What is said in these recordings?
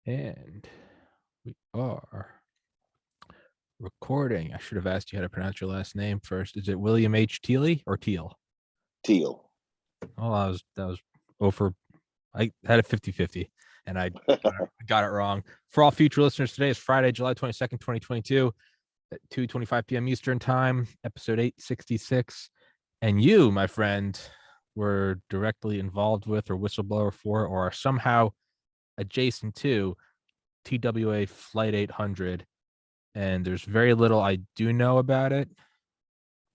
And we are recording. I should have asked you how to pronounce your last name first. Is it William H. Teele or Teal? Teele. Oh, that was over. I had a 50-50 and I got it wrong. For all future listeners, today is Friday, July 22nd, 2022 at 2:25 p.m. Eastern time, episode 866. And you, my friend, were directly involved with or whistleblower for or are somehow adjacent to TWA Flight 800. And there's very little I do know about it.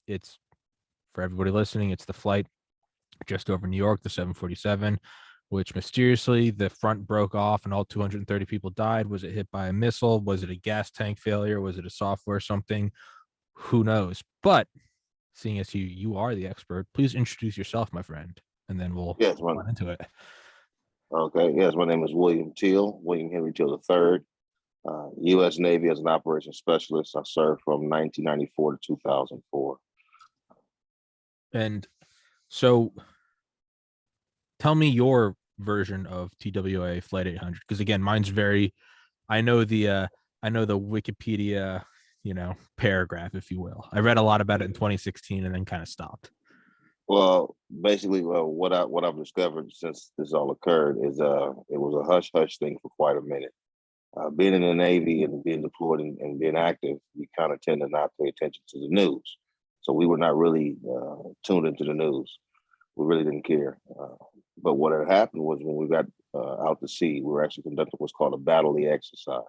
It's, for everybody listening, it's the flight just over New York, the 747, which mysteriously the front broke off and all 230 people died. Was it hit by a missile? Was it a gas tank failure? Was it a software something? Who knows? But seeing as you are the expert, please introduce yourself, my friend, and then we'll Yes, run into it. Okay, yes, my name is William Teele, William Henry Teele III, U.S. Navy as an operations specialist. I served from 1994 to 2004. And so tell me your version of TWA Flight 800, because again, mine's very, I know the Wikipedia, paragraph, if you will. I read a lot about it in 2016 and then kind of stopped. Well, basically, what I've discovered since this all occurred is it was a hush hush thing for quite a minute. Being in the Navy and being deployed and being active, you kind of tend to not pay attention to the news. So we were not really tuned into the news. We really didn't care. But what had happened was when we got out to sea, we were actually conducting what's called a battle exercise.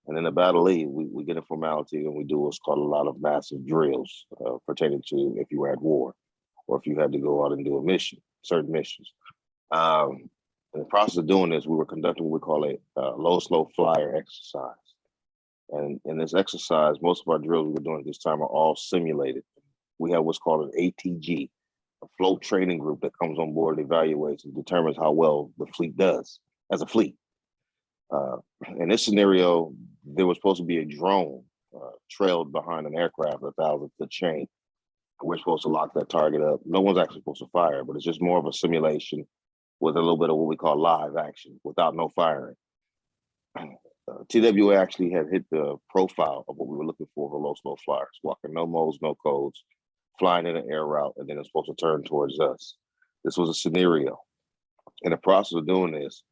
And in the battle we get a formality and we do what's called a lot of massive drills pertaining to if you were at war or if you had to go out and do a mission, certain missions. In the process of doing this, we were conducting what we call a low, slow flyer exercise. And in this exercise, most of our drills we were doing at this time are all simulated. We have what's called an ATG, a float training group that comes on board, evaluates, and determines how well the fleet does as a fleet. In this scenario, there was supposed to be a drone trailed behind an aircraft 1,000-foot chain. We're supposed to lock that target up. No one's actually supposed to fire, but it's just more of a simulation with a little bit of what we call live action without no firing. TWA actually had hit the profile of what we were looking for low, slow flyers, walking no modes, no codes, flying in an air route, and then it's supposed to turn towards us. This was a scenario. In the process of doing this,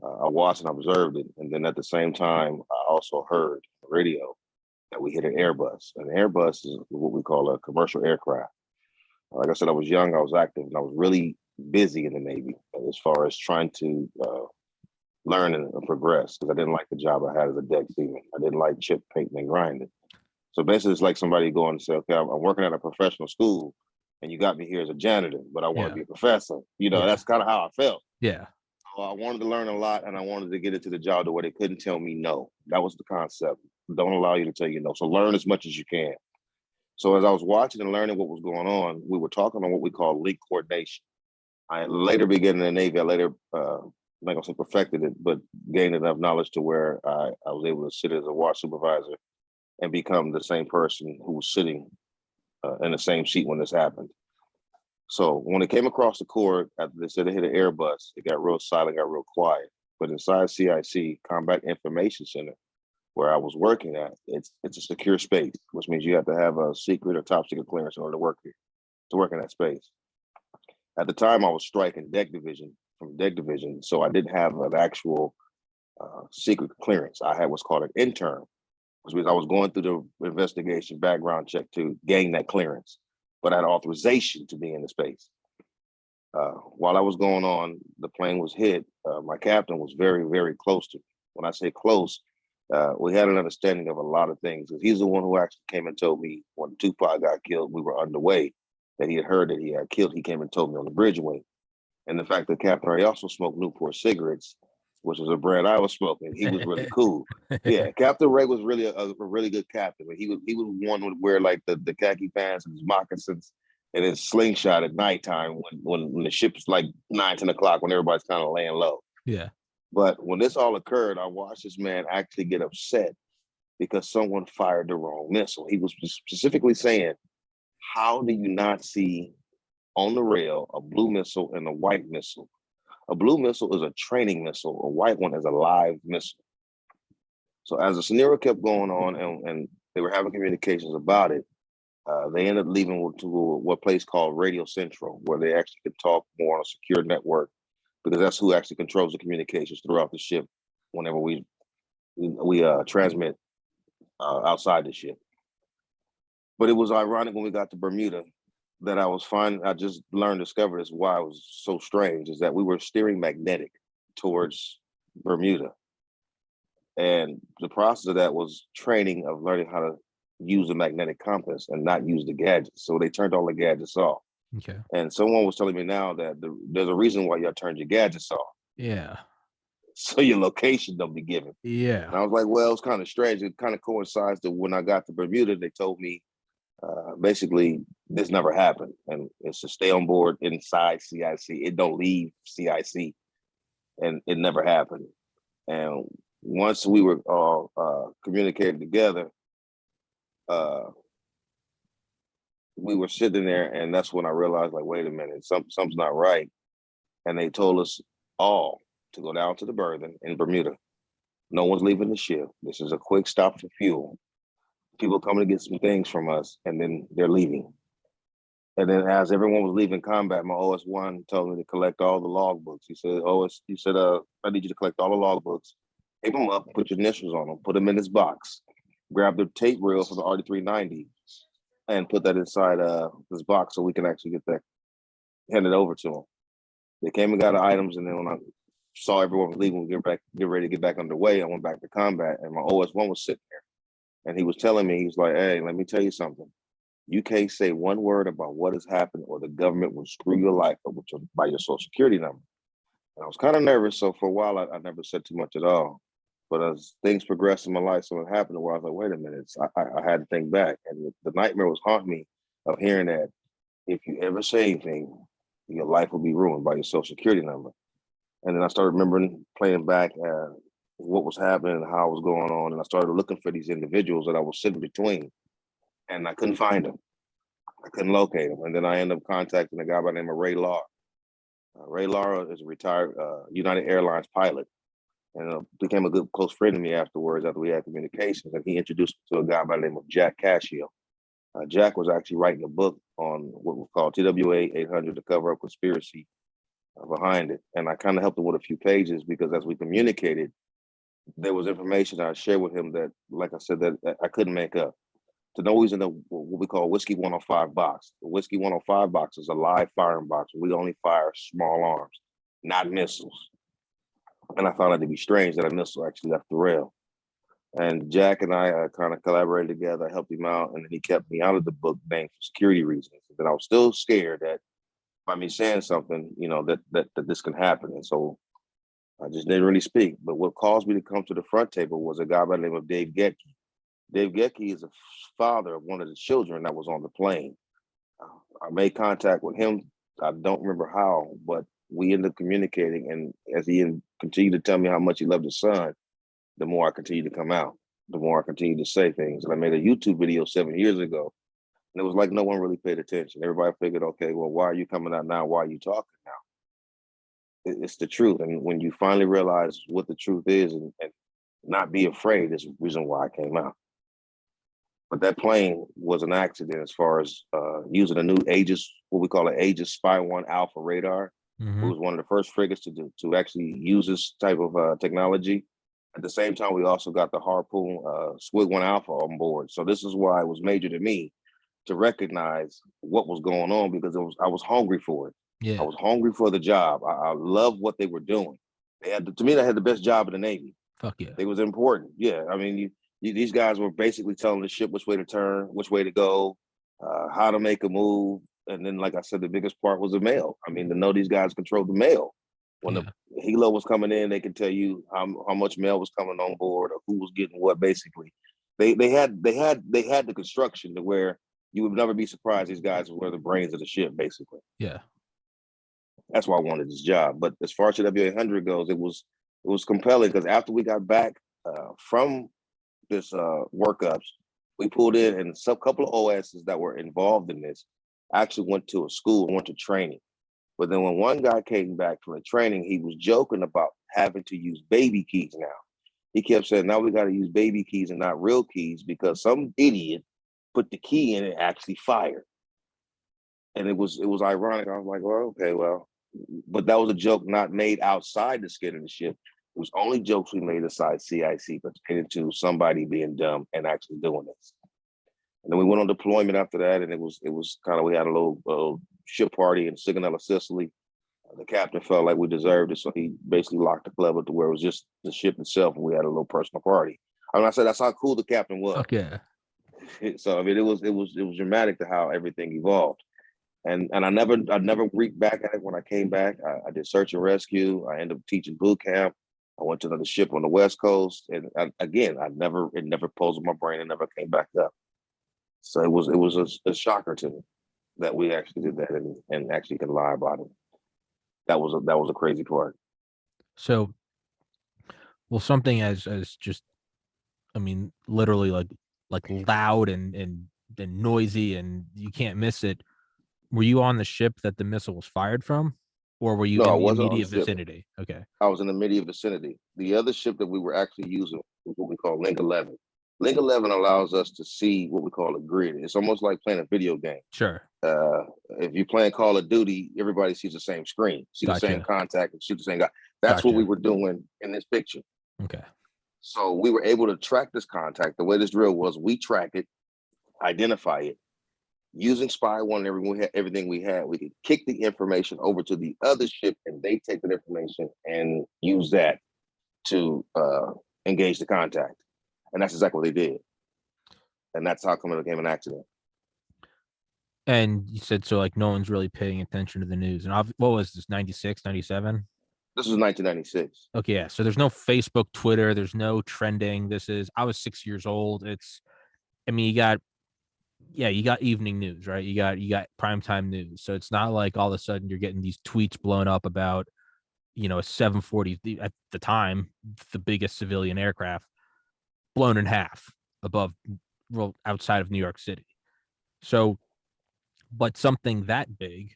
I watched and observed it. And then at the same time, I also heard on the radio that we hit an Airbus. An Airbus is what we call a commercial aircraft. Like I said, I was young, I was active, and I was really busy in the Navy as far as trying to learn and progress because I didn't like the job I had as a deck seaman. I didn't like chip painting and grinding. So basically, it's like somebody going and say, okay, I'm working at a professional school and you got me here as a janitor, but I want to be a professor. That's kind of how I felt. Yeah. So I wanted to learn a lot and I wanted to get into the job to where they couldn't tell me no. That was the concept. Don't allow you to tell you no. So learn as much as you can. So as I was watching and learning what was going on, we were talking on what we call link coordination. I later began in the Navy. I later, I'm not gonna say perfected it, but gained enough knowledge to where I was able to sit as a watch supervisor and become the same person who was sitting in the same seat when this happened. So when it came across the cord, after they said they hit an Airbus, it got real silent, got real quiet. But inside CIC, Combat Information Center, where I was working at, it's a secure space, which means you have to have a secret or top secret clearance in order to work here, to work in that space. At the time, I was striking deck division, so I didn't have an actual secret clearance. I had what's called an intern, which means I was going through the investigation background check to gain that clearance, but I had authorization to be in the space. While I was going on, the plane was hit. My captain was very, very close to me. When I say close, we had an understanding of a lot of things. He's the one who actually came and told me when Tupac got killed, we were underway, that he had heard that he had killed. He came and told me on the bridge wing. And the fact that Captain Ray also smoked Newport cigarettes, which was a brand I was smoking. He was really cool. Yeah, Captain Ray was really a really good captain. He was one who would wear like the khaki pants and his moccasins and his slingshot at nighttime when the ship's like 9, 10 o'clock when everybody's kind of laying low. Yeah. But when this all occurred, I watched this man actually get upset because someone fired the wrong missile. He was specifically saying, how do you not see on the rail a blue missile and a white missile? A blue missile is a training missile. A white one is a live missile. So as the scenario kept going on and they were having communications about it, they ended up leaving to what place called Radio Central, where they actually could talk more on a secure network, because that's who actually controls the communications throughout the ship whenever we transmit outside the ship. But it was ironic when we got to Bermuda that I just discovered this why it was so strange, is that we were steering magnetic towards Bermuda. And the process of that was training of learning how to use the magnetic compass and not use the gadgets. So they turned all the gadgets off. Okay. And someone was telling me now that there's a reason why y'all turned your gadgets off. Yeah. So your location don't be given. Yeah. And I was like, well, it's kind of strange. It kind of coincides to when I got to Bermuda, they told me basically this never happened. And it's to stay on board inside CIC. It don't leave CIC. And it never happened. And once we were all communicating together, we were sitting there, and that's when I realized, like, wait a minute, something's not right. And they told us all to go down to the berthing in Bermuda. No one's leaving the ship. This is a quick stop for fuel. People coming to get some things from us, and then they're leaving. And then as everyone was leaving combat, my OS1 told me to collect all the logbooks. He said, I need you to collect all the logbooks, tape them up, put your initials on them, put them in this box, grab the tape reel for the RD390, and put that inside this box so we can actually get that handed over to them. They came and got the items, and then when I saw everyone was leaving, get ready to get back underway, I went back to combat, and my OS1 was sitting there, and he was telling me, he's like, hey, let me tell you something. You can't say one word about what has happened, or the government will screw your life up by your social security number. And I was kind of nervous, so for a while, I never said too much at all. But as things progressed in my life, something happened where I was like, wait a minute, I had to think back. And the nightmare was haunting me of hearing that if you ever say anything, your life will be ruined by your social security number. And then I started remembering playing back what was happening and how it was going on. And I started looking for these individuals that I was sitting between, and I couldn't find them. I couldn't locate them. And then I ended up contacting a guy by the name of Ray Lara. Ray Lara is a retired United Airlines pilot, and became a good close friend of me afterwards, after we had communications. And he introduced me to a guy by the name of Jack Cascio. Jack was actually writing a book on what was called TWA 800, to cover up conspiracy behind it. And I kind of helped him with a few pages, because as we communicated, there was information I shared with him that, like I said, that I couldn't make up. To know he's in what we call Whiskey 105 box. The Whiskey 105 box is a live firing box. We only fire small arms, not missiles. And I found it to be strange that a missile actually left the rail. And Jack and I kind of collaborated together. I helped him out, and then he kept me out of the book bank for security reasons. But I was still scared that by me saying something, that this can happen. And so I just didn't really speak. But what caused me to come to the front table was a guy by the name of Dave Getke. Dave Getke is a father of one of the children that was on the plane. I made contact with him. I don't remember how, but we ended up communicating. And as he continued to tell me how much he loved his son, the more I continued to come out, the more I continued to say things. And I made a YouTube video 7 years ago, and it was like no one really paid attention. Everybody figured, okay, well, why are you coming out now? Why are you talking now? It's the truth. And when you finally realize what the truth is and not be afraid, is the reason why I came out. But that plane was an accident as far as using a new Aegis, what we call an Aegis Spy 1 Alpha radar. Mm-hmm. It was one of the first frigates to actually use this type of technology. At the same time, we also got the Harpoon Squid 1 Alpha on board. So this is why it was major to me to recognize what was going on, because I was hungry for it. Yeah. I was hungry for the job. I loved what they were doing. To me, they had the best job in the Navy. Fuck yeah. It was important. Yeah, I mean, these guys were basically telling the ship which way to turn, which way to go, how to make a move. And then, like I said, the biggest part was the mail. I mean, to know these guys controlled the mail. When the helo was coming in, they could tell you how much mail was coming on board, or who was getting what. Basically, they had the construction to where you would never be surprised these guys were the brains of the ship. Basically, yeah. That's why I wanted this job. But as far as the W800 goes, it was compelling, because after we got back from this workups, we pulled in, and some couple of OSs that were involved in this actually went to a school, went to training. But then when one guy came back from the training, he was joking about having to use baby keys now. He kept saying, now we got to use baby keys and not real keys because some idiot put the key in and actually fired. And it was ironic. I was like, well, okay, well, but that was a joke not made outside the skin of the ship. It was only jokes we made aside CIC, but into somebody being dumb and actually doing this. And then we went on deployment after that, and it was kind of, we had a little ship party in Sigonella, Sicily. The captain felt like we deserved it, so he basically locked the club up to where it was just the ship itself, and we had a little personal party. I mean, I said that's how cool the captain was. Fuck yeah. So I mean, it was dramatic to how everything evolved. And I never reeked back at it when I came back. I did search and rescue. I ended up teaching boot camp. I went to another ship on the West Coast, and it never posed in my brain. It never came back up. So it was a shocker to me that we actually did that and actually could lie about it. That was a crazy part. So, well, something as just, I mean, literally like loud and noisy, and you can't miss it. Were you on the ship that the missile was fired from, or were you No, I in the wasn't on the immediate ship. vicinity? Okay. I was in the immediate vicinity. The other ship that we were actually using was what we call Link 11. Link 11 allows us to see what we call a grid. It's almost like playing a video game. Sure. If you're playing Call of Duty, everybody sees the same screen, see the same contact, and shoot the same guy. That's what we were doing in this picture. Okay. So we were able to track this contact. The way this drill was, we track it, identify it. Using Spy One and everything we had, we could kick the information over to the other ship, and they take that information and use that to engage the contact. And that's exactly what they did. And that's how come it became an accident. And you said, so like no one's really paying attention to the news. And what was this, 96, 97? This was 1996. Okay, yeah. So there's no Facebook, Twitter. There's no trending. I was 6 years old. I mean, you got evening news, right? You got primetime news. So it's not like all of a sudden you're getting these tweets blown up about, a 740 at the time, the biggest civilian aircraft, blown in half outside of New York City. So, but something that big,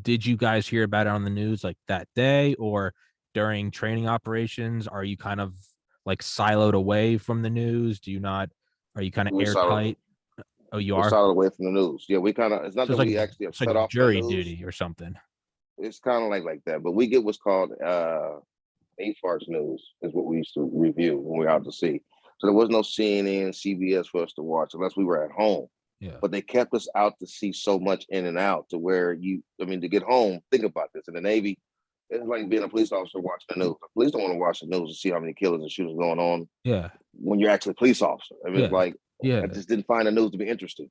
did you guys hear about it on the news like that day or during training operations? Are you kind of like siloed away from the news? Are you kind of airtight? Oh, you are? Solid away from the news. Yeah, we kind of, it's not that we actually have cut off jury duty or something. It's kind of like that, but we get what's called AFARS news is what we used to review when we were out to sea. So there was no CNN, CBS for us to watch unless we were at home. Yeah. But they kept us out to sea so much in and out to where to get home, think about this. In the Navy, it's like being a police officer watching the news. The police don't want to watch the news to see how many killers and shooters going on. Yeah. When you're actually a police officer. I mean, it's like, I just didn't find the news to be interesting.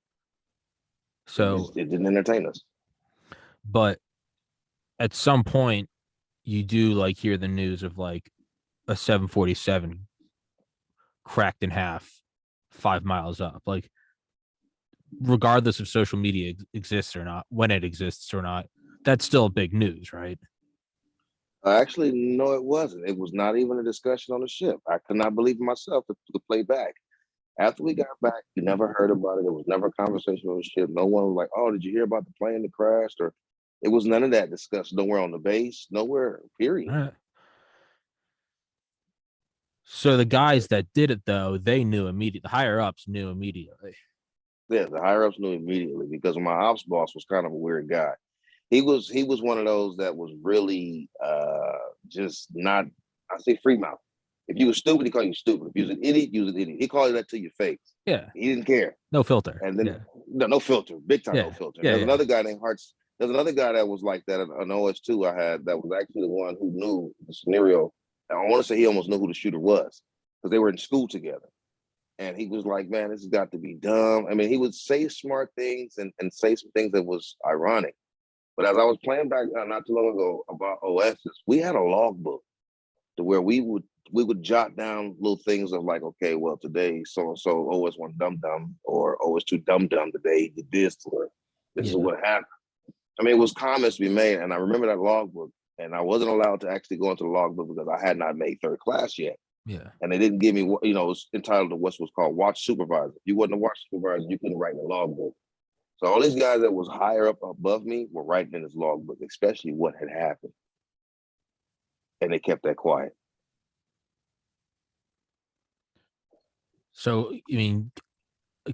So it didn't entertain us. But at some point, you do like hear the news of like a 747 cracked in half 5 miles up. Like, regardless if social media exists or not, when it exists or not, that's still big news, right? Actually, no, it wasn't. It was not even a discussion on the ship. I could not believe in myself to play back. After we got back, we never heard about it. There was never a conversation on the ship. No one was like, oh, did you hear about the plane that crashed? Or it was none of that discussed. Nowhere on the base, nowhere, period. Right. So the guys that did it, though, they knew immediately. The higher ups knew immediately. Yeah, the higher ups knew immediately because my ops boss was kind of a weird guy. He was one of those that was really just not, I say free mouth. If you were stupid, he called you stupid. If you was an idiot, you was an idiot. He called you that to your face. Yeah. He didn't care. No filter. And then no filter. Big time no filter. There's another guy named Hartz. There's another guy that was like that, an OS2 I had that was actually the one who knew the scenario. I want to say he almost knew who the shooter was because they were in school together. And he was like, man, this has got to be dumb. I mean, he would say smart things and say some things that was ironic. But as I was playing back not too long ago about OSs, we had a logbook to where we would jot down little things of like, okay, well, today so-and-so OS1 dum-dum or OS2 dum-dum today did this, or this is what happened. I mean, it was comments to be made, and I remember that logbook, and I wasn't allowed to actually go into the logbook because I had not made third class yet. Yeah. And they didn't give me, it was entitled to what's called watch supervisor. If you wasn't a watch supervisor, you couldn't write in the logbook. So all these guys that was higher up above me were writing in his logbook, especially what had happened. And they kept that quiet. So, I mean,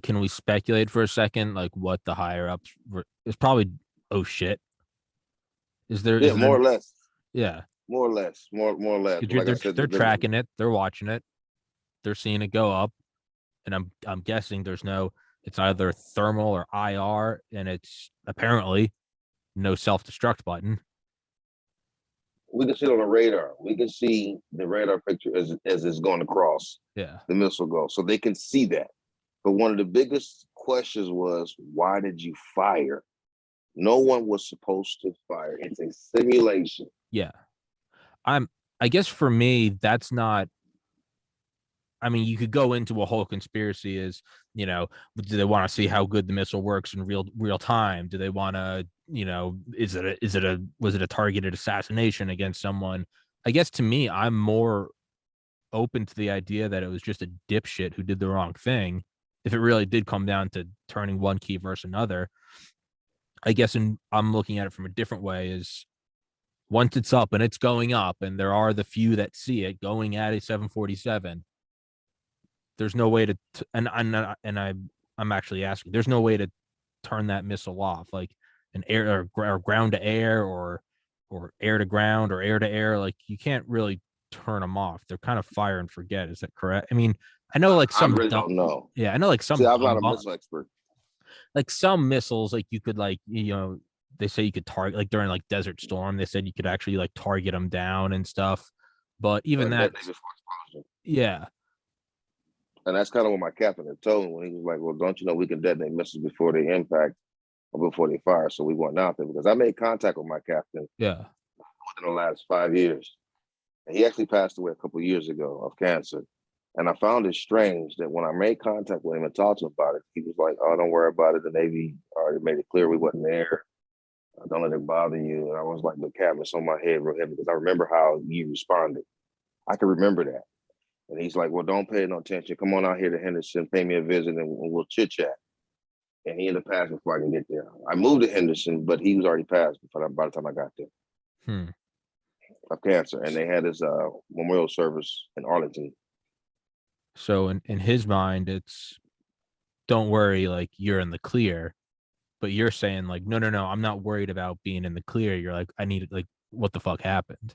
can we speculate for a second, like what the higher ups were? It's probably, oh shit. Is there? Yeah, Is there? more or less. Yeah, More or less. More or less. because Like I they're said, tracking it, they're watching it, they're seeing it go up, and I'm guessing there's no. It's either thermal or IR, and it's apparently no self destruct button. we can see it on the radar. We can see the radar picture as it's going across. Yeah, The missile goes. So they can see that. But one of the biggest questions was, why did you fire? No one was supposed to fire. It's a simulation. yeah. I guess for me, that's not. I mean, you could go into a whole conspiracy as, do they want to see how good the missile works in real time? Do they want to, was it a targeted assassination against someone? I guess to me, I'm more open to the idea that it was just a dipshit who did the wrong thing. If it really did come down to turning one key versus another, I guess I'm looking at it from a different way is once it's up and it's going up and there are the few that see it going at a 747, there's no way to I'm actually asking, there's no way to turn that missile off, like an air or ground to air or air to ground or air to air. Like you can't really turn them off. They're kind of fire and forget. Is that correct? I mean, I know like I some really don't know. yeah, I know like See, some I'm not a missile expert. like some missiles, like you could they say you could target like during like Desert Storm, they said you could actually like target them down and stuff. But even that, yeah. And that's kind of what my captain had told me when he was like, well, don't you know we can detonate missiles before they impact or before they fire? So we went out there because I made contact with my captain Yeah. within the last 5 years. And he actually passed away a couple of years ago of cancer. And I found it strange that when I made contact with him and talked to him about it, he was like, oh, don't worry about it. The Navy already made it clear we wasn't there. Don't let it bother you. And I was like, the cabinet's on my head real heavy because I remember how you responded. I can remember that. And he's like, well, don't pay no attention. Come on out here to Henderson, pay me a visit, and we'll chit chat. And he ended up passing before I can get there. I moved to Henderson, but he was already passed by the time I got there of cancer. And they had his memorial service in Arlington. So in his mind, it's don't worry, like you're in the clear, but you're saying like, no, I'm not worried about being in the clear. You're like, I need like, what the fuck happened?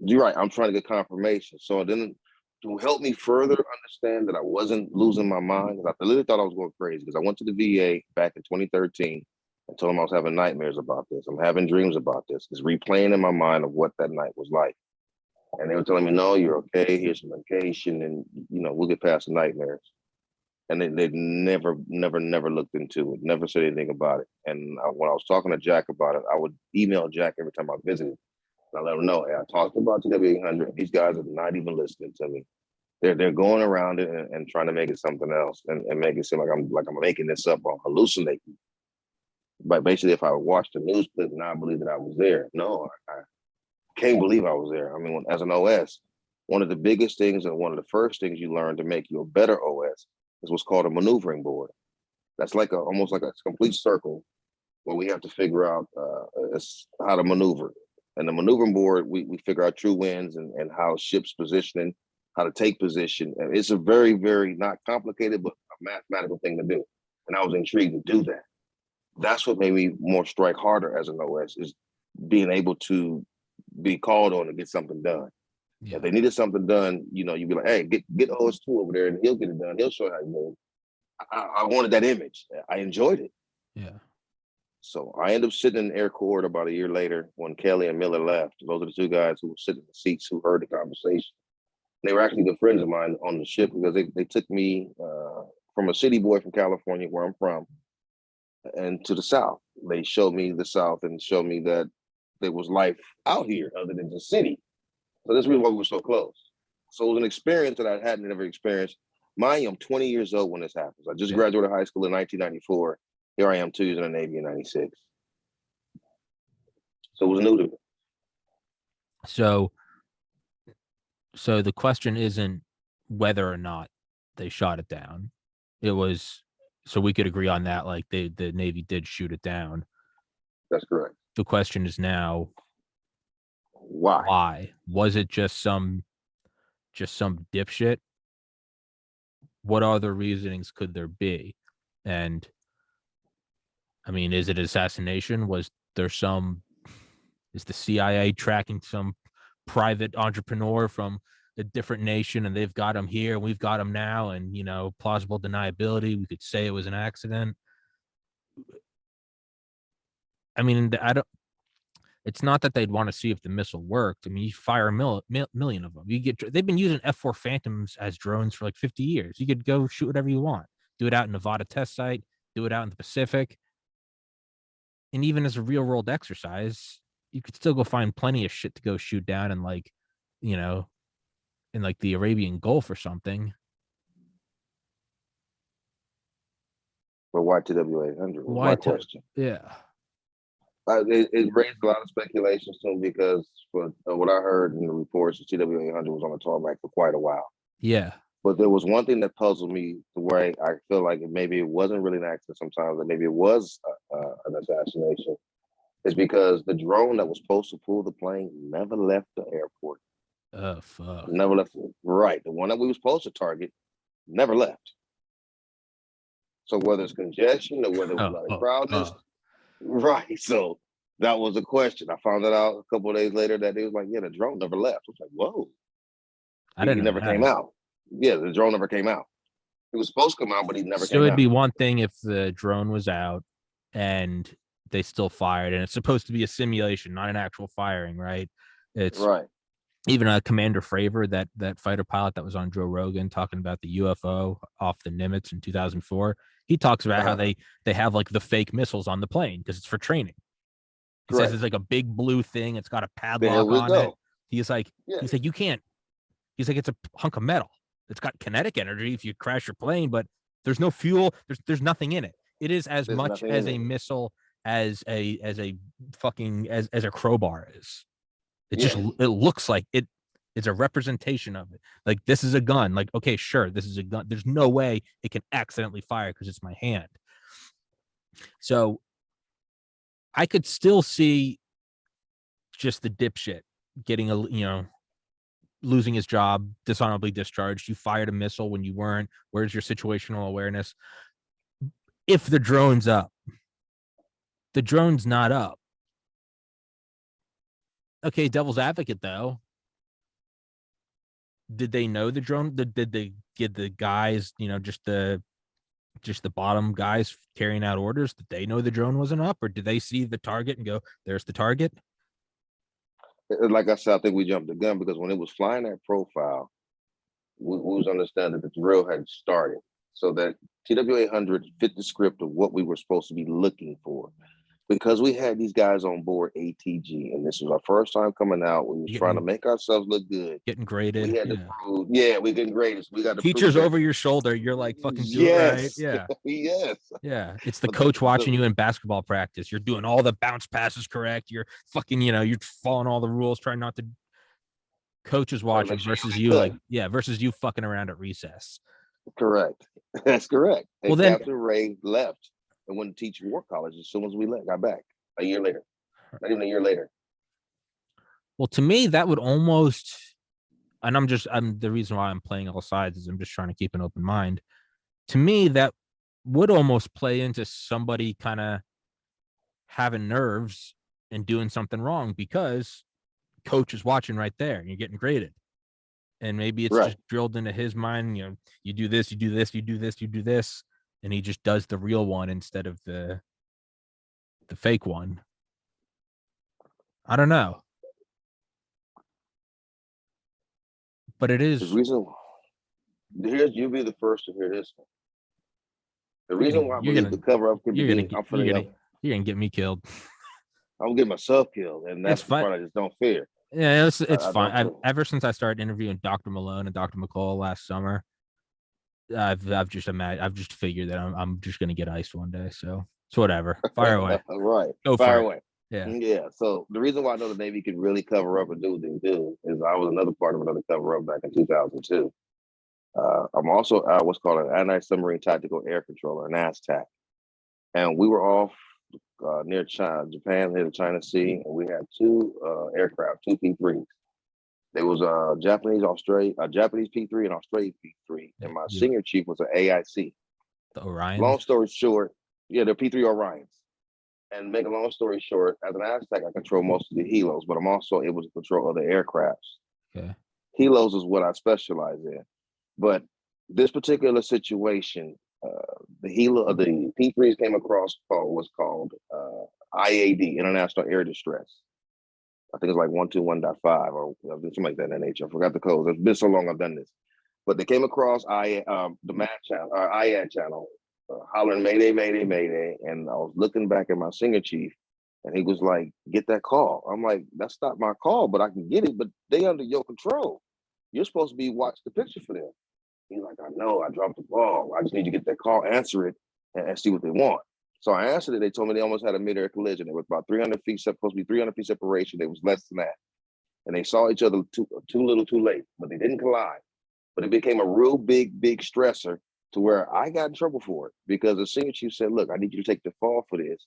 You're right. I'm trying to get confirmation. So then to help me further understand that I wasn't losing my mind, because I literally thought I was going crazy because I went to the VA back in 2013 and told them I was having nightmares about this. I'm having dreams about this. It's replaying in my mind of what that night was like. And they were telling me, no, you're okay. Here's some medication and, we'll get past the nightmares. And they never looked into it, never said anything about it. And when I was talking to Jack about it, I would email Jack every time I visited. I let them know, hey, I talked about TW800. These guys are not even listening to me. They're going around it and trying to make it something else and make it seem like I'm making this up or hallucinating. But basically, if I watched the news clip and I believe that I was there, no, I can't believe I was there. I mean, as an OS, one of the biggest things and one of the first things you learn to make you a better OS is what's called a maneuvering board. That's like almost like a complete circle where we have to figure out how to maneuver. And the maneuvering board, we figure out true winds and how ships positioning, how to take position. And it's a very, very not complicated, but a mathematical thing to do. And I was intrigued to do that. That's what made me more strike harder as an OS is being able to be called on to get something done. Yeah. If they needed something done, you'd be like, hey, get OS2 over there and he'll get it done. He'll show you how to do it. I wanted that image. I enjoyed it. Yeah. So I ended up sitting in air court about a year later when Kelly and Miller left. Those are the two guys who were sitting in the seats who heard the conversation. They were actually good friends of mine on the ship because they took me from a city boy from California, where I'm from, and to the South. They showed me the South and showed me that there was life out here other than the city. So that's really why we were so close. So it was an experience that I hadn't ever experienced. Mind you, I'm 20 years old when this happens. I just graduated high school in 1994. Here I am 2 years in the Navy in 96. So it was new to me. So the question isn't whether or not they shot it down. It was So we could agree on that. Like the Navy did shoot it down. That's correct. The question is now, Why? why? Was it just some dipshit? What other reasonings could there be? And I mean, is it assassination? Was there some? Is the CIA tracking some private entrepreneur from a different nation, and they've got him here, and we've got him now, and plausible deniability? We could say it was an accident. I mean, I don't. It's not that they'd want to see if the missile worked. I mean, you fire a million of them. They've been using F-4 Phantoms as drones for like 50 years. You could go shoot whatever you want. Do it out in Nevada test site. Do it out in the Pacific. And even as a real world exercise, you could still go find plenty of shit to go shoot down in in like the Arabian Gulf or something. But why TWA-800? Why? My question. Yeah. It raised a lot of speculations too, because for what I heard in the reports, the TWA-800 was on the tarmac for quite a while. Yeah. But there was one thing that puzzled me, the way I feel like maybe it wasn't really an accident sometimes, and maybe it was an assassination, is because the drone that was supposed to pull the plane never left the airport. Oh, fuck. Never left. Right. The one that we were supposed to target never left. So whether it's congestion or whether it was a lot of crowdness, right. So that was a question. I found that out a couple of days later that it was like, yeah, the drone never left. I was like, whoa. I didn't He never came out. Yeah, the drone never came out. It was supposed to come out, but he never came out. So it'd be one thing if the drone was out and they still fired, and it's supposed to be a simulation, not an actual firing, right? It's right. Even Commander Fravor, that fighter pilot that was on Joe Rogan talking about the UFO off the Nimitz in 2004. He talks about how they have like the fake missiles on the plane because it's for training. He says it's like a big blue thing. It's got a padlock on it. He's like, you can't. He's like, it's a hunk of metal. It's got kinetic energy if you crash your plane, but there's no fuel. There's nothing in it. It is as much as a missile as a crowbar is. It looks like it's a representation of it. Like, this is a gun. Like, okay, sure, this is a gun. There's no way it can accidentally fire because it's my hand. So I could still see just the dipshit getting losing his job, dishonorably discharged. You fired a missile when you weren't. Where's your situational awareness? If the drone's up, the drone's not up. Okay, devil's advocate though. Did they know the drone? Did they get the guys, just the bottom guys carrying out orders? Did they know the drone wasn't up, or did they see the target and go, "There's the target"? Like I said, I think we jumped the gun, because when it was flying that profile, we was understanding that the drill had started, so that TWA-800 fit the script of what we were supposed to be looking for. Because we had these guys on board ATG, and this was our first time coming out. We was trying to make ourselves look good. Getting graded. We had to prove, we getting graded. So we got to teachers over your shoulder. You're like, fucking do it right. Yeah. Yes. Yeah. It's the coach watching you in basketball practice. You're doing all the bounce passes correct. You're fucking, you're following all the rules, trying not to. Coach is watching versus you, versus you fucking around at recess. Correct. That's correct. And well, then Captain Ray left and went to teach war college as soon as we got back a year later. Not even a year later. Well, to me, that would almost, and I'm the reason why I'm playing all sides is I'm just trying to keep an open mind. To me, that would almost play into somebody kind of having nerves and doing something wrong, because coach is watching right there and you're getting graded. And maybe it's just drilled into his mind, you do this, you do this, you do this, you do this. And he just does the real one instead of the fake one. I don't know. But it is. The reason, you'll be the first to hear this one. The reason why I believe the cover up could be, you're gonna get me killed. I'm getting myself killed, and that's the part I just don't fear. Yeah, it's fine. Ever since I started interviewing Dr. Malone and Dr. McCall last summer, I've just figured that I'm just gonna get iced one day. So whatever. Fire away. Right. Go fire away. Yeah. So the reason why I know the Navy could really cover up and do what they do is I was another part of another cover up back in 2002. I'm also what's called an anti-submarine tactical air controller, an ASTAC. And we were off near China, Japan, near the China Sea, and we had two aircraft, two P3s. There was a Japanese P3 and Australian P3, and my senior chief was an AIC. The Orion. Long story short, yeah, the P3 Orions. And make a long story short, as an Aztec, I control most of the helos, but I'm also able to control other aircrafts. Okay. Helos is what I specialize in. But this particular situation, the P3s came across was called IAD, International Air Distress. I think it's like 121.5 or something like that in that nature. I forgot the code. It's been so long I've done this. But they came across the MAD channel, or IAD channel, hollering Mayday, Mayday, Mayday. And I was looking back at my senior chief, and he was like, get that call. I'm like, that's not my call, but I can get it, but they under your control. You're supposed to be watching the picture for them. He's like, I know, I dropped the ball. I just need to get that call, answer it, and see what they want. So I answered it. They told me they almost had a mid-air collision. It was about 300 feet, supposed to be 300 feet separation. It was less than that. And they saw each other too little too late, but they didn't collide. But it became a real big stressor to where I got in trouble for it because the senior chief said, look, I need you to take the fall for this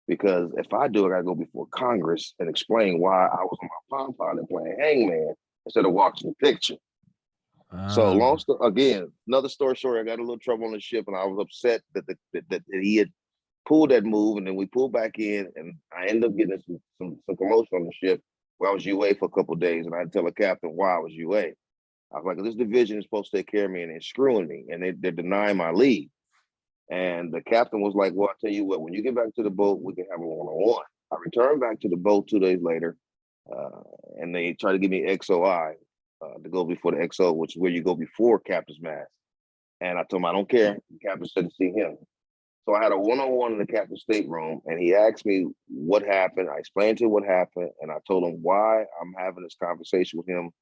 because if I do, I got to go before Congress and explain why I was on my pom-pom and playing hangman instead of watching the picture. So long story, again, another story short, I got a little trouble on the ship and I was upset that he had pulled that move, and then we pulled back in, and I ended up getting some commotion on the ship where I was UA for a couple of days, and I had to tell the captain why I was UA. I was like, this division is supposed to take care of me, and they're screwing me, and they're denying my leave. And the captain was like, well, I'll tell you what, when you get back to the boat, we can have a one-on-one. I returned back to the boat 2 days later, and they tried to give me XOI to go before the XO, which is where you go before captain's mast. And I told him, I don't care. The captain said to see him. So I had a one-on-one in the captain's stateroom, and he asked me what happened. I explained to him what happened, and I told him why I'm having this conversation with him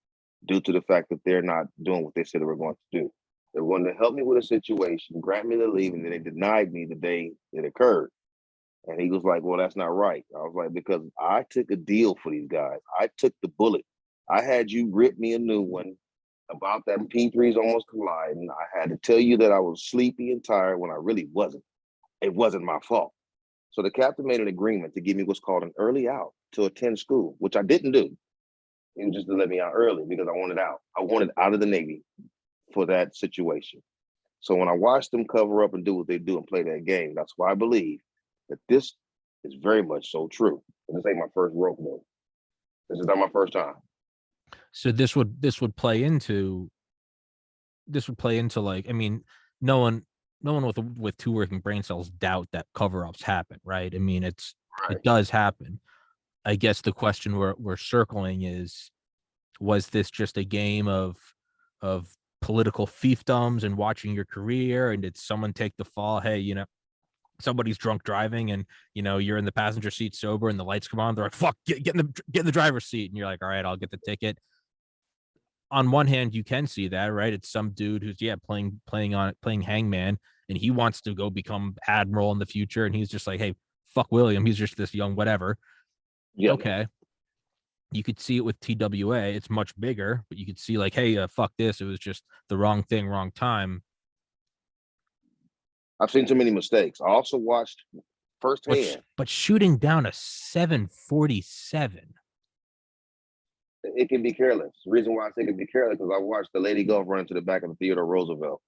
due to the fact that they're not doing what they said they were going to do. They were going to help me with a situation, grant me the leave, and then they denied me the day it occurred. And he was like, well, that's not right. I was like, because I took a deal for these guys. I took the bullet. I had you rip me a new one about that P3s almost colliding. I had to tell you that I was sleepy and tired when I really wasn't. It wasn't my fault. So the captain made an agreement to give me what's called an early out to attend school, which I didn't do. It was just to let me out early because I wanted out. I wanted out of the Navy for that situation. So when I watched them cover up and do what they do and play that game, that's why I believe that this is very much so true. This ain't my first rope move. This is not my first time. So this would play into like, I mean, no one with two working brain cells doubt that cover-ups happen, right? I mean, it does happen. I guess the question we're circling is, was this just a game of political fiefdoms and watching your career, and did someone take the fall? Hey, somebody's drunk driving, and you're in the passenger seat sober, and the lights come on. They're like, "Fuck, get in the driver's seat," and you're like, "All right, I'll get the ticket." On one hand, you can see that, right? It's some dude who's playing hangman, and he wants to go become admiral in the future, and he's just like, hey, fuck William, he's just this young whatever. Yeah. Okay. You could see it with TWA. It's much bigger, but you could see like, hey, fuck this. It was just the wrong thing, wrong time. I've seen too many mistakes. I also watched firsthand. But shooting down a 747. It can be careless. The reason why I say it can be careless because I watched the Lady Gulf run into the back of the Theodore Roosevelt.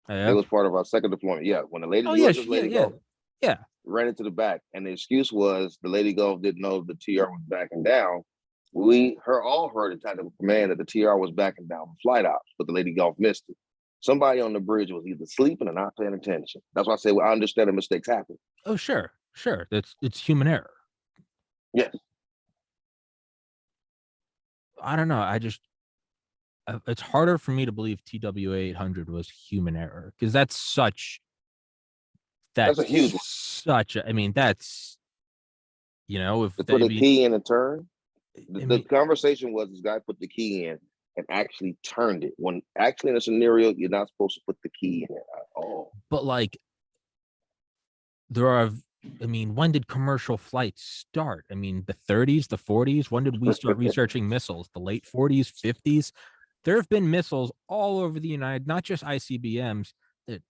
Yeah. It was part of our second deployment. Yeah, when the Lady Gulf ran into the back, and the excuse was the Lady Gulf didn't know the TR was backing down. We all heard the tactical command that the TR was backing down for flight ops, but the Lady Gulf missed it. Somebody on the bridge was either sleeping or not paying attention. That's why I say, well, I understand the mistakes happen. Oh, sure. It's human error. Yes. I don't know. It's harder for me to believe TWA 800 was human error because that's a huge one. I mean, that's, if they put a key in and turn. The conversation was this guy put the key in and actually turned it. When actually in a scenario, you're not supposed to put the key in it at all. But like, when did commercial flights start? I mean, the 30s, the 40s. When did we start researching missiles? The late 40s, 50s. There have been missiles all over the United, not just ICBMs, the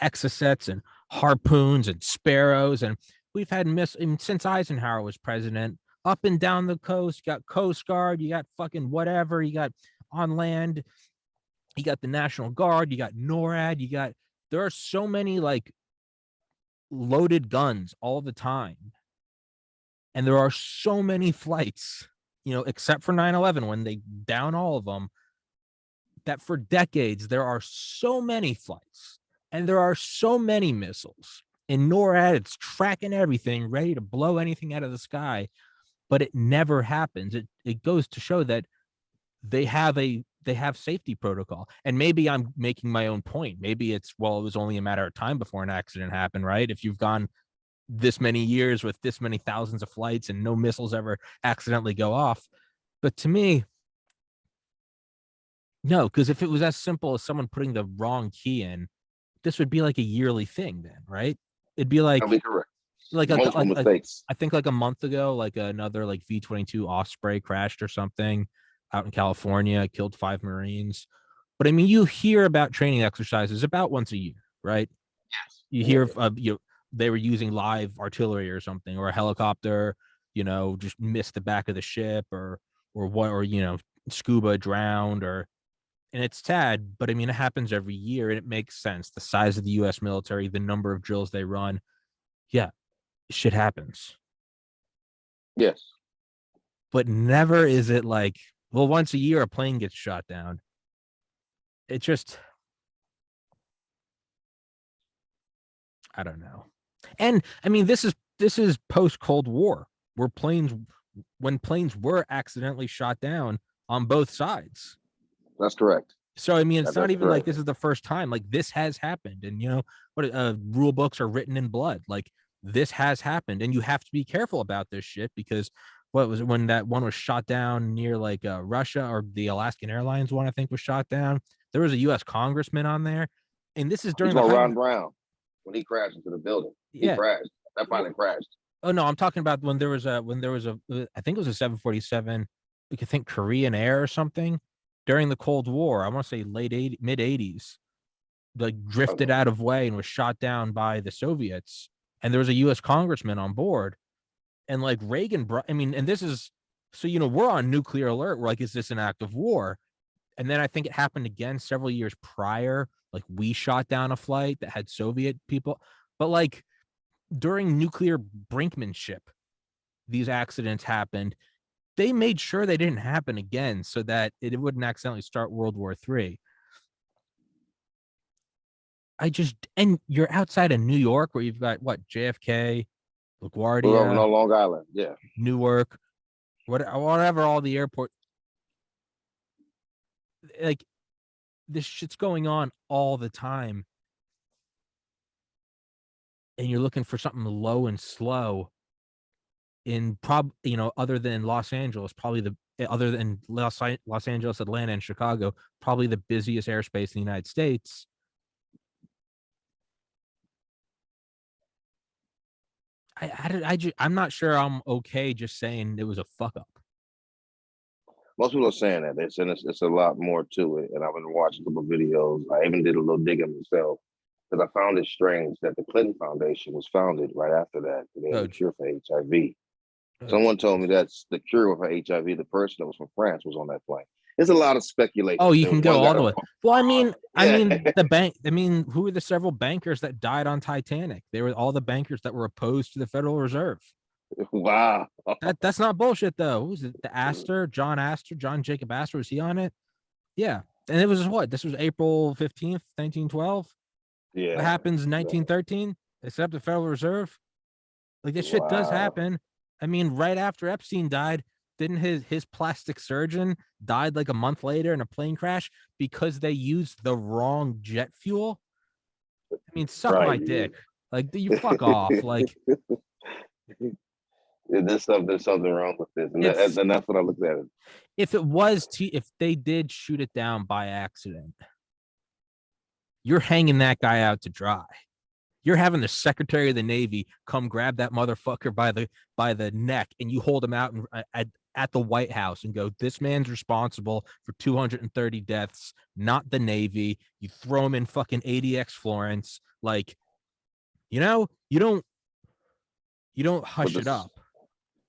Exocets and Harpoons and Sparrows. And we've had missiles since Eisenhower was president, up and down the coast. You got Coast Guard, you got fucking whatever, you got on land, you got the National Guard, you got NORAD, there are so many like loaded guns all the time. And there are so many flights, except for 9/11 when they down all of them, that for decades there are so many flights and there are so many missiles. In NORAD, it's tracking everything, ready to blow anything out of the sky, but it never happens. It goes to show that they have safety protocol. And maybe I'm making my own point. Maybe it was only a matter of time before an accident happened, right? If you've gone this many years with this many thousands of flights and no missiles ever accidentally go off. But to me, no, because if it was as simple as someone putting the wrong key in, this would be like a yearly thing then, right? It'd be like, That'd be correct. like Multiple mistakes. I think like a month ago, like another like V-22 Osprey crashed or something out in California, killed 5 Marines. But I mean, you hear about training exercises about once a year, right? Yes. You hear of they were using live artillery or something, or a helicopter, just missed the back of the ship, or scuba drowned, and it's sad, but I mean, it happens every year and it makes sense. The size of the US military, the number of drills they run. Yeah, shit happens. Yes. But never is it like, well, once a year a plane gets shot down. It just, I don't know. And I mean, this is post Cold War, where when planes were accidentally shot down on both sides. That's correct. So I mean, it's not even correct. like this is the first time. Like, this has happened, and what rule books are written in blood. Like, this has happened, and you have to be careful about this shit, because what was it when that one was shot down near like Russia, or the Alaskan Airlines one, I think, was shot down. There was a U.S. congressman on there, and this is during Ron Brown when he crashed into the building. Yeah. He crashed. That finally crashed. Oh no, I'm talking about when there was a I think it was a 747. We could think Korean Air or something during the Cold War. I want to say mid 80s, like drifted out of way and was shot down by the Soviets. And there was a U.S. congressman on board, and like Reagan brought. I mean, and this is so we're on nuclear alert. We're like, is this an act of war? And then I think it happened again several years prior. Like, we shot down a flight that had Soviet people, but like during nuclear brinkmanship, these accidents happened. They made sure they didn't happen again so that it wouldn't accidentally start World War III. And you're outside of New York, where you've got what, JFK, LaGuardia, no, Long Island, yeah, Newark, whatever, all the airport. Like, this shit's going on all the time, and you're looking for something low and slow. In other than Los Angeles, other than Los Angeles, Atlanta, and Chicago, probably the busiest airspace in the United States. I'm not sure I'm okay just saying it was a fuck up. Most people are saying that. They're saying it's a lot more to it. And I've been watching a couple of videos. I even did a little digging myself, because I found it strange that the Clinton Foundation was founded right after that. They had a cure for HIV. Someone told me that's the cure for HIV. The person that was from France was on that plane. There's a lot of speculation. Oh, you can go all the way. Well, I mean, the bank. I mean, who were the several bankers that died on Titanic? They were all the bankers that were opposed to the Federal Reserve. Wow. That's not bullshit, though. Who was it? John Jacob Astor. Was he on it? Yeah. And it was what? This was April 15th, 1912. Yeah. What happens in 1913? They set up the Federal Reserve. Like, this shit does happen. I mean, right after Epstein died, didn't his plastic surgeon died like a month later in a plane crash because they used the wrong jet fuel? I mean, suck my dick. Like, you fuck off. Like, there's something wrong with this, and that's what I looked at it. If they did shoot it down by accident, you're hanging that guy out to dry. You're having the Secretary of the Navy come grab that motherfucker by the neck, and you hold him out at the White House and go, this man's responsible for 230 deaths, not the Navy. You throw him in fucking ADX Florence. Like, you don't hush it up.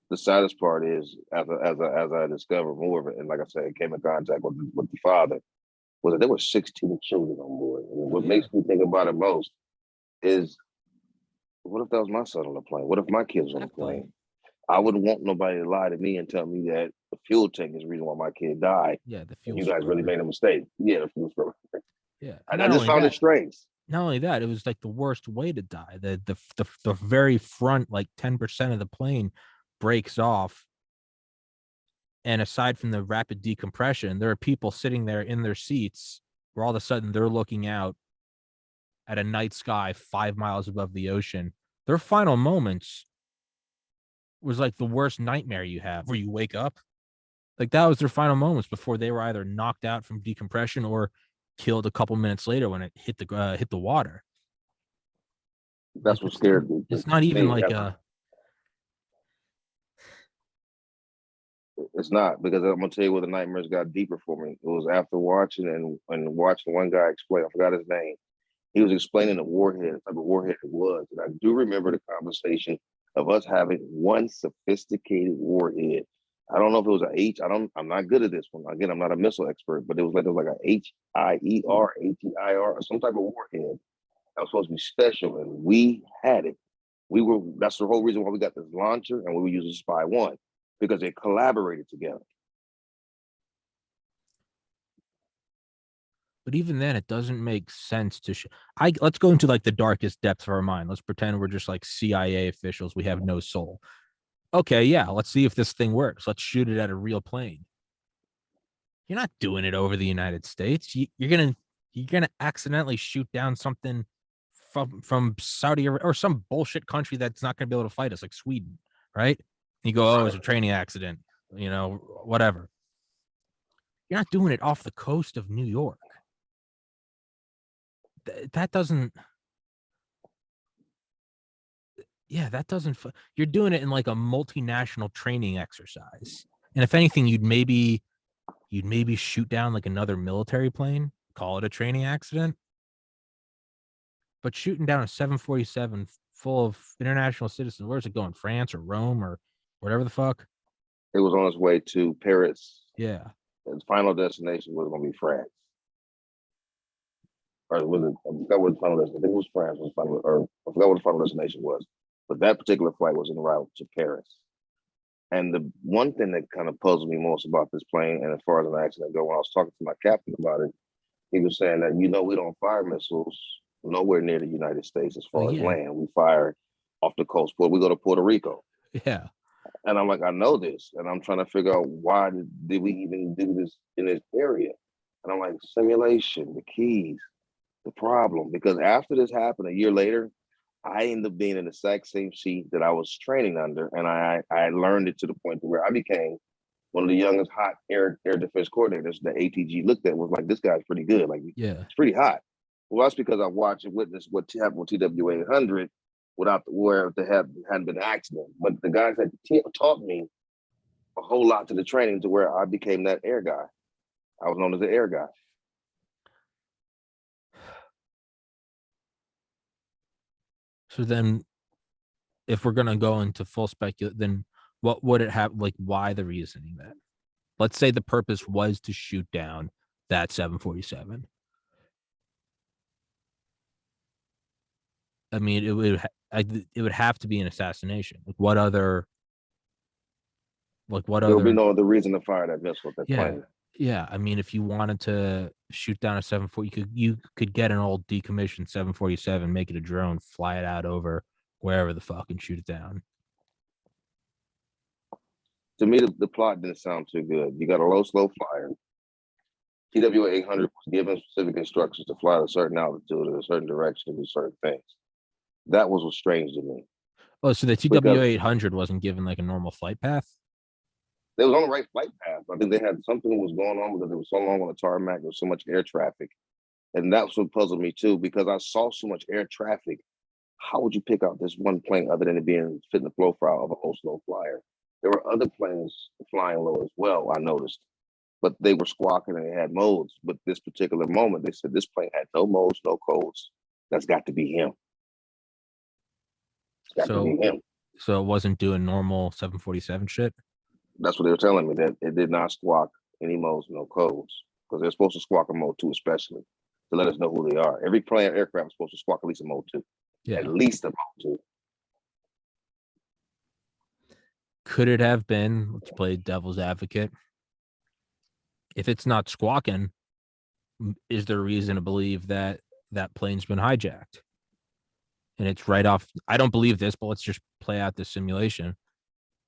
The saddest part is, as I discovered more of it, and like I said, came in contact with the father, was that there were 16 children on board. And what makes me think about it most is, what if that was my son on the plane? What if my kids on the plane? I wouldn't want nobody to lie to me and tell me that the fuel tank is the reason why my kid died. Yeah, the fuel. You guys really made a mistake. Yeah, the fuel scrubber. Yeah, I just found it strange. Not only that, it was like the worst way to die. The very front, like 10% of the plane, breaks off. And aside from the rapid decompression, there are people sitting there in their seats where all of a sudden they're looking out at a night sky 5 miles above the ocean. Their final moments was like the worst nightmare you have, where you wake up. Like, that was their final moments before they were either knocked out from decompression or killed a couple minutes later when it hit the water. That's what scared me. It's not even like It's not, because I'm gonna tell you where the nightmares got deeper for me. It was after watching and watching one guy explain. I forgot his name. He was explaining the warhead, the type of warhead it was, and I do remember the conversation of us having one sophisticated warhead. I don't know if it was a H. I'm not good at this one. Again, I'm not a missile expert, but it was like a HIER, ATIR, or some type of warhead that was supposed to be special, and we had it. That's the whole reason why we got this launcher, and we were using Spy 1, because they collaborated together. But even then, it doesn't make sense to let's go into like the darkest depths of our mind. Let's pretend we're just like CIA officials. We have no soul. Okay, yeah, let's see if this thing works. Let's shoot it at a real plane. You're not doing it over the United States. You're gonna accidentally shoot down something from Saudi Arabia or some bullshit country that's not gonna be able to fight us, like Sweden, right? You go, oh, it's a training accident, whatever. You're not doing it off the coast of New York. That doesn't. Yeah, that doesn't. You're doing it in like a multinational training exercise, and if anything, you'd maybe shoot down like another military plane, call it a training accident. But shooting down a 747 full of international citizens, where's it going? France or Rome or whatever the fuck? It was on its way to Paris. Yeah. Its final destination was going to be France. Or was it? I forgot what the final destination. I think it was France. I forgot what the final destination was. But that particular flight was en route to Paris. And the one thing that kind of puzzled me most about this plane, and as far as an accident go, when I was talking to my captain about it, he was saying that, we don't fire missiles nowhere near the United States as far as land. We fire off the coast. But we go to Puerto Rico. Yeah. And I'm like, I know this. And I'm trying to figure out, why did we even do this in this area? And I'm like, simulation, the keys, the problem. Because after this happened a year later, I ended up being in the exact same seat that I was training under. And I learned it to the point where I became one of the youngest hot air defense coordinators that ATG looked at, was like, this guy's pretty good. Like, it's pretty hot. Well, that's because I watched and witnessed what happened with TWA 800 where there hadn't been an accident. But the guys that taught me a whole lot to the training, to where I became that air guy. I was known as the air guy. So then, if we're gonna go into full speculation, then what would it have? Like, why the reasoning then? Let's say the purpose was to shoot down that 747. I mean, it would have to be an assassination. Like, what other? There would be no other reason to fire that missile at that plane. Yeah, I mean, if you wanted to shoot down a 740, you could get an old decommissioned 747, make it a drone, fly it out over wherever the fuck, and shoot it down. To me, the plot didn't sound too good. You got a low, slow flyer. TWA 800 was given specific instructions to fly at a certain altitude, in a certain direction, do certain things. That was what's strange to me. Oh, so the TWA 800 wasn't given like a normal flight path? They was on the right flight path. I think they had something that was going on because it was so long on the tarmac. There was so much air traffic. And that's what puzzled me too, because I saw so much air traffic. How would you pick out this one plane other than it being fit in the profile of a low, slow flyer? There were other planes flying low as well, I noticed, but they were squawking and they had modes. But this particular moment, they said this plane had no modes, no codes. That's got to be him. It's got to be him. So it wasn't doing normal 747 shit? That's what they were telling me, that it did not squawk any modes, no codes, because they're supposed to squawk a mode 2 especially to let us know who they are. Every plane aircraft is supposed to squawk at least a mode 2. Yeah. At least a mode 2. Could it have been, let's play devil's advocate, if it's not squawking, is there reason to believe that that plane's been hijacked? And it's right off. I don't believe this, but let's just play out this simulation.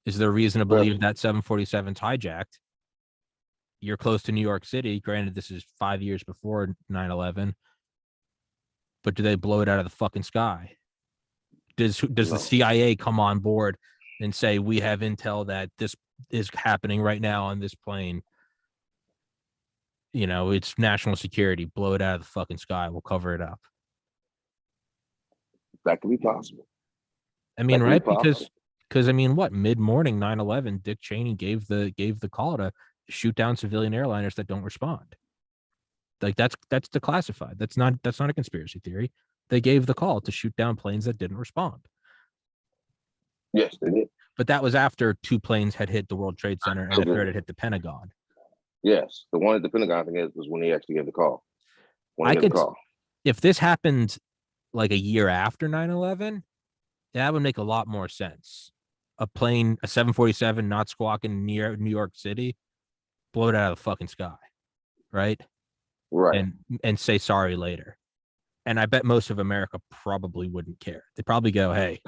Is there reason to believe that 747's hijacked? You're close to New York City. Granted, this is 5 years before 9/11, but do they blow it out of the fucking sky? Does the CIA come on board and say, we have intel that this is happening right now on this plane? You know, it's national security. Blow it out of the fucking sky. We'll cover it up. That could be possible. I mean, right? Because I mean, what, mid-morning 9/11, Dick Cheney gave the call to shoot down civilian airliners that don't respond. Like that's declassified. That's not a conspiracy theory. They gave the call to shoot down planes that didn't respond. Yes, they did. But that was after 2 planes had hit the World Trade Center and a third had hit the Pentagon. Yes, the one at the Pentagon, I think, was when he actually gave the call. If this happened like a year after 9/11, that would make a lot more sense. A 747 not squawking near New York City, blow it out of the fucking sky, right? Right. And say sorry later. And I bet most of America probably wouldn't care. They'd probably go, hey,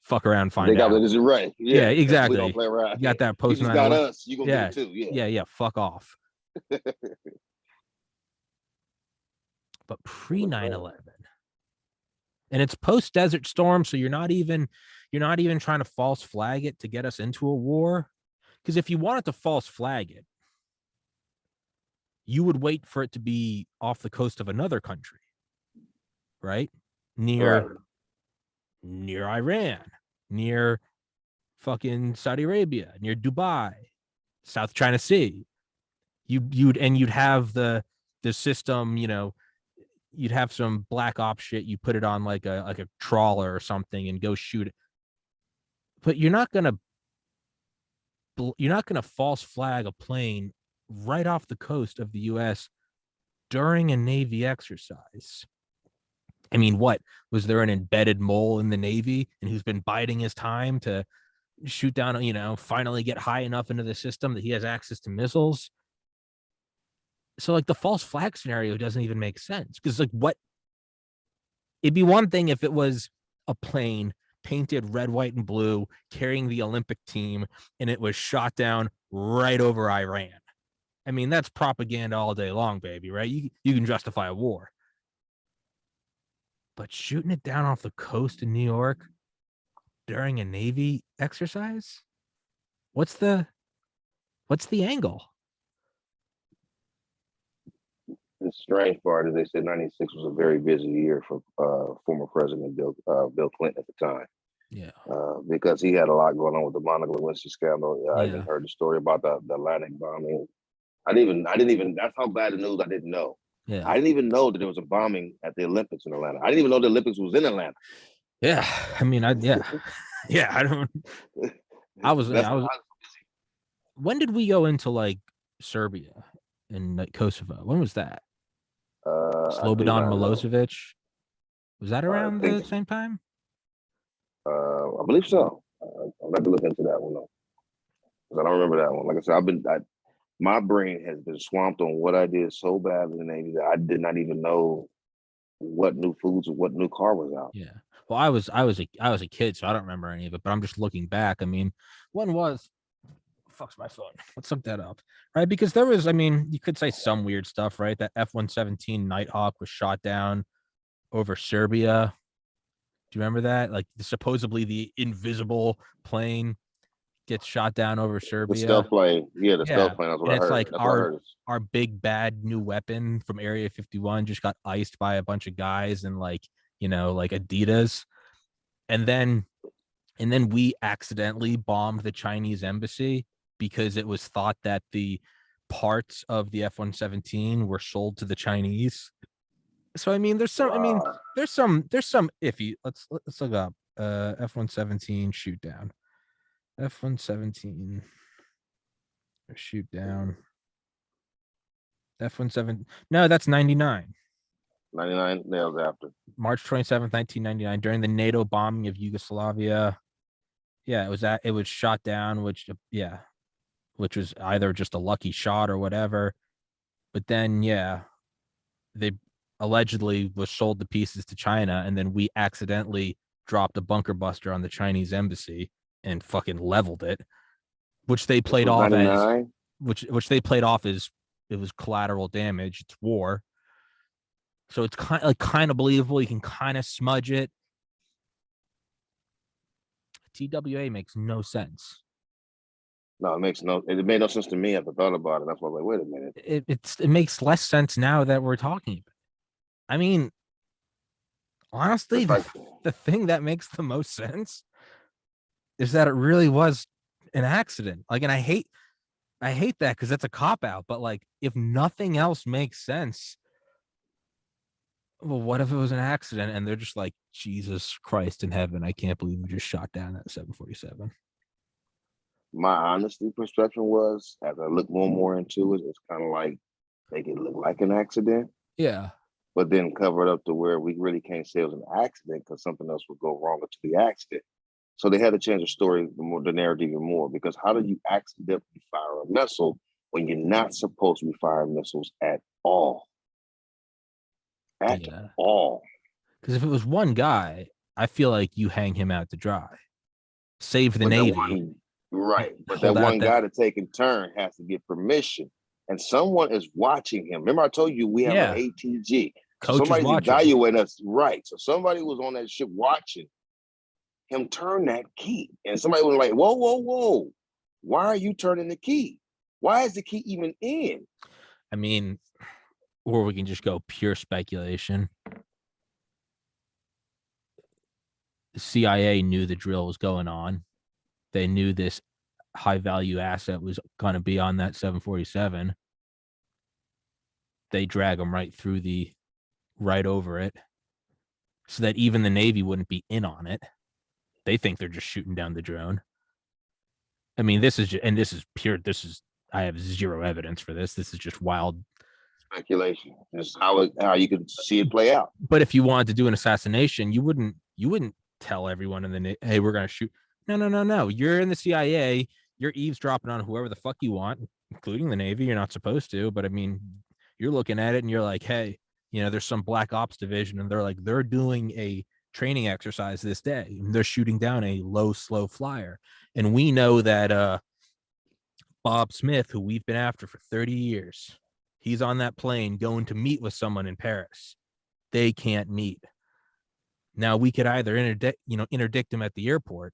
fuck around, find out. This is right. Yeah, exactly. We don't play around. You got that post 9/11. Got us. You gonna get it too. Yeah. Fuck off. But pre 9/11, and it's post Desert Storm, so you're not even trying to false flag it to get us into a war. Because if you wanted to false flag it, you would wait for it to be off the coast of another country, right? Near Iran, near fucking Saudi Arabia, near Dubai, South China Sea. You'd have the system, you know, you'd have some black ops shit. You put it on like a trawler or something and go shoot it. But you're not gonna false flag a plane right off the coast of the U.S. during a Navy exercise. I mean, what was there an embedded mole in the Navy and who's been biding his time to shoot down, you know, finally get high enough into the system that he has access to missiles? So like the false flag scenario doesn't even make sense, because like it'd be one thing if it was a plane painted red, white, and blue carrying the Olympic team and it was shot down right over Iran. I mean, that's propaganda all day long, baby, right? You can justify a war. But shooting it down off the coast in New York during a Navy exercise? What's the angle? The strange part is they said 96 was a very busy year for former President Bill Clinton at the time. Yeah. Because he had a lot going on with the Monica Lewinsky scandal. I even heard the story about the Atlantic bombing. I didn't even, that's how bad the news I didn't know. Yeah. I didn't even know that there was a bombing at the Olympics in Atlanta. I didn't even know the Olympics was in Atlanta. Yeah. I mean, I was when did we go into like Serbia and like Kosovo? When was that? Slobodan Milosevic. Was that around the same time? I believe so. I'll have to look into that one though, because I don't remember that one. Like I said, my brain has been swamped on what I did so bad in the Navy that I did not even know what new foods or what new car was out. Yeah. Well, I was a kid, so I don't remember any of it. But I'm just looking back. I mean, when was? Fuck's my phone. Let's look that up, right? Because there was, I mean, you could say some weird stuff, right? That F-117 Nighthawk was shot down over Serbia. Do you remember that? Like supposedly the invisible plane gets shot down over Serbia. The stealth plane. Yeah, the stealth plane. That's what I heard. It's like our big bad new weapon from Area 51 just got iced by a bunch of guys in like, you know, like Adidas. And then And then we accidentally bombed the Chinese embassy because it was thought that the parts of the F-117 were sold to the Chinese. So I mean, there's some. I mean, Wow. there's some iffy. Let's look up F-117 shoot down. F-117 shoot down. F-17. No, that's 99. 99 nails after. March 27th, 1999, during the NATO bombing of Yugoslavia. Yeah, it was shot down, which was either just a lucky shot or whatever. But then they allegedly was sold to pieces to China, and then we accidentally dropped a bunker buster on the Chinese embassy and fucking leveled it, which they This played was off as 99. which they played off as it was collateral damage. It's war. So it's kind of believable. You can kind of smudge it. TWA makes no sense. No, it made no sense to me after I thought about it. That's why I was like, wait a minute. It makes less sense now that we're talking about it. I mean, honestly, the thing that makes the most sense is that it really was an accident. Like, and I hate that because that's a cop out. But like, if nothing else makes sense, well, what if it was an accident and they're just like, Jesus Christ in heaven, I can't believe we just shot down that 747. My honesty perception was, as I look more and more into it, it's kind of like make it look like an accident, Yeah. but then cover it up to where we really can't say it was an accident because something else would go wrong to the accident. So they had to change the story, the narrative even more, because how do you accidentally fire a missile when you're not supposed to be firing missiles at all? At all. Because if it was one guy, I feel like you hang him out to dry. Save the Navy. Right. But that one guy to take in turn has to get permission. And someone is watching him. Remember, I told you we have an ATG. So somebody's evaluating us. Right. So somebody was on that ship watching him turn that key. And somebody was like, whoa, whoa, whoa. Why are you turning the key? Why is the key even in? I mean, or we can just go pure speculation. The CIA knew the drill was going on. They knew this high value asset was going to be on that 747. They drag them right over it so that even the Navy wouldn't be in on it. They think they're just shooting down the drone. I mean, I have zero evidence for this. This is just wild speculation. That's how you could see it play out. But if you wanted to do an assassination, you wouldn't tell everyone hey, we're gonna shoot. No. You're in the CIA. You're eavesdropping on whoever the fuck you want, including the Navy. You're not supposed to, but I mean, you're looking at it and you're like, hey, there's some black ops division, and they're doing a training exercise this day, and they're shooting down a low, slow flyer, and we know that Bob Smith, who we've been after for 30 years, he's on that plane going to meet with someone in Paris. They can't meet. Now we could either interdict him at the airport,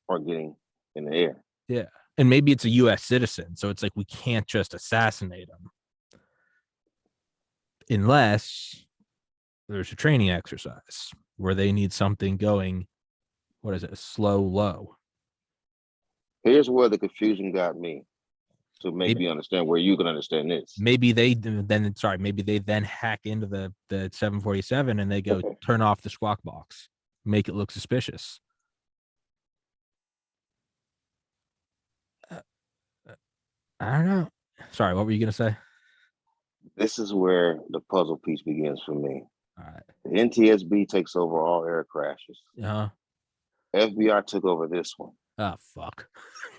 or getting in the air. Yeah, and maybe it's a U.S. citizen, so it's like we can't just assassinate him unless there's a training exercise where they need something going. What is it? Slow, low. Here's where the confusion got me. To make me understand where you can understand this. Maybe they then hack into the 747 and they go turn off the squawk box, make it look suspicious. I don't know. Sorry, what were you gonna say? This is where the puzzle piece begins for me. All right. The NTSB takes over all air crashes. FBI took over this one. Oh fuck.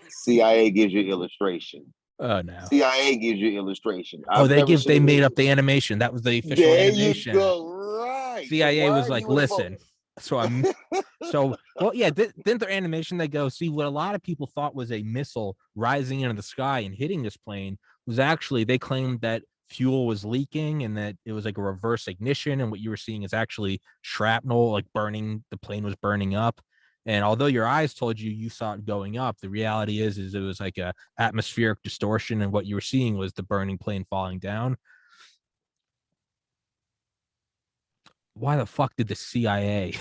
CIA gives you illustration. Oh no. CIA gives you illustration. They made up the animation. That was the official animation. There you go. Right. CIA was like, listen. Didn't their animation they go, see what a lot of people thought was a missile rising into the sky and hitting this plane was actually, they claimed that fuel was leaking and that it was like a reverse ignition, and what you were seeing is actually shrapnel, like burning, the plane was burning up. And although your eyes told you saw it going up, the reality is it was like a atmospheric distortion, and what you were seeing was the burning plane falling down. Why the fuck did the CIA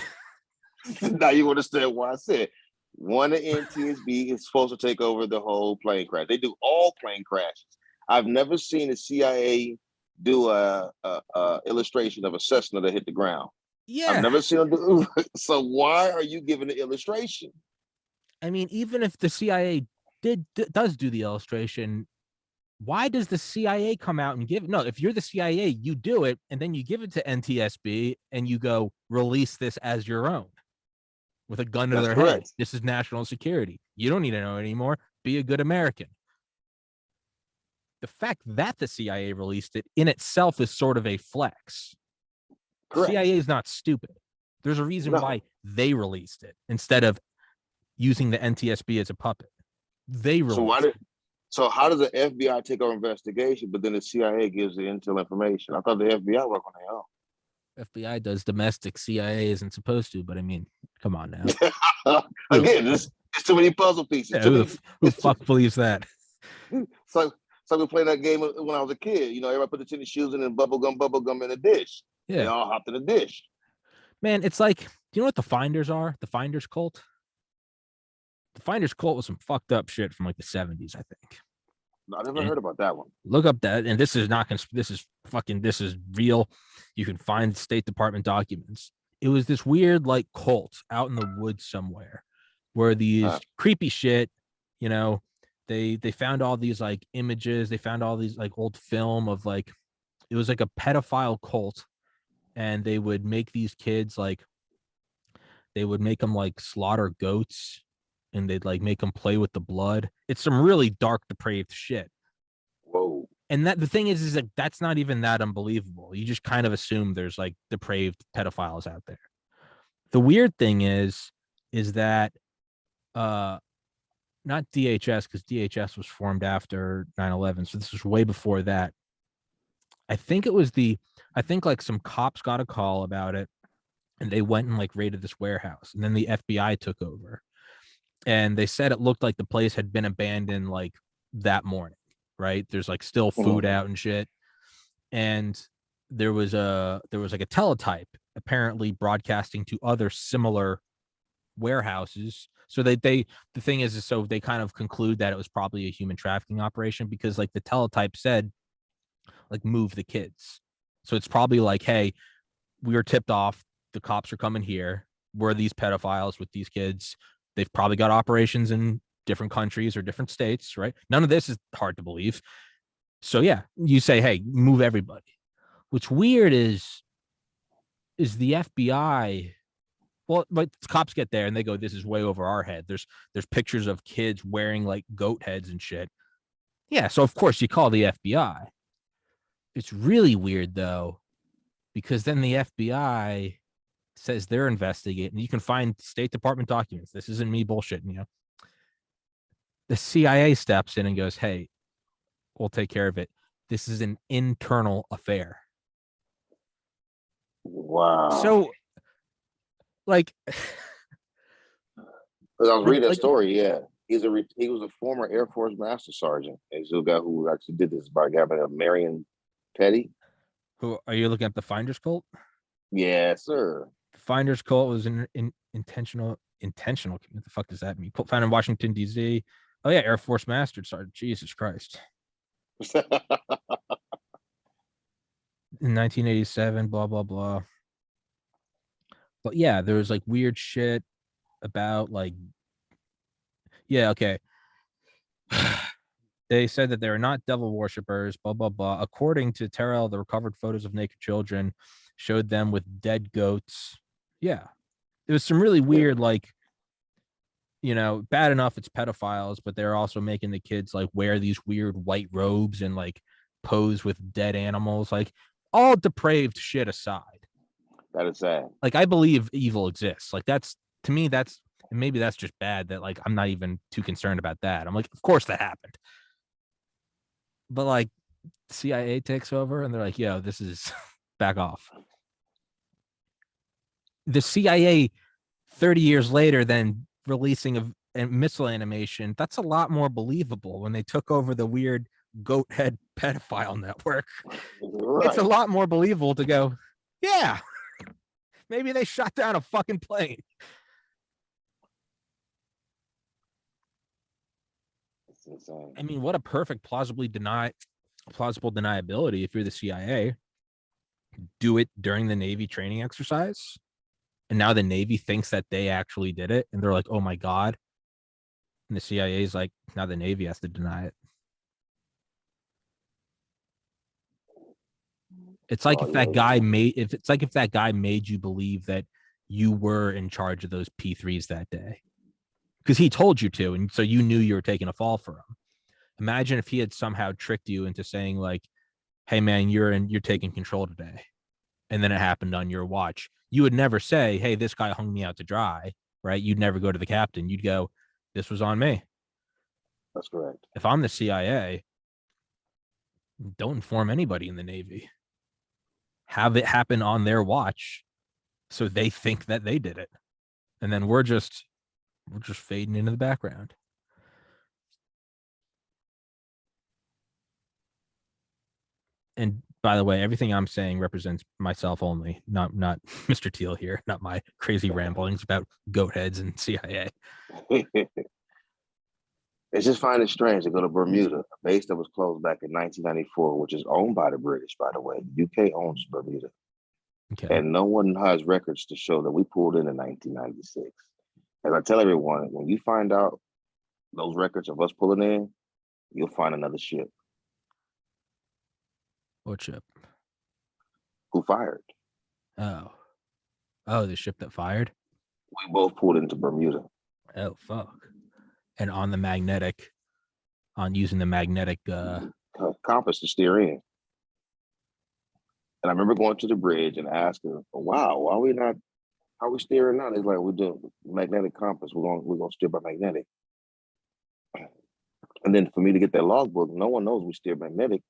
Now you understand why I said one of NTSB is supposed to take over the whole plane crash. They do all plane crashes. I've never seen the CIA do a illustration of a Cessna that hit the ground. Yeah. I've never seen them do. So why are you giving the illustration? I mean, even if the CIA does do the illustration, why does the CIA come out and give? No, if you're the CIA, you do it, and then you give it to NTSB, and you go release this as your own with a gun to their head. This is national security. You don't need to know anymore. Be a good American. The fact that the CIA released it in itself is sort of a flex. Correct. CIA is not stupid. There's a reason why they released it instead of using the NTSB as a puppet. They released it. So how does the FBI take over investigation, but then the CIA gives the intel information? I thought the FBI worked on their own. FBI does domestic. CIA isn't supposed to, but I mean, come on now. Again, it's too many puzzle pieces. Yeah, who the fuck believes that? So we played that game when I was a kid. You know, everybody put the tennis shoes in and bubble gum in a dish. Yeah. They all hopped in a dish. Man, it's like, do you know what the Finders are? The Finders cult? The Finders cult was some fucked up shit from like the 70s, I think. I never heard about that one. Look up that, and this is not this is real. You can find State Department documents. It was this weird like cult out in the woods somewhere where these creepy shit, you know, they found all these like images, they found all these like old film of like, it was like a pedophile cult, and they would make these kids like, they would make them like slaughter goats, and they'd like make them play with the blood. It's some really dark, depraved shit. Whoa. And that the thing is like, that's not even that unbelievable. You just kind of assume there's like depraved pedophiles out there. The weird thing is that not DHS, because DHS was formed after 9/11, so this was way before that. I think like some cops got a call about it, and they went and like raided this warehouse, and then the FBI took over. And they said it looked like the place had been abandoned like that morning, right? There's like still food out and shit. And there was like a teletype apparently broadcasting to other similar warehouses. So the thing is so they kind of conclude that it was probably a human trafficking operation, because like the teletype said, like, move the kids. So it's probably like, hey, we were tipped off, the cops are coming here. We're these pedophiles with these kids. They've probably got operations in different countries or different states, right? None of this is hard to believe. So yeah, you say, hey, move everybody. What's weird is the FBI. Well, but cops get there and they go, this is way over our head. There's pictures of kids wearing like goat heads and shit. Yeah, so of course you call the FBI. It's really weird though, because then the FBI says they're investigating. You can find State Department documents. This isn't me bullshitting, you know. The CIA steps in and goes, hey, we'll take care of it. This is an internal affair. Wow. So, like, I was reading that story. Yeah, he was a former Air Force Master Sergeant. He's a guy who actually did this by a guy named Marion Petty. Who are you looking at? The Finders cult? Yes, sir. The Finders cult was an intentional. What the fuck does that mean? Found in Washington, D.C. Oh yeah, Air Force Master Sergeant. Jesus Christ. In 1987, blah blah blah. But yeah, there was like weird shit about like, yeah, okay. They said that they were not devil worshippers, blah blah blah. According to Terrell, the recovered photos of naked children showed them with dead goats. Yeah, it was some really weird, like, you know, bad enough it's pedophiles, but they're also making the kids like wear these weird white robes and like pose with dead animals, like all depraved shit aside. That is sad. Like, I believe evil exists. Like, that's, to me, that's, and maybe that's just bad that like I'm not even too concerned about that. I'm like, of course that happened. But like CIA takes over and they're like, yo, this is back off. The CIA 30 years later then releasing a missile animation, that's a lot more believable when they took over the weird goat head pedophile network. Right. It's a lot more believable to go, yeah, maybe they shot down a fucking plane. insane. I mean, what a perfect plausible deniability if you're the CIA. Do it during the Navy training exercise, and now the Navy thinks that they actually did it, and they're like, "Oh my god!" And the CIA is like, "Now the Navy has to deny it." It's like Oh, if yeah, that guy made if that guy made you believe that you were in charge of those P3s that day because he told you to, and so you knew you were taking a fall for him. Imagine if he had somehow tricked you into saying like, "Hey man, you're taking control today," and then it happened on your watch. You would never say, "Hey, this guy hung me out to dry," right? You'd never go to the captain. You'd go, "This was on me." that's correct. If I'm the CIA, don't inform anybody in the Navy. Have it happen on their watch so they think that they did it. And then we're just fading into the background. And by the way, everything I'm saying represents myself only, not Mr. Teele here, not my crazy ramblings about goat heads and CIA. It's just find it strange to go to Bermuda, a base that was closed back in 1994, which is owned by the British, by the way. The UK owns Bermuda. Okay. And no one has records to show that we pulled in 1996. As I tell everyone, when you find out those records of us pulling in, you'll find another ship. What ship? Who fired? Oh, the ship that fired? We both pulled into Bermuda. Oh, fuck. And on using the magnetic compass to steer in. And I remember going to the bridge and asking, wow, why are we not, how are we steering now? It's like, we're doing magnetic compass. We're going to steer by magnetic. And then for me to get that logbook, no one knows we steer magnetic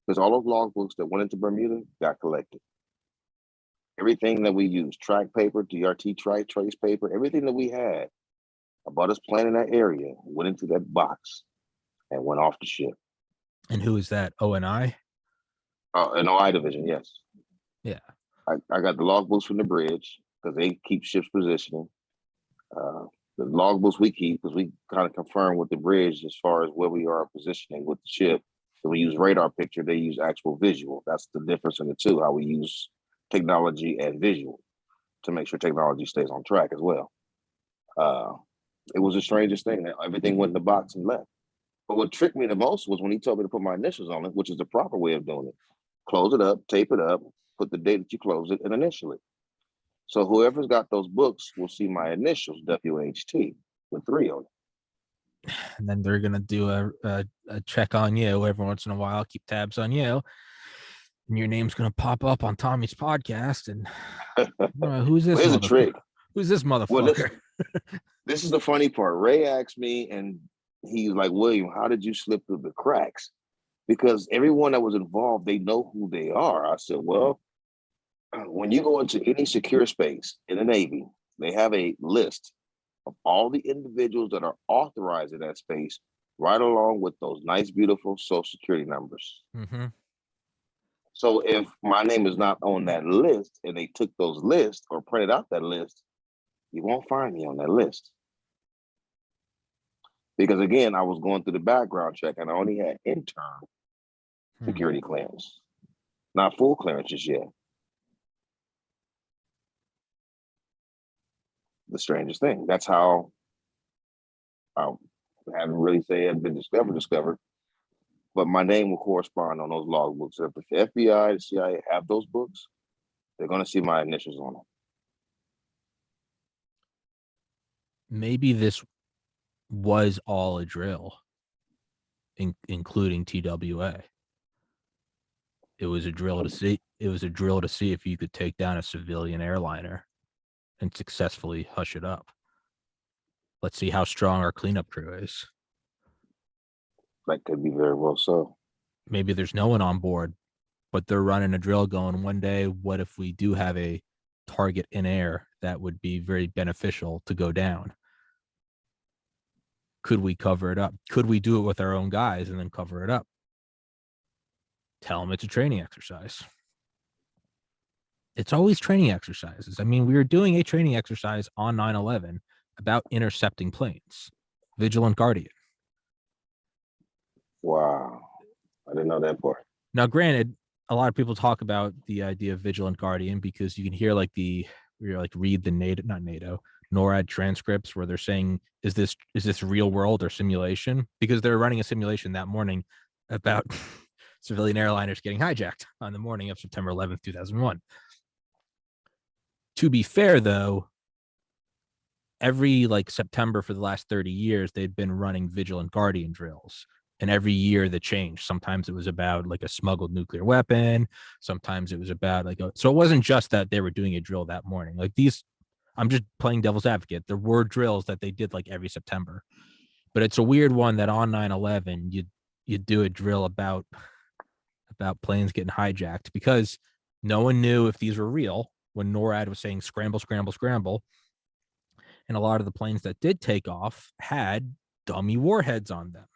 because all those logbooks that went into Bermuda got collected. Everything that we used, track paper, DRT trace paper, everything that we had about us planning that area went into that box and went off the ship. And who is that? ONI? An OI division, yes. Yeah. I got the logbooks from the bridge because they keep ships positioning. The logbooks we keep because we kind of confirm with the bridge as far as where we are positioning with the ship. So we use radar picture, they use actual visual. That's the difference in the two, how we use technology and visual to make sure technology stays on track as well. It was the strangest thing that everything went in the box and left. But what tricked me the most was when he told me to put my initials on it, which is the proper way of doing it. Close it up, tape it up, put the date that you close it, and initial it. So whoever's got those books will see my initials, WHT, with 3 on it. And then they're gonna do a check on you every once in a while, keep tabs on you, and your name's gonna pop up on Tommy's podcast. And who's this? Here's a trick. Who's this motherfucker? Well, this is the funny part. Ray asked me, and he's like, William, how did you slip through the cracks? Because everyone that was involved, they know who they are. I said, well, when you go into any secure space in the Navy, they have a list of all the individuals that are authorized in that space, right along with those nice, beautiful social security numbers. Mm-hmm. So if my name is not on that list and they took those lists or printed out that list, you won't find me on that list. Because again, I was going through the background check and I only had intern security clearance, not full clearances yet. The strangest thing. That's how I haven't really say it had been discovered, but my name will correspond on those logbooks. So if the FBI, the CIA have those books, they're going to see my initials on them. Maybe this was all a drill, including TWA. It was a drill to see. It was a drill to see if you could take down a civilian airliner and successfully hush it up. Let's see how strong our cleanup crew is. That could be very well so. Maybe there's no one on board, but they're running a drill going, one day, what if we do have a target in air that would be very beneficial to go down? Could we cover it up? Could we do it with our own guys and then cover it up? Tell them it's a training exercise. It's always training exercises. I mean, we were doing a training exercise on 9/11 about intercepting planes. Vigilant Guardian. Wow. I didn't know that part. Now, granted, a lot of people talk about the idea of vigilant guardian because you can hear like read the NORAD transcripts where they're saying, is this real world or simulation? Because they're running a simulation that morning about civilian airliners getting hijacked on the morning of September 11th, 2001. To be fair, though, every like September for the last 30 years, they'd been running vigilant guardian drills. And every year that changed. Sometimes it was about like a smuggled nuclear weapon. Sometimes it was about so it wasn't just that they were doing a drill that morning. Like these, I'm just playing devil's advocate. There were drills that they did like every September. But it's a weird one that on 9/11, you do a drill about planes getting hijacked because no one knew if these were real when NORAD was saying scramble, scramble, scramble. And a lot of the planes that did take off had dummy warheads on them.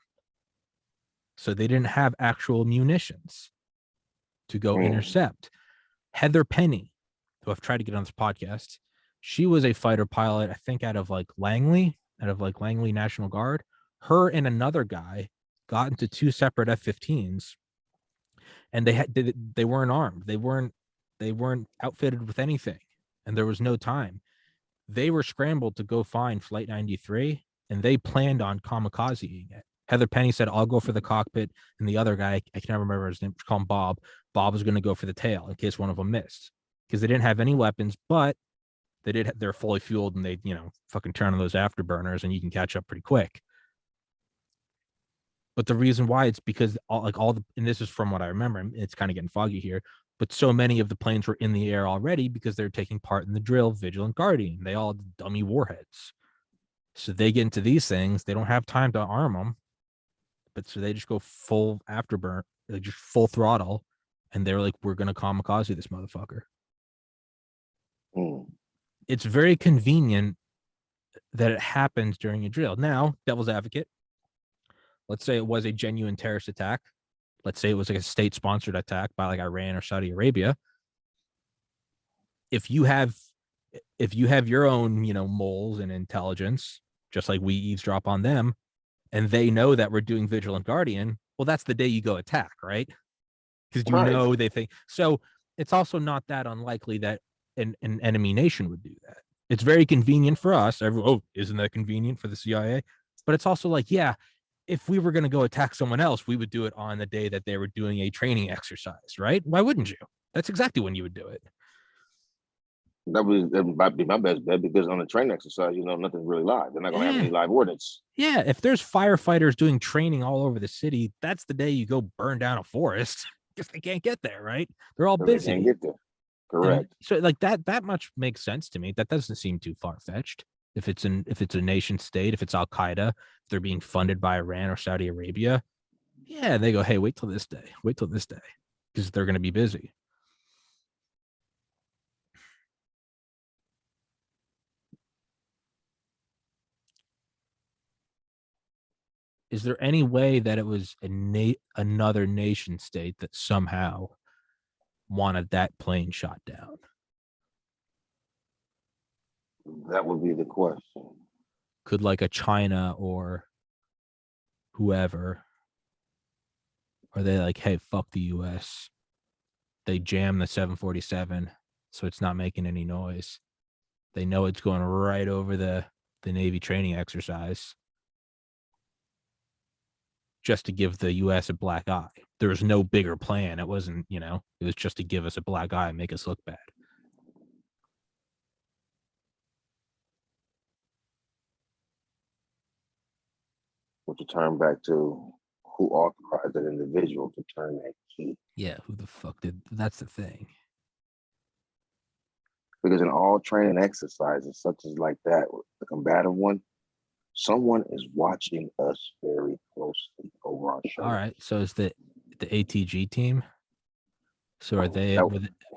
So they didn't have actual munitions to go intercept. Heather Penny, who I've tried to get on this podcast, she was a fighter pilot, I think out of Langley National Guard. Her and another guy got into two separate F-15s, and they weren't armed. They weren't outfitted with anything, and there was no time. They were scrambled to go find Flight 93, and they planned on kamikazing it. Heather Penny said, I'll go for the cockpit. And the other guy, I can't remember his name, call him Bob. Bob was going to go for the tail in case one of them missed because they didn't have any weapons, but they're fully fueled and they, fucking turn on those afterburners and you can catch up pretty quick. But the reason why it's because and this is from what I remember, it's kind of getting foggy here, but so many of the planes were in the air already because they're taking part in the drill Vigilant Guardian. They all had dummy warheads. So they get into these things. They don't have time to arm them. But so they just go full afterburn, like just full throttle. And they're like, we're going to kamikaze this motherfucker. It's very convenient that it happens during a drill. Now, devil's advocate, let's say it was a genuine terrorist attack. Let's say it was like a state-sponsored attack by like Iran or Saudi Arabia. If you have your own, moles and intelligence, just like we eavesdrop on them, and they know that we're doing Vigilant Guardian, well, that's the day you go attack, right? Because they think so. It's also not that unlikely that an enemy nation would do that. It's very convenient for us. Isn't that convenient for the CIA? But it's also like, yeah, if we were going to go attack someone else, we would do it on the day that they were doing a training exercise, right? Why wouldn't you? That's exactly when you would do it. That might be my best bet because on a training exercise, nothing's really live. They're not going to have any live ordnance. Yeah, if there's firefighters doing training all over the city, that's the day you go burn down a forest because they can't get there, right? They're all busy. They can't get there. Correct. And so like that much makes sense to me. That doesn't seem too far-fetched. If it's a nation state, if it's Al Qaeda, if they're being funded by Iran or Saudi Arabia, yeah, they go, hey, wait till this day, because they're going to be busy. Is there any way that it was another nation state that somehow wanted that plane shot down? That would be the question. Could like a China or whoever, are they like, hey, fuck the US? They jam the 747 so it's not making any noise. They know it's going right over the Navy training exercise just to give the US a black eye. There was no bigger plan. It wasn't, it was just to give us a black eye and make us look bad. But to turn back to who authorized that individual to turn that key. Yeah, who the fuck did? That's the thing. Because in all training exercises, such as like that, the combative one, someone is watching us very closely over our shoulder. All right. So is the ATG team? So are they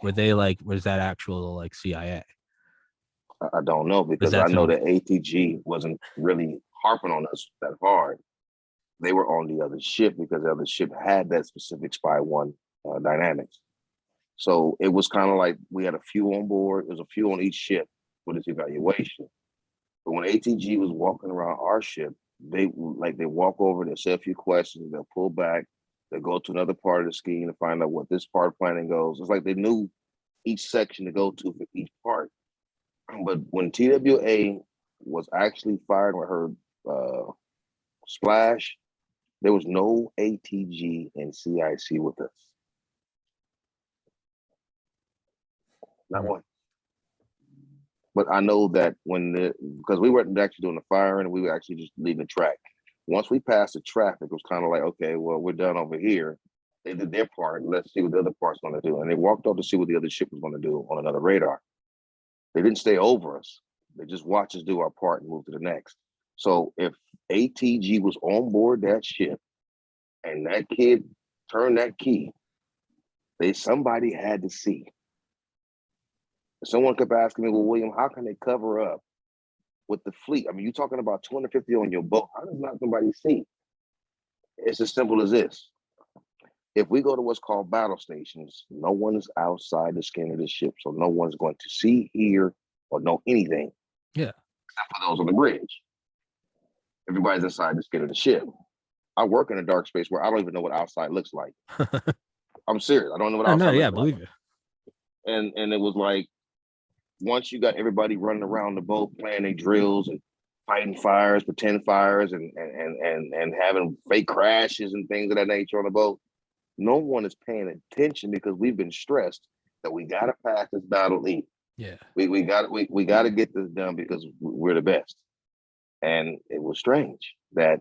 were they like, was that actual like CIA? I don't know, because I know that ATG wasn't really harping on us that hard. They were on the other ship because the other ship had that specific Spy 1 dynamics. So it was kind of like we had a few on board. There's a few on each ship for this evaluation. But when ATG was walking around our ship, They walk over, they say a few questions, they'll pull back, they go to another part of the scheme to find out what this part of planning goes. It's like they knew each section to go to for each part. But when TWA was actually fired with her splash, there was no ATG and CIC with us. Not one. But I know that because we weren't actually doing the firing, we were actually just leaving the track. Once we passed the traffic, it was kind of like, okay, well, we're done over here. They did their part. Let's see what the other part's going to do. And they walked off to see what the other ship was going to do on another radar. They didn't stay over us. They just watched us do our part and move to the next. So if ATG was on board that ship and that kid turned that key, somebody had to see. Someone kept asking me, well, William, how can they cover up with the fleet? I mean, you're talking about 250 on your boat. How does not somebody see? It's as simple as this. If we go to what's called battle stations, no one is outside the skin of the ship. So no one's going to see, hear, or know anything. Yeah. Except for those on the bridge. Everybody's inside the skin of the ship. I work in a dark space where I don't even know what outside looks like. I'm serious. I don't know what outside looks like. Believe it. And it was like, once you got everybody running around the boat playing their drills and fighting fires, pretend fires, and having fake crashes and things of that nature on the boat, no one is paying attention because we've been stressed that we got to pass this battle E. Yeah, we got to get this done because we're the best. And it was strange that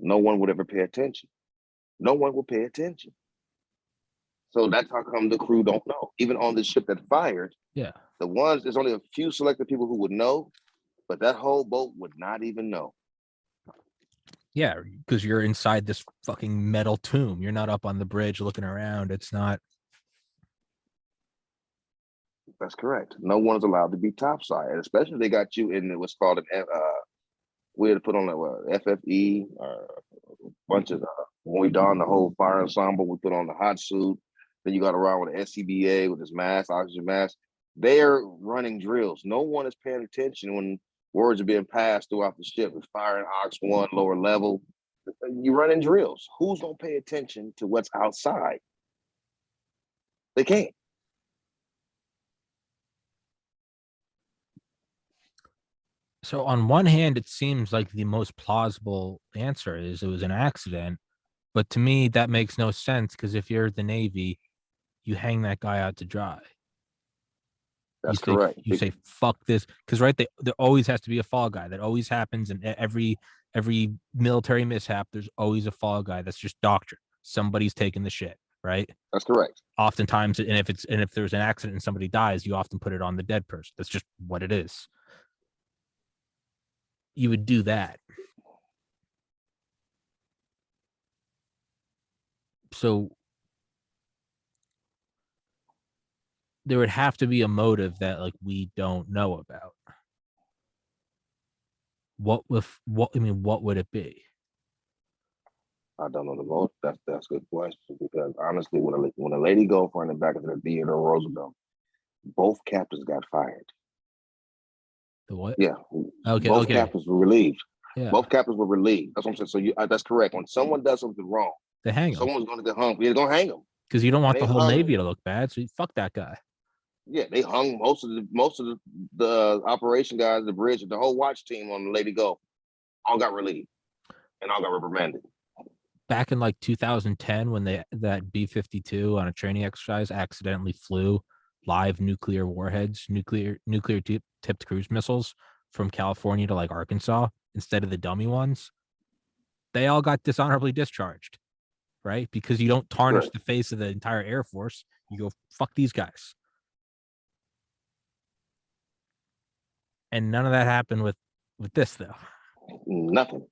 no one would ever pay attention. No one will pay attention. So that's how come the crew don't know. Even on the ship that fired, yeah, there's only a few selected people who would know, but that whole boat would not even know. Yeah, because you're inside this fucking metal tomb. You're not up on the bridge looking around. It's not. That's correct. No one's allowed to be topside, especially if they got you in what's called an we had to put on a FFE or a bunch of when we donned the whole fire ensemble, we put on the hot suit. Then you got around with the SCBA with this mask, oxygen mask. They're running drills. No one is paying attention when words are being passed throughout the ship. It's firing Ox 1, lower level. You're running drills. Who's going to pay attention to what's outside? They can't. So on one hand, it seems like the most plausible answer is it was an accident. But to me, that makes no sense because if you're the Navy, you hang that guy out to dry. That's correct. You say, fuck this. Because, right, there always has to be a fall guy. That always happens in every military mishap. There's always a fall guy. That's just doctrine. Somebody's taking the shit, right? That's correct. Oftentimes, and if there's an accident and somebody dies, you often put it on the dead person. That's just what it is. You would do that. So there would have to be a motive that like we don't know about. What would it be? I don't know the most. That's a good question because honestly, when a lady go for in the back of the Theodore Roosevelt, both captains got fired. The what? Yeah. Okay. Both captains were relieved. Yeah. Both captains were relieved. That's what I'm saying. So that's correct. When someone does something wrong, they hang them. Someone's going to get hung. You're going to hang them because you don't want the whole Navy to look bad. So you fuck that guy. Yeah, they hung most of the operation guys, the bridge, the whole watch team on the Lady Go, all got relieved and all got reprimanded. Back in like 2010, when that B-52 on a training exercise accidentally flew live nuclear warheads, nuclear tipped cruise missiles from California to like Arkansas instead of the dummy ones, they all got dishonorably discharged, right? Because you don't tarnish the face of the entire Air Force. You go, fuck these guys. And none of that happened with this, though. Nothing.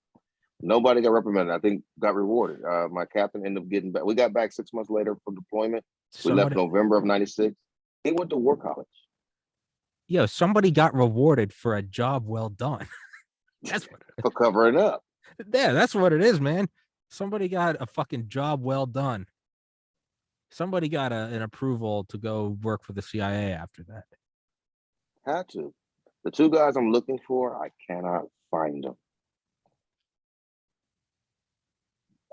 Nobody got reprimanded. I think got rewarded. My captain ended up getting back. We got back 6 months later from deployment. We left November of '96. He went to war college. Yo, somebody got rewarded for a job well done. That's what for covering up. Yeah, that's what it is, man. Somebody got a fucking job well done. Somebody got an approval to go work for the CIA after that. Had to. The two guys I'm looking for, I cannot find them.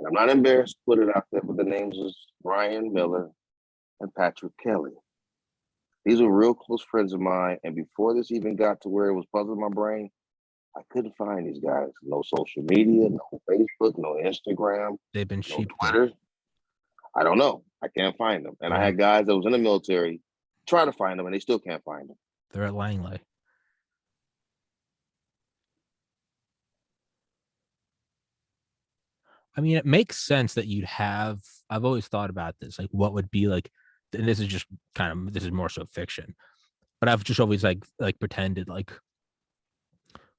I'm not embarrassed to put it out there, but the names is Brian Miller and Patrick Kelly. These were real close friends of mine. And before this even got to where it was puzzling my brain, I couldn't find these guys. No social media, no Facebook, no Instagram, They've been no sheep. Twitter. I don't know. I can't find them. And I had guys that was in the military try to find them, and they still can't find them. They're at Langley. I mean, it makes sense that you'd have. I've always thought about this, like what would be like, and this is just kind of, this is more so fiction, but I've just always like pretended like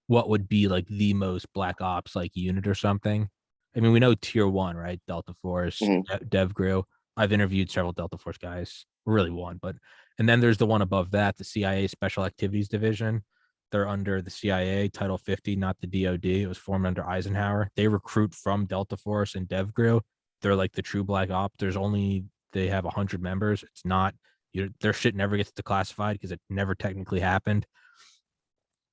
what would be like the most black ops like unit or something. I mean, we know tier 1, right? Delta Force, DevGru. I've interviewed several Delta Force guys, really one, but and then there's the one above that, the CIA Special Activities Division. They're under the CIA, Title 50, not the DoD. It was formed under Eisenhower. They recruit from Delta Force and DevGru. They're like the true black op. They have 100 members. It's not, their shit never gets declassified because it never technically happened.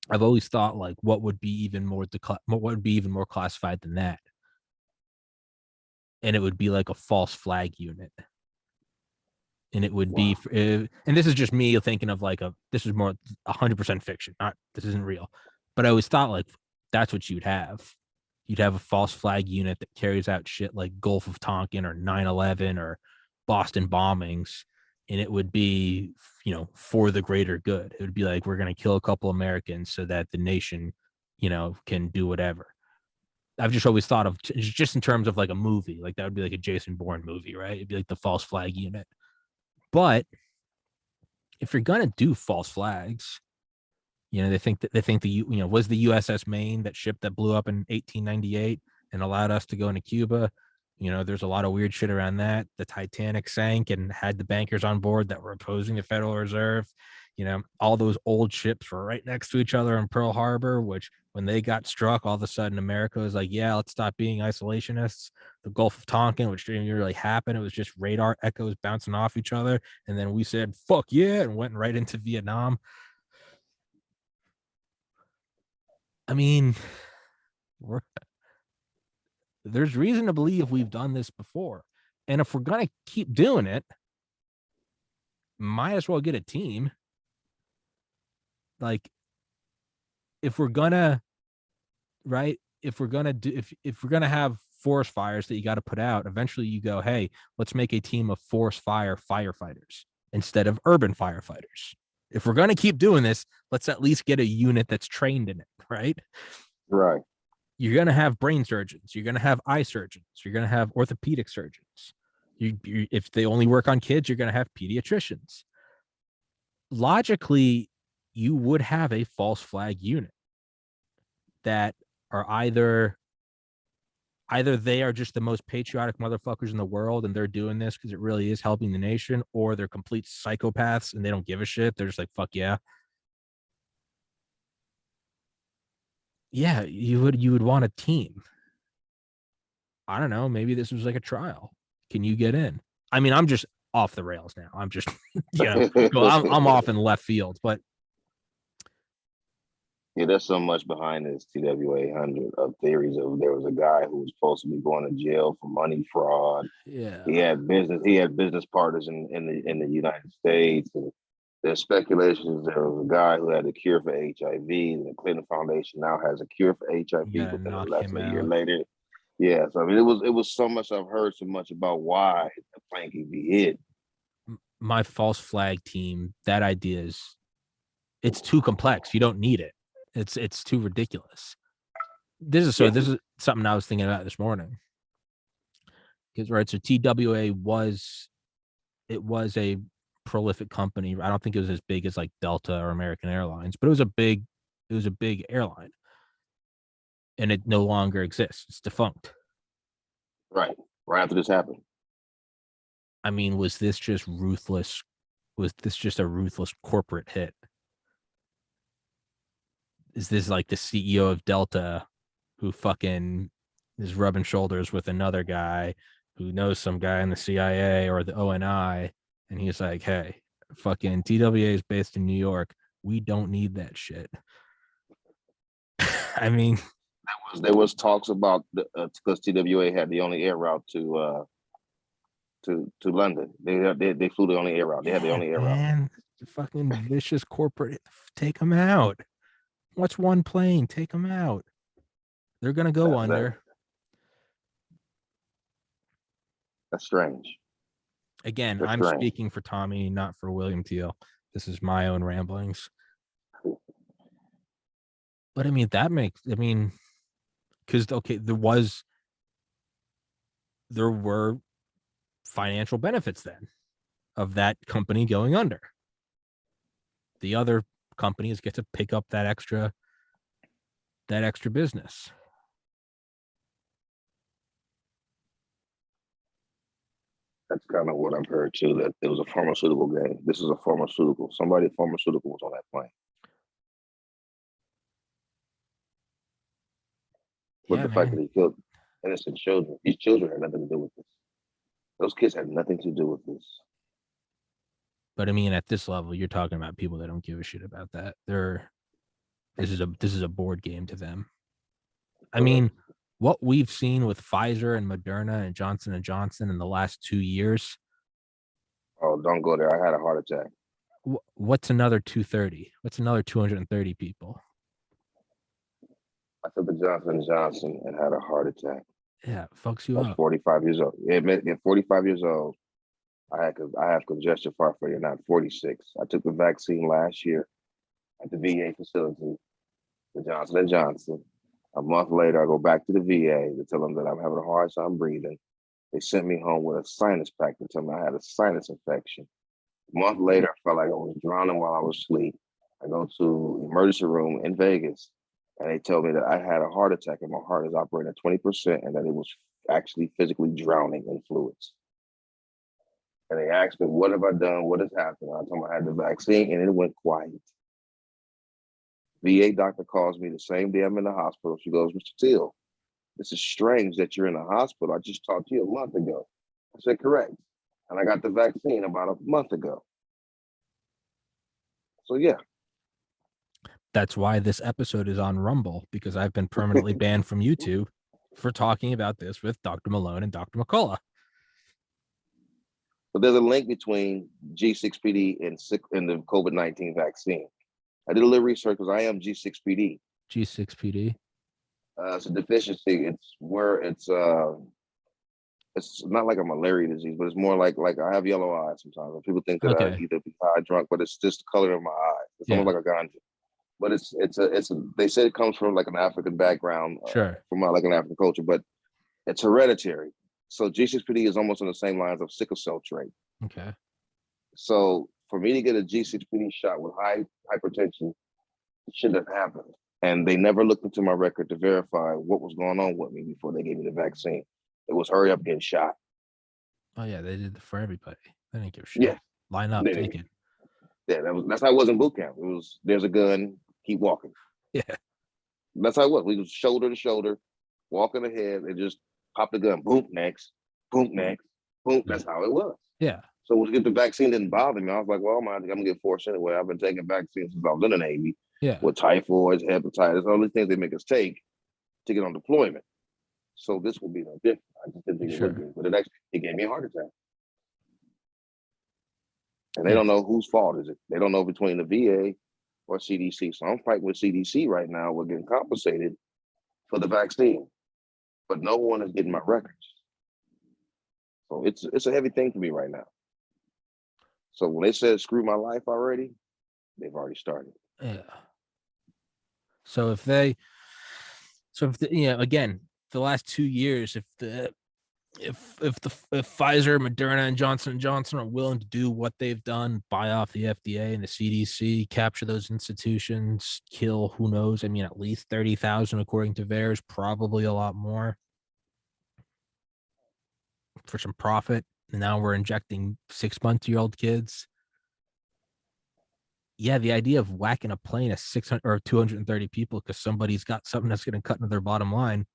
I've always thought like what would be even more classified than that, and it would be like a false flag unit, and it would be, and this is just me thinking of like this is more 100% fiction, not, this isn't real, but I always thought like that's what you'd have. You'd have a false flag unit that carries out shit like Gulf of Tonkin or 9/11 or Boston bombings, and it would be, for the greater good. It would be like, we're going to kill a couple Americans so that the nation, can do whatever. I've just always thought of just in terms of like a movie, like that would be like a Jason Bourne movie, right? It'd be like the false flag unit. But if you're going to do false flags, they think was the USS Maine, that ship that blew up in 1898 and allowed us to go into Cuba. There's a lot of weird shit around that. The Titanic sank and had the bankers on board that were opposing the Federal Reserve. All those old ships were right next to each other in Pearl Harbor, which when they got struck, all of a sudden America was like, yeah, let's stop being isolationists. The Gulf of Tonkin, which didn't really happen. It was just radar echoes bouncing off each other. And then we said, fuck yeah, and went right into Vietnam. I mean, there's reason to believe we've done this before. And if we're going to keep doing it, might as well get a team. Like, if we're going to, right, if we're going to have forest fires that you got to put out, eventually you go, hey, let's make a team of forest fire firefighters instead of urban firefighters. If we're going to keep doing this, let's at least get a unit that's trained in it, right? Right. You're going to have brain surgeons. You're going to have eye surgeons. You're going to have orthopedic surgeons. If they only work on kids, you're going to have pediatricians. Logically, you would have a false flag unit that are either they are just the most patriotic motherfuckers in the world and they're doing this because it really is helping the nation, or they're complete psychopaths and they don't give a shit. They're just like, fuck yeah. Yeah, you would want a team. I don't know. Maybe this was like a trial. Can you get in? I mean, I'm just off the rails now. I'm just, I'm off in left field, but. Yeah, there's so much behind this TWA 100 of theories of there was a guy who was supposed to be going to jail for money fraud. Yeah. He had business partners in the United States. And there's speculations there was a guy who had a cure for HIV, and the Clinton Foundation now has a cure for HIV within less than a year later. Yeah, so I mean, it was so much. I've heard so much about why the plan can be hid. My false flag team, that idea it's too complex. You don't need it. It's too ridiculous. This is something I was thinking about this morning. Because right, so TWA was a prolific company. I don't think it was as big as like Delta or American Airlines, but it was a big airline. And it no longer exists. It's defunct. Right after this happened. I mean, was this just ruthless? Was this just a ruthless corporate hit? Is this like the CEO of Delta who fucking is rubbing shoulders with another guy who knows some guy in the CIA or the ONI, and he's like, hey, fucking TWA is based in New York. We don't need that shit. I mean, There was talks about because TWA had the only air route to London. They flew the only air route. They had the only air route. Man, the fucking vicious corporate, take them out. What's one plane? Take them out. They're gonna go under. That's strange. Again, That's I'm strange. speaking for Tommy, not for William Teele. This is my own ramblings. But I mean, because okay, there were financial benefits then of that company going under. The other companies get to pick up that extra business. That's kind of what I've heard too, that it was a pharmaceutical game. This is a pharmaceutical. Somebody pharmaceutical was on that plane. But Yeah, the fact that he killed innocent children, these children had nothing to do with this. Those kids had nothing to do with this. But I mean, at this level, you're talking about people that don't give a shit about that. This is a board game to them. I mean, what we've seen with Pfizer and Moderna and Johnson and Johnson in the last 2 years. Oh, don't go there. I had a heart attack. What's another 230? What's another 230 people? I took the Johnson & Johnson and had a heart attack. Yeah, fucks you I was up. 45 years old. At 45 years old, I have congestive heart failure, not 46. I took the vaccine last year at the VA facility, the Johnson & Johnson. A month later, I go back to the VA to tell them that I'm having a hard time breathing. They sent me home with a sinus pack to tell me I had a sinus infection. A month later, I felt like I was drowning while I was asleep. I go to emergency room in Vegas, and they told me that I had a heart attack and my heart is operating at 20% and that it was actually physically drowning in fluids. And they asked me, what have I done? What has happened? I told them I had the vaccine and it went quiet. VA doctor calls me the same day I'm in the hospital. She goes, Mr. Teele, this is strange that you're in the hospital. I just talked to you a month ago. I said, correct. And I got the vaccine about a month ago. So yeah. That's why this episode is on Rumble, because I've been permanently banned from YouTube for talking about this with Dr. Malone and Dr. McCullough. But there's a link between G6PD and the COVID-19 vaccine. I did a little research because I am G6PD. G6PD. It's a deficiency. It's where it's not like a malaria disease, but it's more like I have yellow eyes sometimes. People think that I either be high, drunk, but it's just the color of my eyes. It's almost like a ganja. But they said it comes from like an African background, from like an African culture, but it's hereditary. So G6PD is almost on the same lines of sickle cell trait. Okay. So for me to get a G6PD shot with high hypertension, it shouldn't have happened. And they never looked into my record to verify what was going on with me before they gave me the vaccine. It was hurry up, get shot. Oh yeah, they did it for everybody. They didn't give a shit. Yeah. Line up, take it. Yeah, that's how it was in boot camp. It was, there's a gun, keep walking. Yeah. That's how it was. We was shoulder to shoulder, walking ahead, and just pop the gun, boom, next, boom, next, boom. That's how it was. Yeah. So when we get the vaccine, didn't bother me. I was like, well, I'm gonna get forced anyway. I've been taking vaccines since I was in the Navy. Yeah. With typhoid, hepatitis, all these things they make us take to get on deployment. So this will be no different. I just didn't think it would be, but it gave me a heart attack. And they don't know whose fault is it. They don't know between the VA or CDC. So I'm fighting with CDC right now. We're getting compensated for the vaccine, but no one is getting my records. So it's a heavy thing for me right now. So when they said screw my life already, they've already started. Yeah. So if again, the last 2 years, if Pfizer, Moderna, and Johnson & Johnson are willing to do what they've done, buy off the FDA and the CDC, capture those institutions, kill, who knows? I mean, at least 30,000 according to VAERS, probably a lot more for some profit. And now we're injecting 6-month-old kids. Yeah, the idea of whacking a plane of 600 or 230 people because somebody's got something that's going to cut into their bottom line.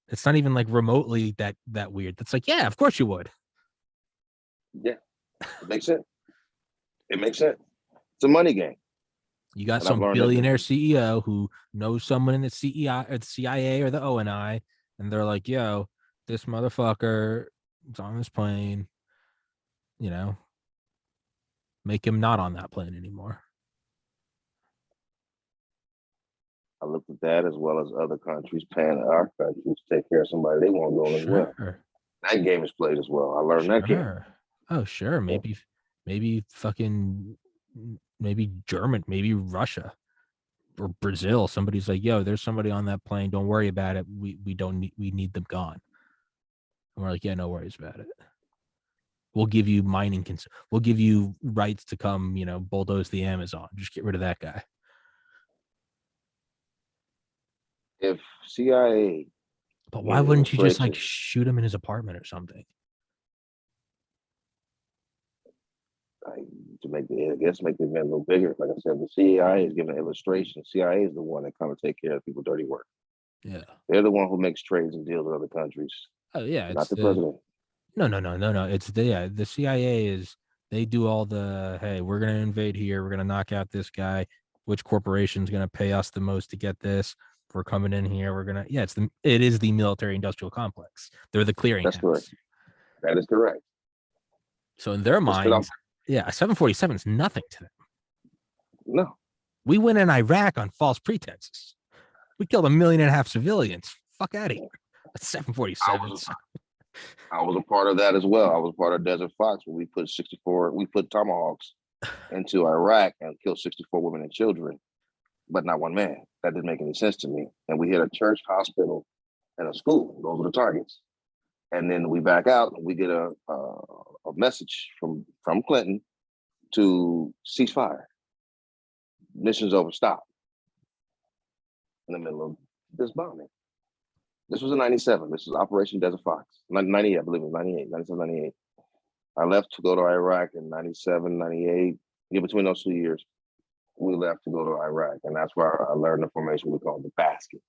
It's not even like remotely that weird. That's like, yeah, of course you would. Yeah, it makes sense. It makes sense. It's a money game. You got And I've some learned that billionaire CEO who knows someone in the CEI or the CIA or the ONI, and they're like, yo, this motherfucker is on this plane, you know, make him not on that plane anymore. I looked at that as well as other countries paying our countries to take care of somebody they want going as well. Sure. That game is played as well. I learned that game. Sure. Oh, sure. Maybe fucking maybe German, maybe Russia or Brazil. Somebody's like, yo, there's somebody on that plane. Don't worry about it. We don't need we need them gone. And we're like, yeah, no worries about it. We'll give you we'll give you rights to come, you know, bulldoze the Amazon. Just get rid of that guy. If CIA But why is wouldn't you afraid just like shoot him in his apartment or something? to make the, I guess, make the event a little bigger. Like I said, the CIA is giving an illustration. CIA is the one that kind of take care of people dirty work. Yeah. They're the one who makes trades and deals with other countries. Oh yeah. Not the president. No. It's the CIA is they do all the hey, we're gonna invade here, we're gonna knock out this guy. Which corporation's gonna pay us the most to get this? We're coming in here. We're gonna it is the military industrial complex. They're the clearinghouse. That's correct. That is correct. So in their minds, yeah, a 747 is nothing to them. No. We went in Iraq on false pretenses. We killed 1.5 million civilians. Fuck out of here. A 747. I was a part of that as well. I was part of Desert Fox when we put Tomahawks into Iraq and killed 64 women and children, but not one man. That didn't make any sense to me. And we hit a church, hospital, and a school. Those were the targets. And then we back out and we get a message from Clinton to ceasefire. Mission's over, stop. In the middle of this bombing. This was in 97. This was Operation Desert Fox. 98, I believe it was 98, 97, 98. I left to go to Iraq in 97, 98. In between those 2 years, we left to go to Iraq. And that's where I learned the formation we call the basket.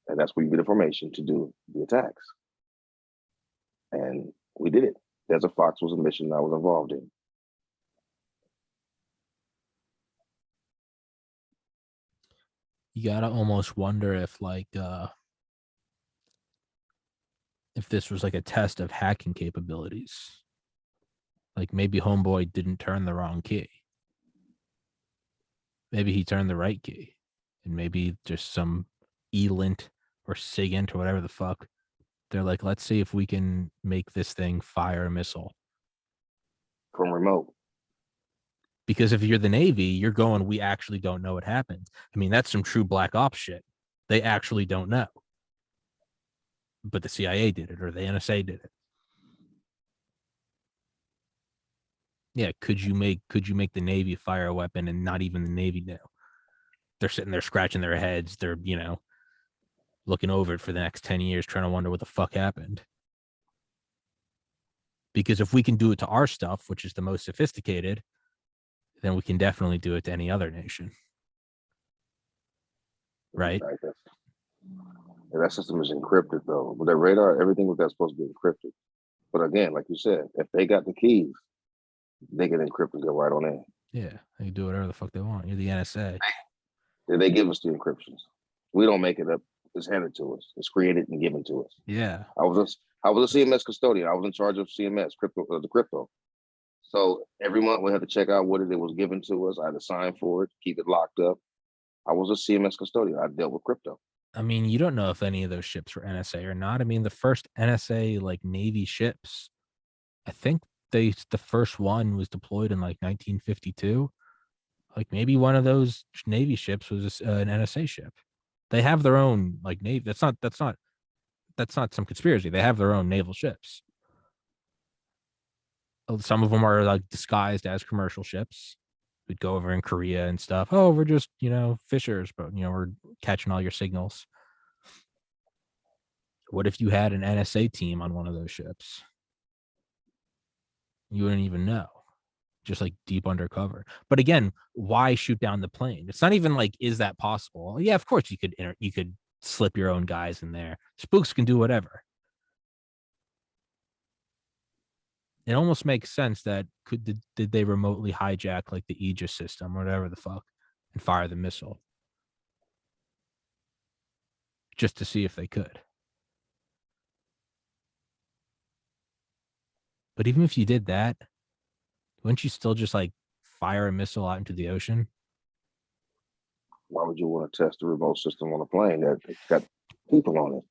And that's where you get the formation to do the attacks. And we did it. Desert Fox was a mission I was involved in. You gotta almost wonder if if this was like a test of hacking capabilities. Like maybe Homeboy didn't turn the wrong key. Maybe he turned the right key. And maybe just some ELINT or SIGINT or whatever the fuck. They're like, let's see if we can make this thing fire a missile. From remote. Because if you're the Navy, you're going, we actually don't know what happened. I mean, that's some true black ops shit. They actually don't know. But the CIA did it or the NSA did it. Yeah, could you make the Navy fire a weapon and not even the Navy know? They're sitting there scratching their heads. They're, looking over it for the next 10 years, trying to wonder what the fuck happened. Because if we can do it to our stuff, which is the most sophisticated, then we can definitely do it to any other nation. Right? That system is encrypted though. With that radar, everything with that's supposed to be encrypted. But again, like you said, if they got the keys, they can encrypt and go right on in. Yeah, they can do whatever the fuck they want. You're the NSA. They give us the encryptions. We don't make it up. It's handed to us. It's created and given to us. Yeah. I was a CMS custodian. I was in charge of CMS, the crypto. So every month we had to check out what it was given to us. I had to sign for it, keep it locked up. I was a CMS custodian. I dealt with crypto. I mean, you don't know if any of those ships were NSA or not. I mean, the first NSA like Navy ships, I think the first one was deployed in like 1952. Like maybe one of those Navy ships was an NSA ship. They have their own like Navy. That's not some conspiracy. They have their own naval ships. Some of them are like disguised as commercial ships. We'd go over in Korea and stuff. Oh, we're just, fishers, but we're catching all your signals. What if you had an NSA team on one of those ships? You wouldn't even know. Just like deep undercover. But again, why shoot down the plane? It's not even like, is that possible? Yeah, of course you could slip your own guys in there. Spooks can do whatever. it almost makes sense that did they remotely hijack like the Aegis system or whatever the fuck and fire the missile just to see if they could. But even if you did that, wouldn't you still just like fire a missile out into the ocean? Why would you want to test the remote system on a plane that got people on it?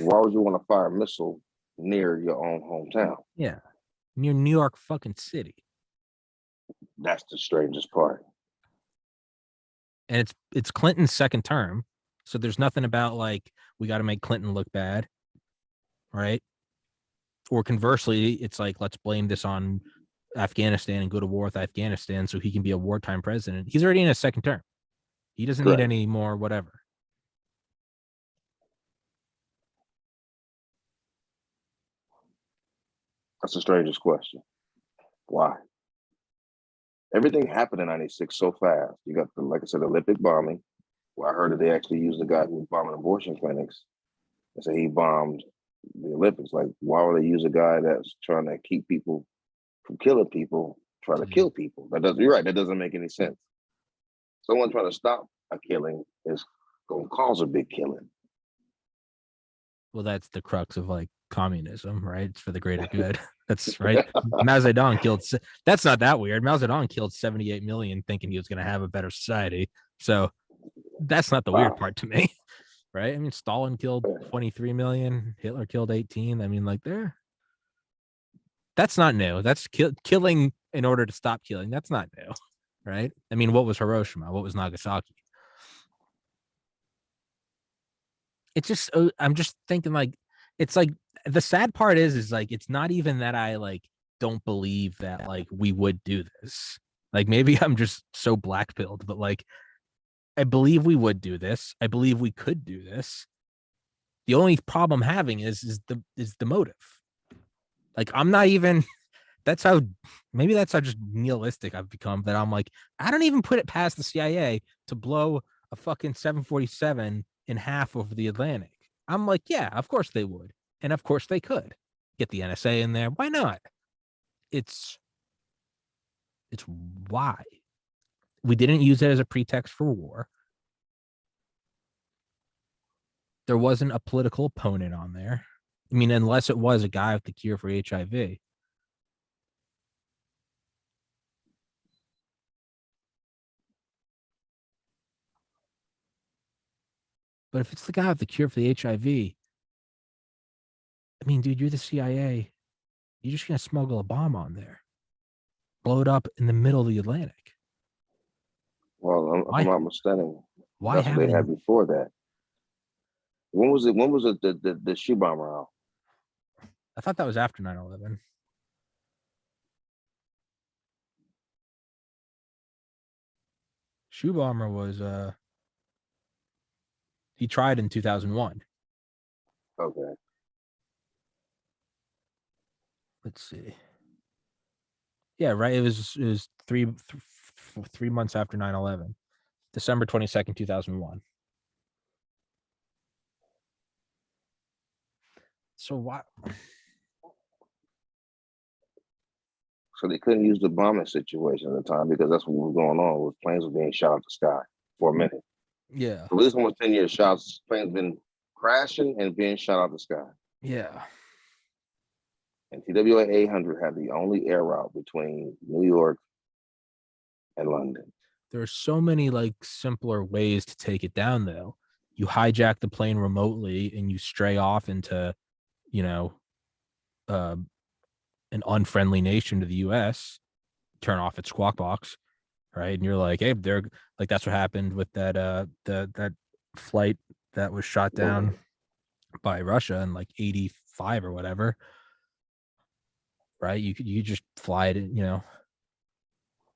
Why would you want to fire a missile near your own hometown? Yeah. Near New York fucking City. That's the strangest part. And it's Clinton's second term. So there's nothing about like we got to make Clinton look bad. Right. Or conversely, it's like, let's blame this on Afghanistan and go to war with Afghanistan so he can be a wartime president. He's already in his second term. He doesn't need any more whatever. That's the strangest question. Why? Everything happened in 96 so fast. You got the, like I said, Olympic bombing. Well, I heard that they actually used the guy who was bombing abortion clinics. And so he bombed the Olympics. Like, why would they use a guy that's trying to keep people from killing people, trying to kill people? That doesn't, you're right, that doesn't make any sense. Someone trying to stop a killing is going to cause a big killing. Well, that's the crux of like communism, right? It's for the greater good. That's right. Mao Zedong killed. That's not that weird. Mao Zedong killed 78 million thinking he was going to have a better society. So that's not the weird part to me, right? I mean, Stalin killed 23 million. Hitler killed 18. I mean, like that's not new. That's killing in order to stop killing. That's not new, right? I mean, what was Hiroshima? What was Nagasaki? It's just, I'm just thinking like, it's like, the sad part is like, it's not even that I like don't believe that like we would do this. Like maybe I'm just so black pilled, but like, I believe we would do this. I believe we could do this. The only problem having is the motive. Like I'm not even, that's how just nihilistic I've become, that I'm like, I don't even put it past the CIA to blow a fucking 747 in half over the Atlantic. I'm like, yeah, of course they would. And of course they could get the NSA in there. Why not? It's why we didn't use it as a pretext for war. There wasn't a political opponent on there. I mean, unless it was a guy with the cure for HIV. But if it's the guy with the cure for the HIV, I mean, dude, you're the CIA. You're just going to smuggle a bomb on there, blow it up in the middle of the Atlantic. Well, if I'm not mistaken, why that's what they had before that. When was it? When was it the shoe bomber out? I thought that was after 9/11. Shoe bomber was he tried in 2001. Okay. Let's see. Yeah, right. It was 3 months after 9/11, December 22nd, 2001. So why? So they couldn't use the bombing situation at the time because that's what was going on. Was planes were being shot out the sky for a minute. Yeah. So this one was 10 years shots. Planes been crashing and being shot out the sky. Yeah. And TWA 800 had the only air route between New York and London. There are so many like simpler ways to take it down, though. You hijack the plane remotely and you stray off into, you know, an unfriendly nation to the US, turn off its squawk box, right? And you're like, hey, they're like, that's what happened with that that flight that was shot down by Russia in like 85 or whatever. Right? You just fly it,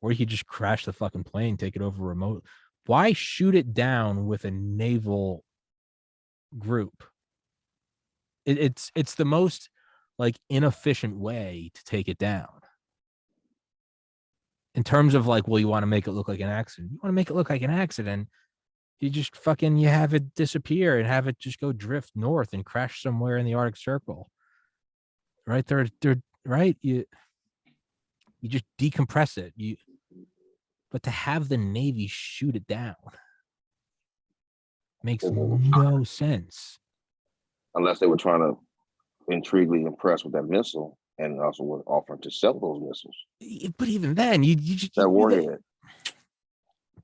or you could just crash the fucking plane, take it over remote. Why shoot it down with a naval group? It's the most like inefficient way to take it down. In terms of like, well, you want to make it look like an accident. You want to make it look like an accident. You just fucking, you have it disappear and have it just go drift north and crash somewhere in the Arctic Circle. Right? They're right? You just decompress it. But to have the Navy shoot it down makes no sense. Unless they were trying to intriguingly impress with that missile, and also were offering to sell those missiles. But even then, you just that warhead.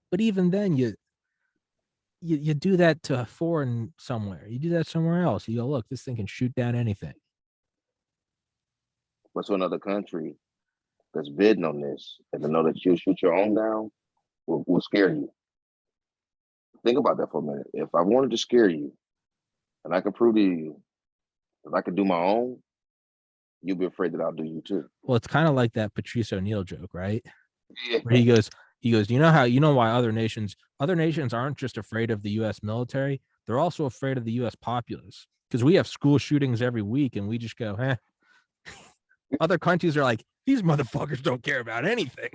But even then, you do that to a foreign somewhere. You do that somewhere else. You go, look, this thing can shoot down anything. But to another country that's bidding on this, and to know that you'll shoot your own down will scare you. Think about that for a minute. If I wanted to scare you, and I could prove to you that I could do my own, you'll be afraid that I'll do you too. Well, it's kind of like that Patrice O'Neill joke, right? Yeah. Where he goes, you know why other nations aren't just afraid of the U.S. military, they're also afraid of the U.S. populace, because we have school shootings every week, and we just go, Other countries are like, these motherfuckers don't care about anything.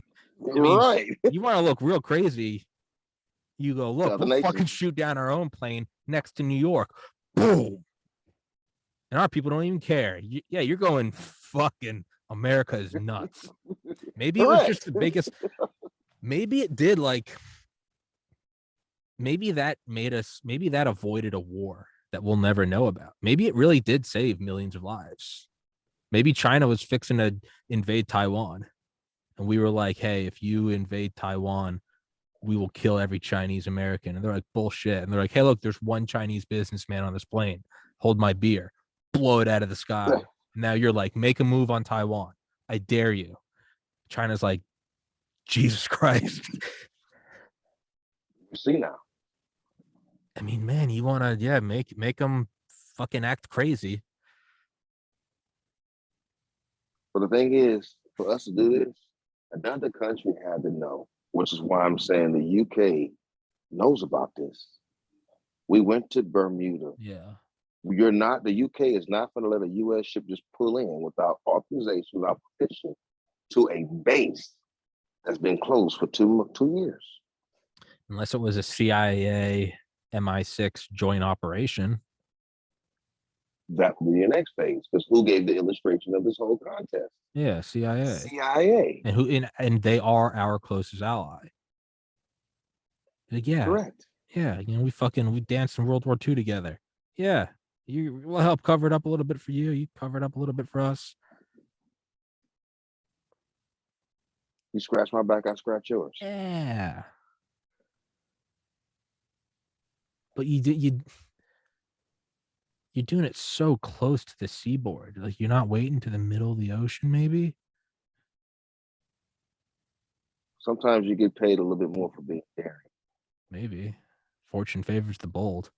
I mean, right. You want to look real crazy, you go, look, we'll fucking shoot down our own plane next to New York. Boom. And our people don't even care. You're going, fucking America is nuts. Maybe it was just the biggest. Maybe it did, like, maybe that avoided a war that we'll never know about. Maybe it really did save millions of lives. Maybe China was fixing to invade Taiwan, and we were like, hey, if you invade Taiwan, we will kill every Chinese American. And they're like, bullshit. And they're like, hey, look, there's one Chinese businessman on this plane. Hold my beer. Blow it out of the sky. Now you're like, make a move on Taiwan. I dare you. China's like, Jesus Christ. You see now. I mean, man, you want to, make them fucking act crazy. But the thing is, for us to do this, another country had to know, which is why I'm saying the UK knows about this. We went to Bermuda. Yeah. The UK is not going to let a US ship just pull in without authorization, without permission, to a base that's been closed for 2 years. Unless it was a CIA MI6 joint operation. That would be the next phase, because who gave the illustration of this whole contest? Yeah, CIA. CIA. And they are our closest ally. Like, yeah. Correct. Yeah, we danced in World War II together. Yeah. We'll help cover it up a little bit for you. You cover it up a little bit for us. You scratch my back, I scratch yours. Yeah. But you're doing it so close to the seaboard. Like, you're not waiting to the middle of the ocean, maybe? Sometimes you get paid a little bit more for being daring. Maybe. Fortune favors the bold.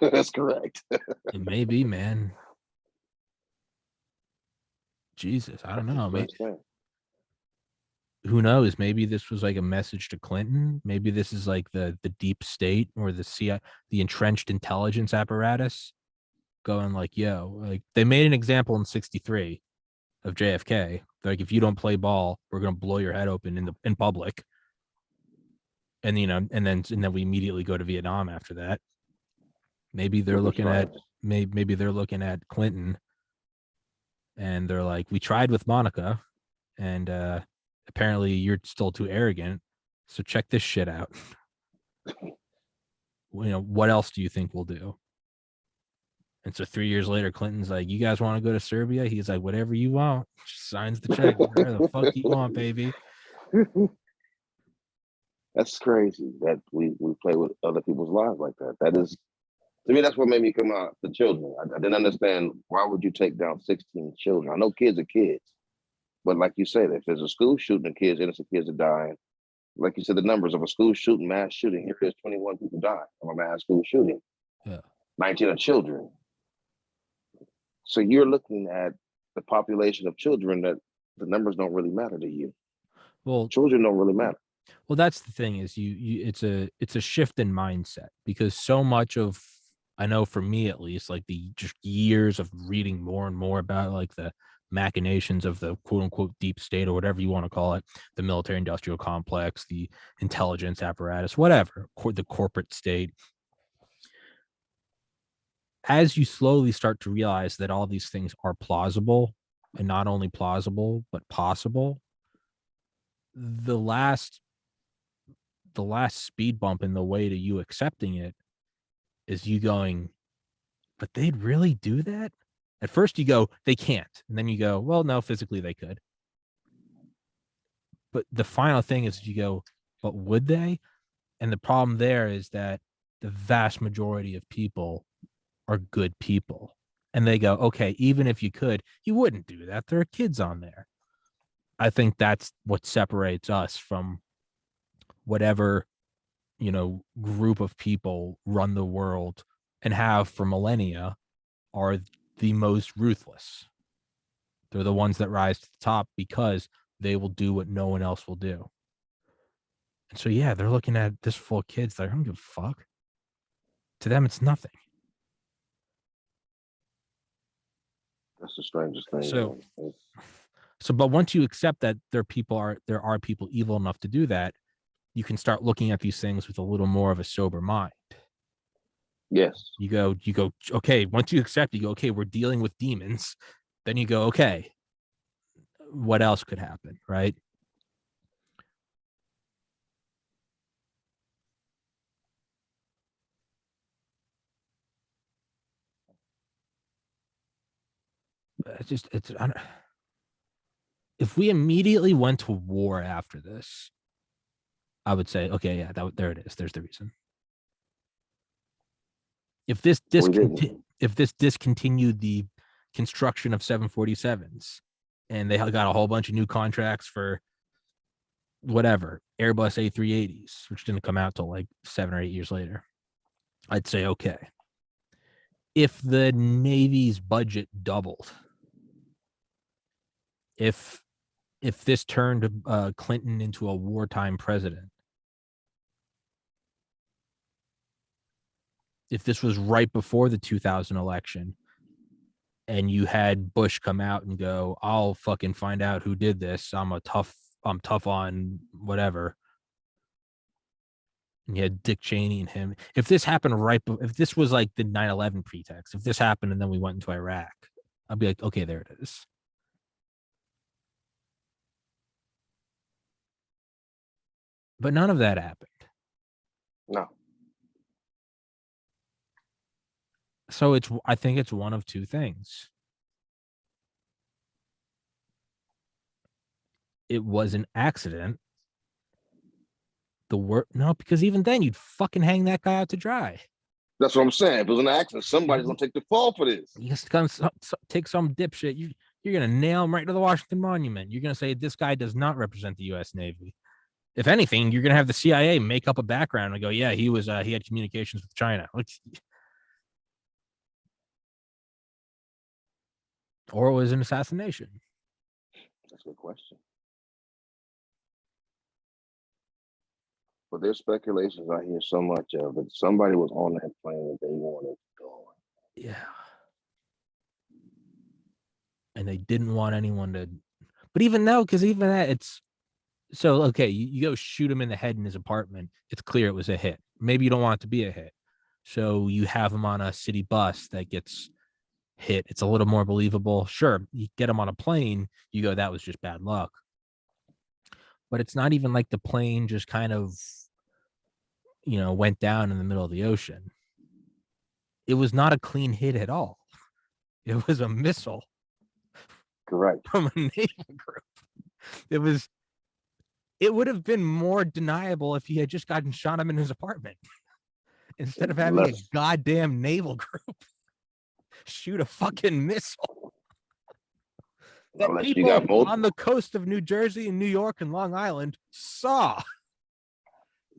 That's correct. It may be, man. Jesus, I don't know. Maybe, who knows? Maybe this was like a message to Clinton. Maybe this is like the deep state or the CIA, the entrenched intelligence apparatus, going like, yo, like, they made an example in '63 of JFK. They're like, if you don't play ball, we're gonna blow your head open in public. And and then we immediately go to Vietnam after that. Maybe they're looking at maybe they're looking at Clinton, and they're like, we tried with Monica, and apparently you're still too arrogant. So check this shit out. What else do you think we'll do? And so 3 years later, Clinton's like, you guys want to go to Serbia? He's like, whatever you want. Signs the check. Whatever the fuck you want, baby. That's crazy that we play with other people's lives like that. That is, to me, that's what made me come out. The children. I didn't understand, why would you take down 16 children? I know kids are kids, but like you said, if there's a school shooting and innocent kids are dying, like you said, the numbers of a school shooting, mass shooting, here it is, 21 people died from a mass school shooting. Yeah. 19 are children. So you're looking at the population of children that the numbers don't really matter to you. Well, children don't really matter. Well, that's the thing, is it's a shift in mindset, because so much of, I know for me at least, like the just years of reading more and more about like the machinations of the quote unquote deep state, or whatever you want to call it, the military industrial complex, the intelligence apparatus, whatever, the corporate state. As you slowly start to realize that all these things are plausible, and not only plausible but possible. The last speed bump in the way to you accepting it is you going, but they'd really do that? At first you go, they can't. And then you go, well, no, physically they could. But the final thing is you go, but would they? And the problem there is that the vast majority of people are good people. And they go, okay, even if you could, you wouldn't do that. There are kids on there. I think that's what separates us from whatever, group of people run the world and have for millennia are the most ruthless. They're the ones that rise to the top because they will do what no one else will do. And so, yeah, they're looking at this full of kids. They don't give a fuck. To them, it's nothing. That's the strangest thing. So, but once you accept that there are people evil enough to do that, you can start looking at these things with a little more of a sober mind. Yes. You go, okay, once you accept, you go, okay, we're dealing with demons. Then you go, okay, what else could happen, right? If we immediately went to war after this, I would say, okay, yeah, there it is. There's the reason. If this discontinued the construction of 747s and they got a whole bunch of new contracts for whatever, Airbus A380s, which didn't come out till like 7 or 8 years later, I'd say, okay. If the Navy's budget doubled, if this turned Clinton into a wartime president, if this was right before the 2000 election and you had Bush come out and go, I'll fucking find out who did this. I'm tough on whatever. And you had Dick Cheney and him. If this happened if this was like the 9/11 pretext, if this happened and then we went into Iraq, I'd be like, okay, there it is. But none of that happened. No. So I think it's one of two things. It was an accident. No, because even then you'd fucking hang that guy out to dry. That's what I'm saying. If it was an accident, somebody's gonna take the fall for this. You just come take some dipshit. You're gonna nail him right to the Washington Monument. You're gonna say this guy does not represent the U.S. Navy. If anything, you're gonna have the CIA make up a background and go, yeah, he had communications with China. Or it was an assassination. That's a good question. But there's speculations I hear so much of that somebody was on that plane that they wanted to go on. Yeah. And they didn't want anyone to, but even though, because even that, it's so okay, you go shoot him in the head in his apartment. It's clear it was a hit. Maybe you don't want it to be a hit. So you have him on a city bus that gets hit. It's a little more believable. Sure, you get him on a plane, you go, that was just bad luck. But it's not even like the plane just kind of, went down in the middle of the ocean. It was not a clean hit at all. It was a missile. Correct. From a naval group. It would have been more deniable if he had just gotten shot him in his apartment instead of having a goddamn naval group shoot a fucking missile that people on the coast of New Jersey and New York and Long Island saw.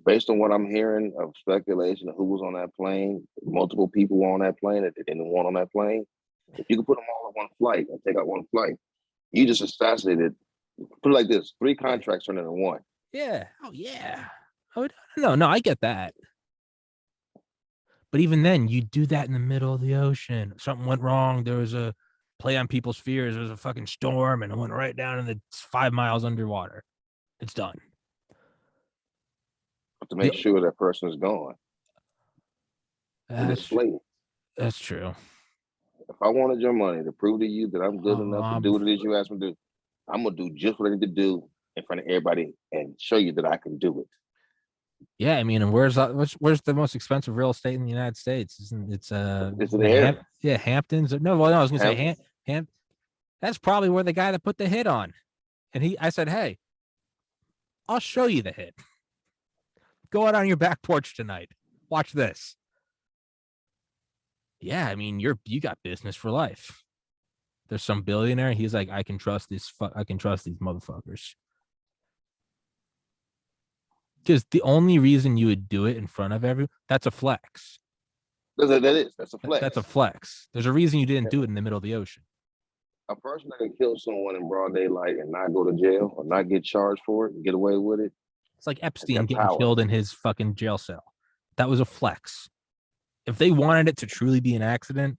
Based on what I'm hearing of speculation of who was on that plane, multiple people were on that plane that they didn't want on that plane. If you could put them all on one flight and take out one flight, you just assassinated, put it like this, 3 contracts turned into 1. Yeah. Oh, yeah. Oh, no, I get that. But even then, you do that in the middle of the ocean. Something went wrong. There was a play on people's fears. There was a fucking storm and it went right down in the 5 miles underwater. It's done. But to make sure that person is gone. That's true. If I wanted your money to prove to you that I'm good enough to do what it is you asked me to do, I'm gonna do just what I need to do in front of everybody and show you that I can do it. Yeah, I mean, and where's the most expensive real estate in the United States? Isn't it's It's there. Hamptons? No, well, no, I was gonna say Hamptons. That's probably where the guy that put the hit on. And I said, hey, I'll show you the hit. Go out on your back porch tonight. Watch this. Yeah, I mean, you got business for life. There's some billionaire. He's like, I can trust these motherfuckers. Because the only reason you would do it in front of everyone, that's a flex. That's a flex. That's a flex. There's a reason you didn't do it in the middle of the ocean. A person that can kill someone in broad daylight and not go to jail or not get charged for it and get away with it. It's like Epstein getting killed in his fucking jail cell. That was a flex. If they wanted it to truly be an accident,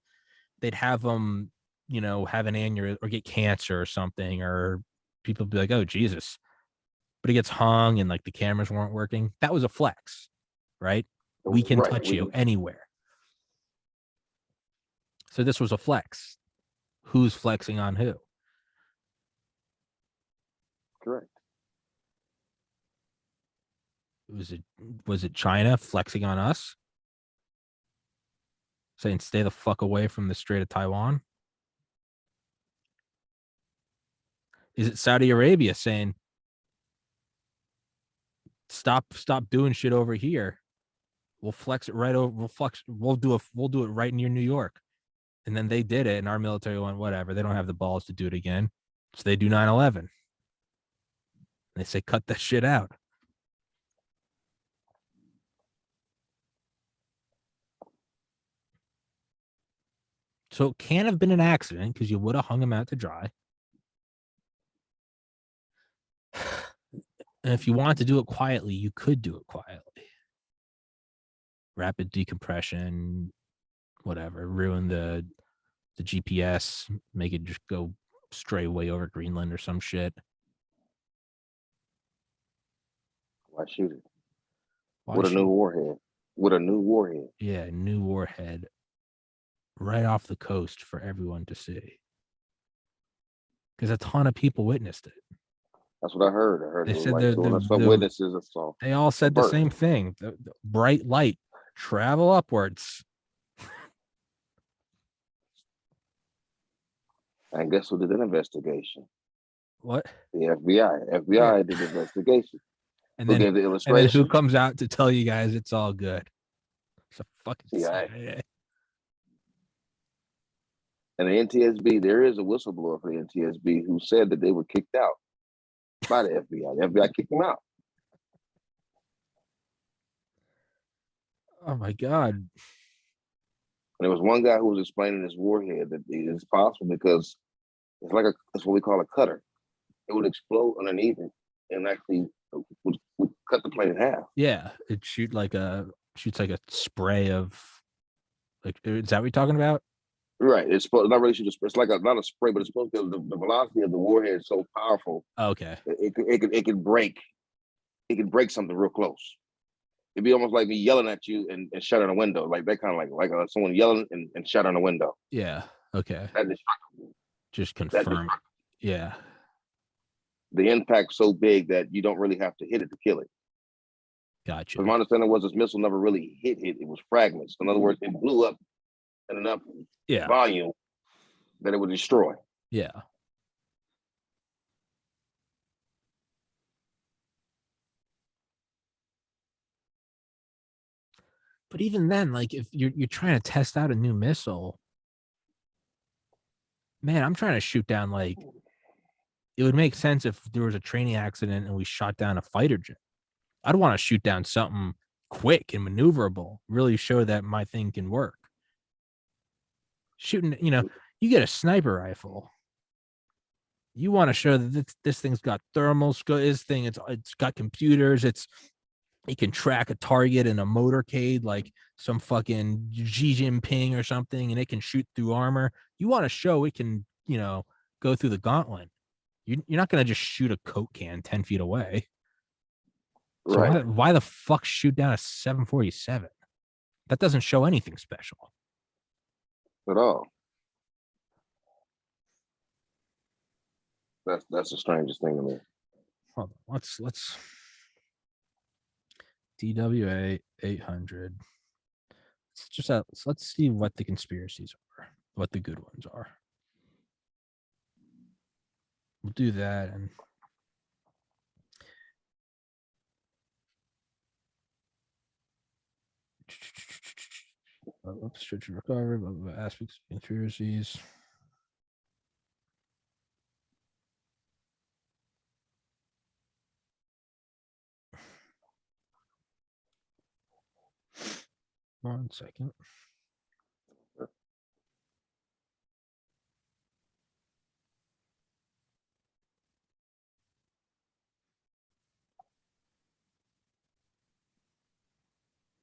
they'd have them, have an aneurysm or get cancer or something, or people be like, oh, Jesus. But he gets hung and like the cameras weren't working. That was a flex, right? We can touch you anywhere. So this was a flex. Who's flexing on who? Correct. Was it China flexing on us? Saying stay the fuck away from the Strait of Taiwan? Is it Saudi Arabia saying stop doing shit over here? We'll flex it right over. We'll do it right near New York. And then they did it, and our military went, whatever. They don't have the balls to do it again. So they do 9/11. They say, cut that shit out. So it can't have been an accident because you would have hung him out to dry. And if you wanted to do it quietly, you could do it quietly. Rapid decompression, whatever, ruin the GPS, make it just go stray way over Greenland or some shit. Why shoot it? With a new warhead. Yeah, new warhead. Right off the coast for everyone to see. Because a ton of people witnessed it. That's what I heard. They said some witnesses saw. They all said the same thing. The bright light, travel upwards. And guess who did an investigation? What? The FBI. FBI did the investigation. And then, gave the illustration? And then who comes out to tell you guys it's all good? It's a fucking CIA. And the NTSB, there is a whistleblower for the NTSB who said that they were kicked out by the FBI. The FBI kicked them out. Oh my God. And there was one guy who was explaining this warhead that it's possible because it's what we call a cutter. It would explode underneath it and actually would cut the plane in half. Yeah, it shoots like a spray of, like, is that what you're talking about? Right. It's supposed not really shoot. It's like not a spray, but it's supposed to be the velocity of the warhead is so powerful. Okay. It could break. It could break something real close. It'd be almost like me yelling at you and shattering a window, like that kind of like someone yelling and shattering a window. Yeah. Okay. That just confirm. Yeah. The impact so big that you don't really have to hit it to kill it. Gotcha. But my understanding was this missile never really hit. It was fragments. In other words, it blew up in enough volume that it would destroy. Yeah. But even then, like if you're trying to test out a new missile, man, I'm trying to shoot down, like, it would make sense if there was a training accident and we shot down a fighter jet. I'd want to shoot down something quick and maneuverable, really show that my thing can work. Shooting, you get a sniper rifle. You want to show that this thing's got thermals. It's got computers. It can track a target in a motorcade like some fucking Xi Jinping or something, and it can shoot through armor. You want to show it can, go through the gauntlet. You're not going to just shoot a Coke can 10 feet away. So right. Why the fuck shoot down a 747? That doesn't show anything special. At all. That's the strangest thing to me. Hold on. Let's TWA 800. Let's see what the conspiracies are, what the good ones are. We'll do that and stretch and recovery, blah, blah, blah, aspects of conspiracies. One second.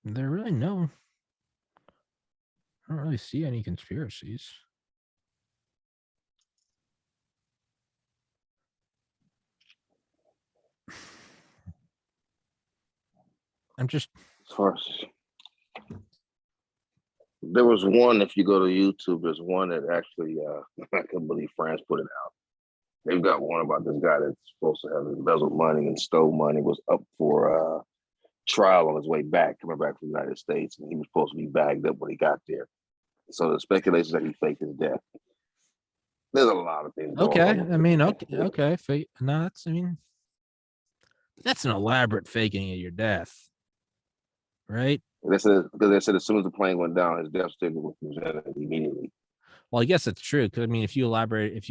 There really no. I don't really see any conspiracies. I'm just As far as there was one, if you go to YouTube, there's one that actually I couldn't believe France put it out. They've got one about this guy that's supposed to have embezzled money and stole money, was up for trial on his way back, coming back from the United States, and he was supposed to be bagged up when he got there. So the speculation that he faked his death. There's a lot of things. okay. I mean, okay. No, that's that's an elaborate faking of your death, right? They said as soon as the plane went down, his death certificate was presented immediately. Well, I guess that's true. Because I mean, if you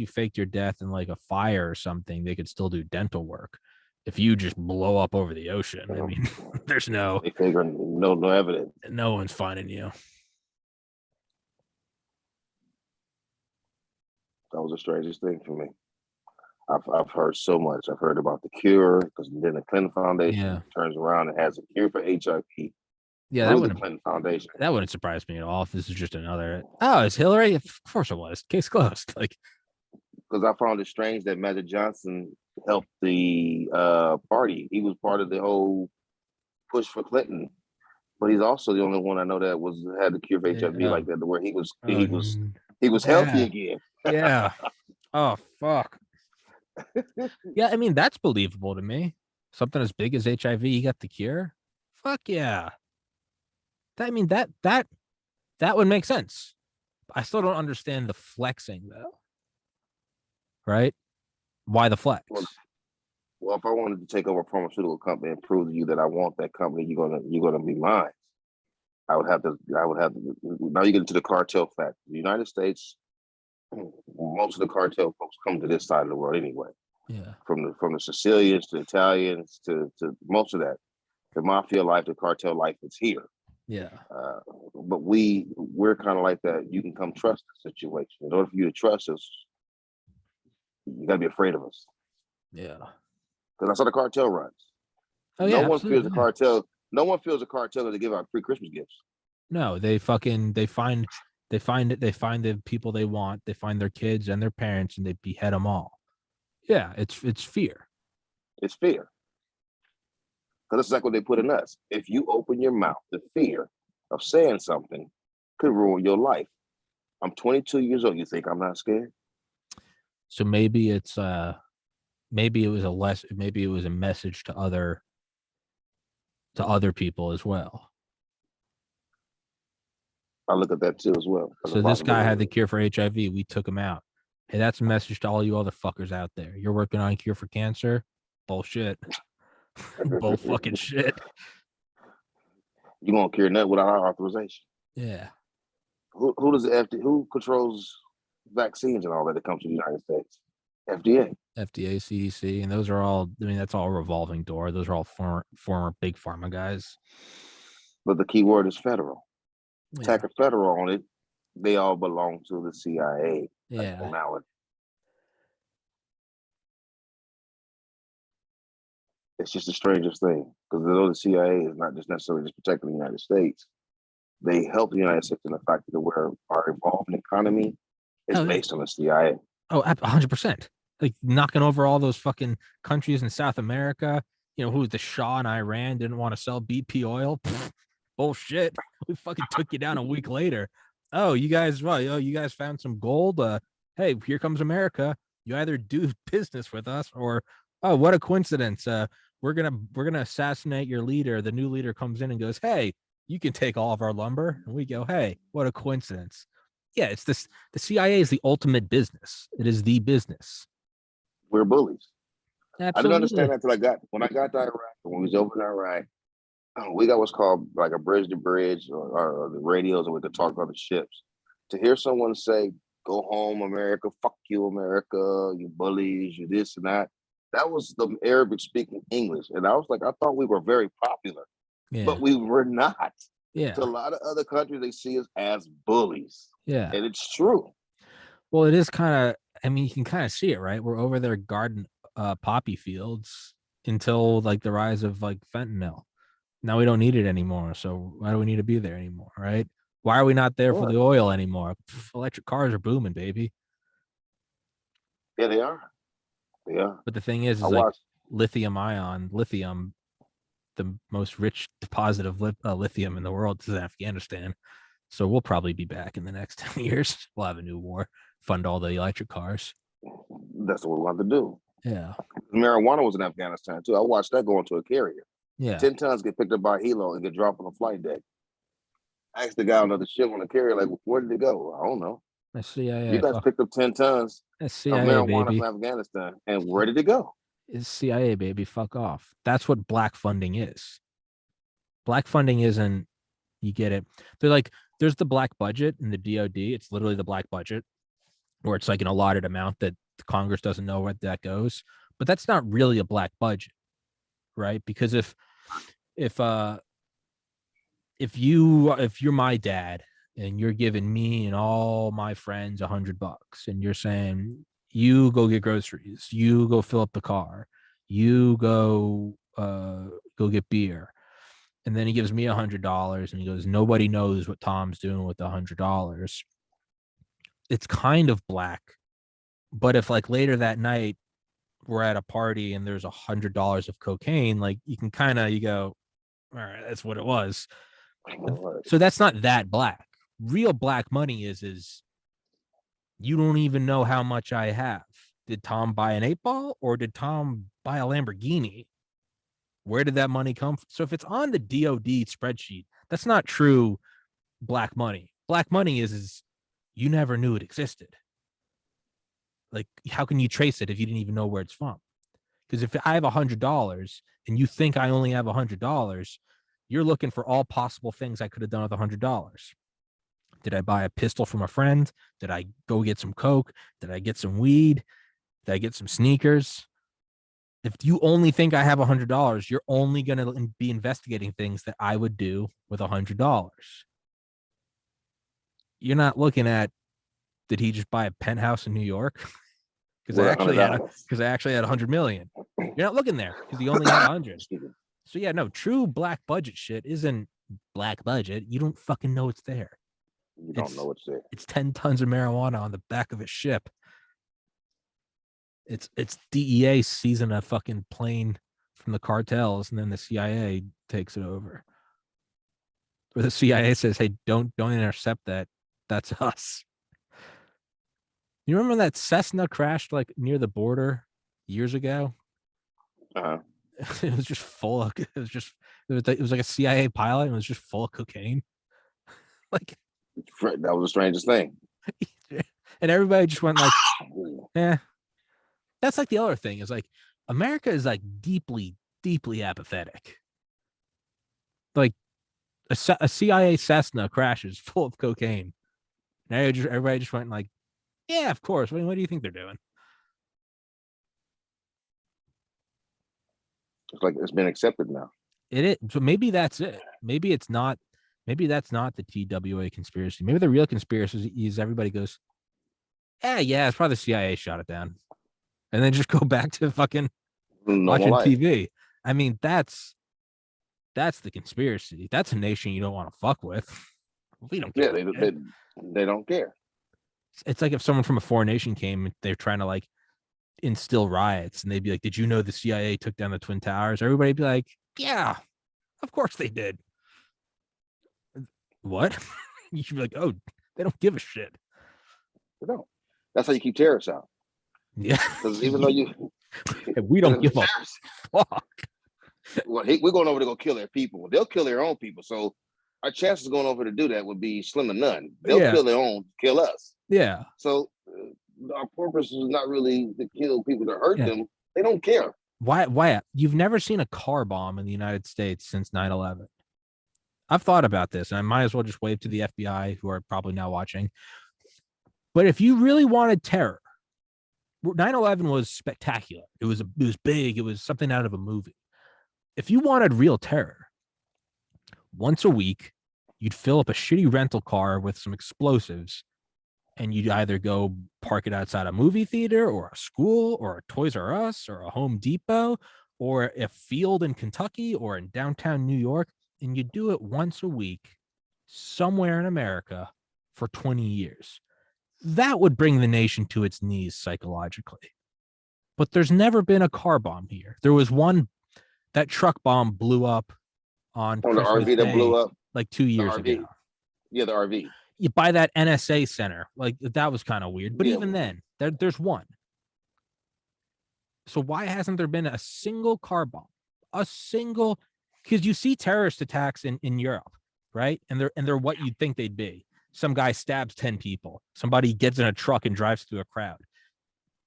faked your death in like a fire or something, they could still do dental work. If you just blow up over the ocean, I mean, there's they figure no evidence. No one's finding you. That was the strangest thing for me. I've heard so much. I've heard about the cure, because then the Clinton Foundation turns around and has a cure for HIV. Yeah, that wouldn't Clinton Foundation. That wouldn't surprise me at all if this is just another. Oh, it's Hillary. Of course it was. Case closed. Like, because I found it strange that Magic Johnson helped the party. He was part of the whole push for Clinton, but he's also the only one I know that had the cure for HIV like that, where he was healthy again. Yeah. Oh fuck. Yeah, I mean that's believable to me. Something as big as HIV, he got the cure. Fuck yeah. That would make sense. I still don't understand the flexing though. Right? Why the flex? Well, if I wanted to take over a pharmaceutical company and prove to you that I want that company, you're gonna be mine. I would have to. Now you get into the cartel fact. The United States, most of the cartel folks come to this side of the world anyway. Yeah. From the Sicilians to Italians to most of that, the mafia life, the cartel life is here. Yeah. But we're kind of like that. You can come trust the situation. In order for you to trust us, you gotta be afraid of us. Yeah. Because that's how the cartel runs. Oh yeah. No one feels a cartel. No one feels a cartel to give out free Christmas gifts. No, they find the people they want. They find their kids and their parents, and they behead them all. Yeah, it's fear. It's fear. Because that's like what they put in us. If you open your mouth, the fear of saying something could ruin your life. I'm 22 years old. You think I'm not scared? So maybe it's maybe it was a message to other people as well. I look at that too as well. So this guy had the cure for HIV. We took him out. Hey, that's a message to all you other fuckers out there. You're working on a cure for cancer? Bullshit. Bull fucking shit. You won't cure nothing without our authorization. Yeah. Who does the FDA? Who controls vaccines and all that comes to the United States? FDA, CDC, and those are all. I mean, that's all a revolving door. Those are all former big pharma guys. But the key word is federal. Yeah. Tack a federal on it. They all belong to the CIA. Yeah. It's just the strangest thing, because though the CIA is not just necessarily just protecting the United States, they help the United States in the fact that where our evolving economy is based on the CIA. Oh, 100%. Like knocking over all those fucking countries in South America. You know, who the Shah in Iran didn't want to sell BP oil. Pfft, bullshit. We fucking took you down a week later. Oh, you guys found some gold. Hey, here comes America. You either do business with us or, oh, what a coincidence. We're gonna assassinate your leader. The new leader comes in and goes, hey, you can take all of our lumber. And we go, hey, what a coincidence. Yeah, it's this. The CIA is the ultimate business. It is the business. We're bullies. Absolutely. I didn't understand that until when I got to Iraq, when we was over in Iraq, we got what's called like a bridge to bridge or the radios, and we could talk about the ships. To hear someone say, go home, America, fuck you, America, you bullies, you this and that was the Arabic speaking English. And I was like, I thought we were very popular, but we were not. Yeah. To a lot of other countries, they see us as bullies. Yeah. And it's true. Well, it is kind of, I mean, you can kind of see it, right? We're over there garden poppy fields until like the rise of like fentanyl. Now we don't need it anymore. So why do we need to be there anymore, right? Why are we not there for the oil anymore? Electric cars are booming, baby. Yeah, they are. Yeah. But the thing is like lithium, the most rich deposit of lithium in the world is Afghanistan. So we'll probably be back in the next 10 years. We'll have a new war, fund all the electric cars. That's what we want to do. Yeah. Marijuana was in Afghanistan too. I watched that go into a carrier. Yeah. 10 tons get picked up by Hilo and get dropped on a flight deck. I asked the guy on the ship on the carrier, like, where did it go? I don't know. That's CIA. You guys picked up 10 tons That's CIA, of marijuana baby. from Afghanistan. And where did it go? It's CIA, baby. Fuck off. That's what black funding is. Black funding isn't, you get it. They're like, there's the black budget in the DOD. It's literally the black budget where it's like an allotted amount that Congress doesn't know where that goes. But that's not really a black budget, right? Because if you're my dad and you're giving me and all my friends $100 and you're saying, you go get groceries, you go fill up the car, you go get beer. And then he gives me $100 and he goes, nobody knows what Tom's doing with the $100. It's kind of black. But if like later that night we're at a party and there's $100 of cocaine, like you can kind of, you go, all right, that's what it was. So that's not that black. Real black money is you don't even know how much I have. Did Tom buy an 8-ball or did Tom buy a Lamborghini? Where did that money come from? So if it's on the DOD spreadsheet, that's not true black money. Black money is you never knew it existed. Like, how can you trace it if you didn't even know where it's from? Because if I have $100 and you think I only have $100, you're looking for all possible things I could have done with $100. Did I buy a pistol from a friend? Did I go get some coke? Did I get some weed? Did I get some sneakers? If you only think I have $100, you're only going to be investigating things that I would do with $100. You're not looking at, did he just buy a penthouse in New York? Because I actually had 100 million. You're not looking there because he only had 100. So yeah, no, true black budget shit isn't black budget. You don't fucking know it's there. You don't know it's there. It's 10 tons of marijuana on the back of a ship. It's DEA seizing a fucking plane from the cartels, and then the CIA takes it over. Or the CIA says, "Hey, don't intercept that. That's us." You remember that Cessna crashed like near the border years ago? It was just full of. It was like a CIA pilot, and it was just full of cocaine. Like that was the strangest thing. And everybody just went like, "Eh." That's like the other thing is like America is like deeply, deeply apathetic. Like a CIA Cessna crashes full of cocaine. Now everybody just went like, yeah, of course. What do you think they're doing? It's like it's been accepted now. It is. So maybe that's it. Maybe it's not. Maybe that's not the TWA conspiracy. Maybe the real conspiracy is everybody goes, yeah, it's probably the CIA shot it down. And then just go back to fucking watching TV. I mean, that's the conspiracy. That's a nation you don't want to fuck with. We don't care. Yeah, they don't care. It's like if someone from a foreign nation came, they're trying to like instill riots, and they'd be like, "Did you know the CIA took down the Twin Towers?" Everybody'd be like, "Yeah, of course they did." What? You should be like, "Oh, they don't give a shit." They don't. That's how you keep terrorists out. Yeah. Because even though we don't give a fuck. well, we're going over to go kill their people. They'll kill their own people. So our chances of going over to do that would be slim to none. They'll kill their own, kill us. Yeah. So our purpose is not really to kill people to hurt them. They don't care. Why? You've never seen a car bomb in the United States since 9/11. I've thought about this, and I might as well just wave to the FBI, who are probably now watching. But if you really wanted terror, 9/11 was spectacular. It was big. It was something out of a movie. If you wanted real terror, once a week, you'd fill up a shitty rental car with some explosives, and you'd either go park it outside a movie theater or a school or a Toys R Us or a Home Depot or a field in Kentucky or in downtown New York, and you do it once a week somewhere in America for 20 years. That would bring the nation to its knees psychologically. But there's never been a car bomb here. There was one, that truck bomb blew up on the Christmas RV that Day, blew up like 2 years ago. Yeah, the RV. You buy that NSA center, like that was kind of weird. But even then, there's one. So why hasn't there been a single car bomb? A single, because you see terrorist attacks in Europe, right? And they're what you'd think they'd be. Some guy stabs 10 people. Somebody gets in a truck and drives through a crowd.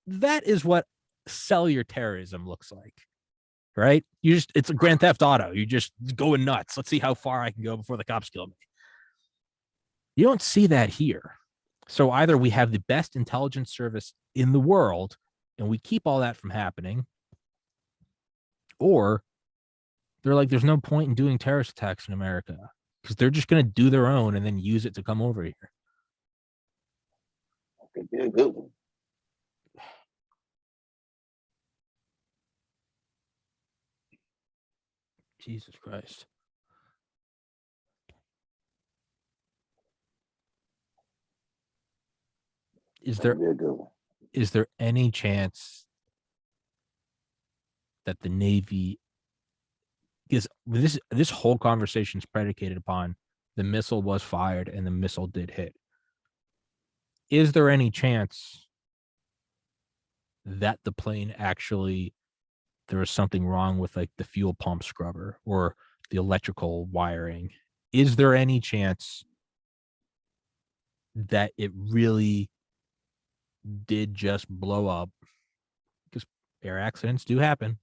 That is what cellular terrorism looks like, right? It's a Grand Theft Auto. You're just going nuts. Let's see how far I can go before the cops kill me. You don't see that here. So either we have the best intelligence service in the world and we keep all that from happening, or they're like, there's no point in doing terrorist attacks in America because they're just going to do their own and then use it to come over here. That'd be a good one. Jesus Christ. Is there any chance that the Navy, because this whole conversation is predicated upon the missile was fired and the missile did hit. Is there any chance that the plane actually, there was something wrong with like the fuel pump scrubber or the electrical wiring? Is there any chance that it really did just blow up? Because air accidents do happen.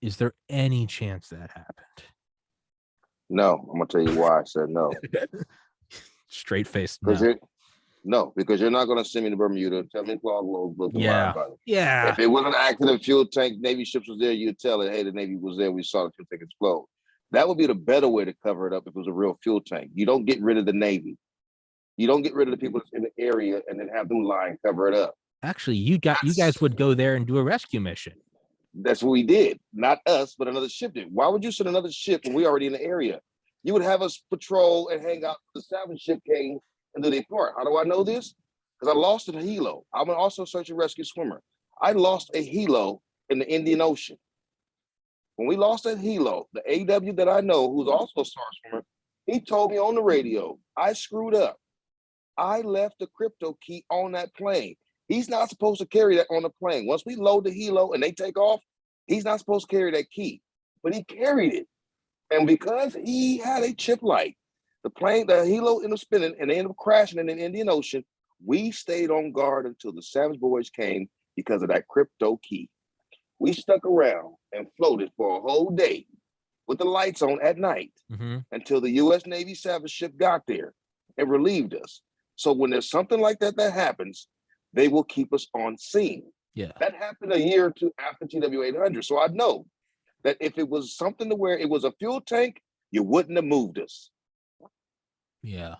Is there any chance that happened? No, I'm gonna tell you why I said no. Straight face. No, because you're not gonna send me to Bermuda. Tell me Yeah. If it was an accident, fuel tank, Navy ships was there, you'd tell it, hey, the Navy was there. We saw the fuel tank explode. That would be the better way to cover it up if it was a real fuel tank. You don't get rid of the Navy. You don't get rid of the people in the area and then have them lie and cover it up. Actually, you guys would go there and do a rescue mission. That's what we did. Not us, but another ship did. Why would you send another ship when we're already in the area? You would have us patrol and hang out. The salvage ship came and do their part. How do I know this? Because I lost a helo. I'm also a search and rescue swimmer. I lost a helo in the Indian Ocean. When we lost that helo, the AW that I know, who's also a SAR swimmer, he told me on the radio, I screwed up. I left the crypto key on that plane. He's not supposed to carry that on the plane. Once we load the helo and they take off, he's not supposed to carry that key, but he carried it. And because he had a chip light, the helo ended up spinning and they ended up crashing in the Indian Ocean. We stayed on guard until the Savage Boys came because of that crypto key. We stuck around and floated for a whole day with the lights on at night until the U.S. Navy Savage ship got there and relieved us. So when there's something like that happens, they will keep us on scene. Yeah. That happened a year or two after TWA 800. So I know that if it was something to where it was a fuel tank, you wouldn't have moved us. Yeah.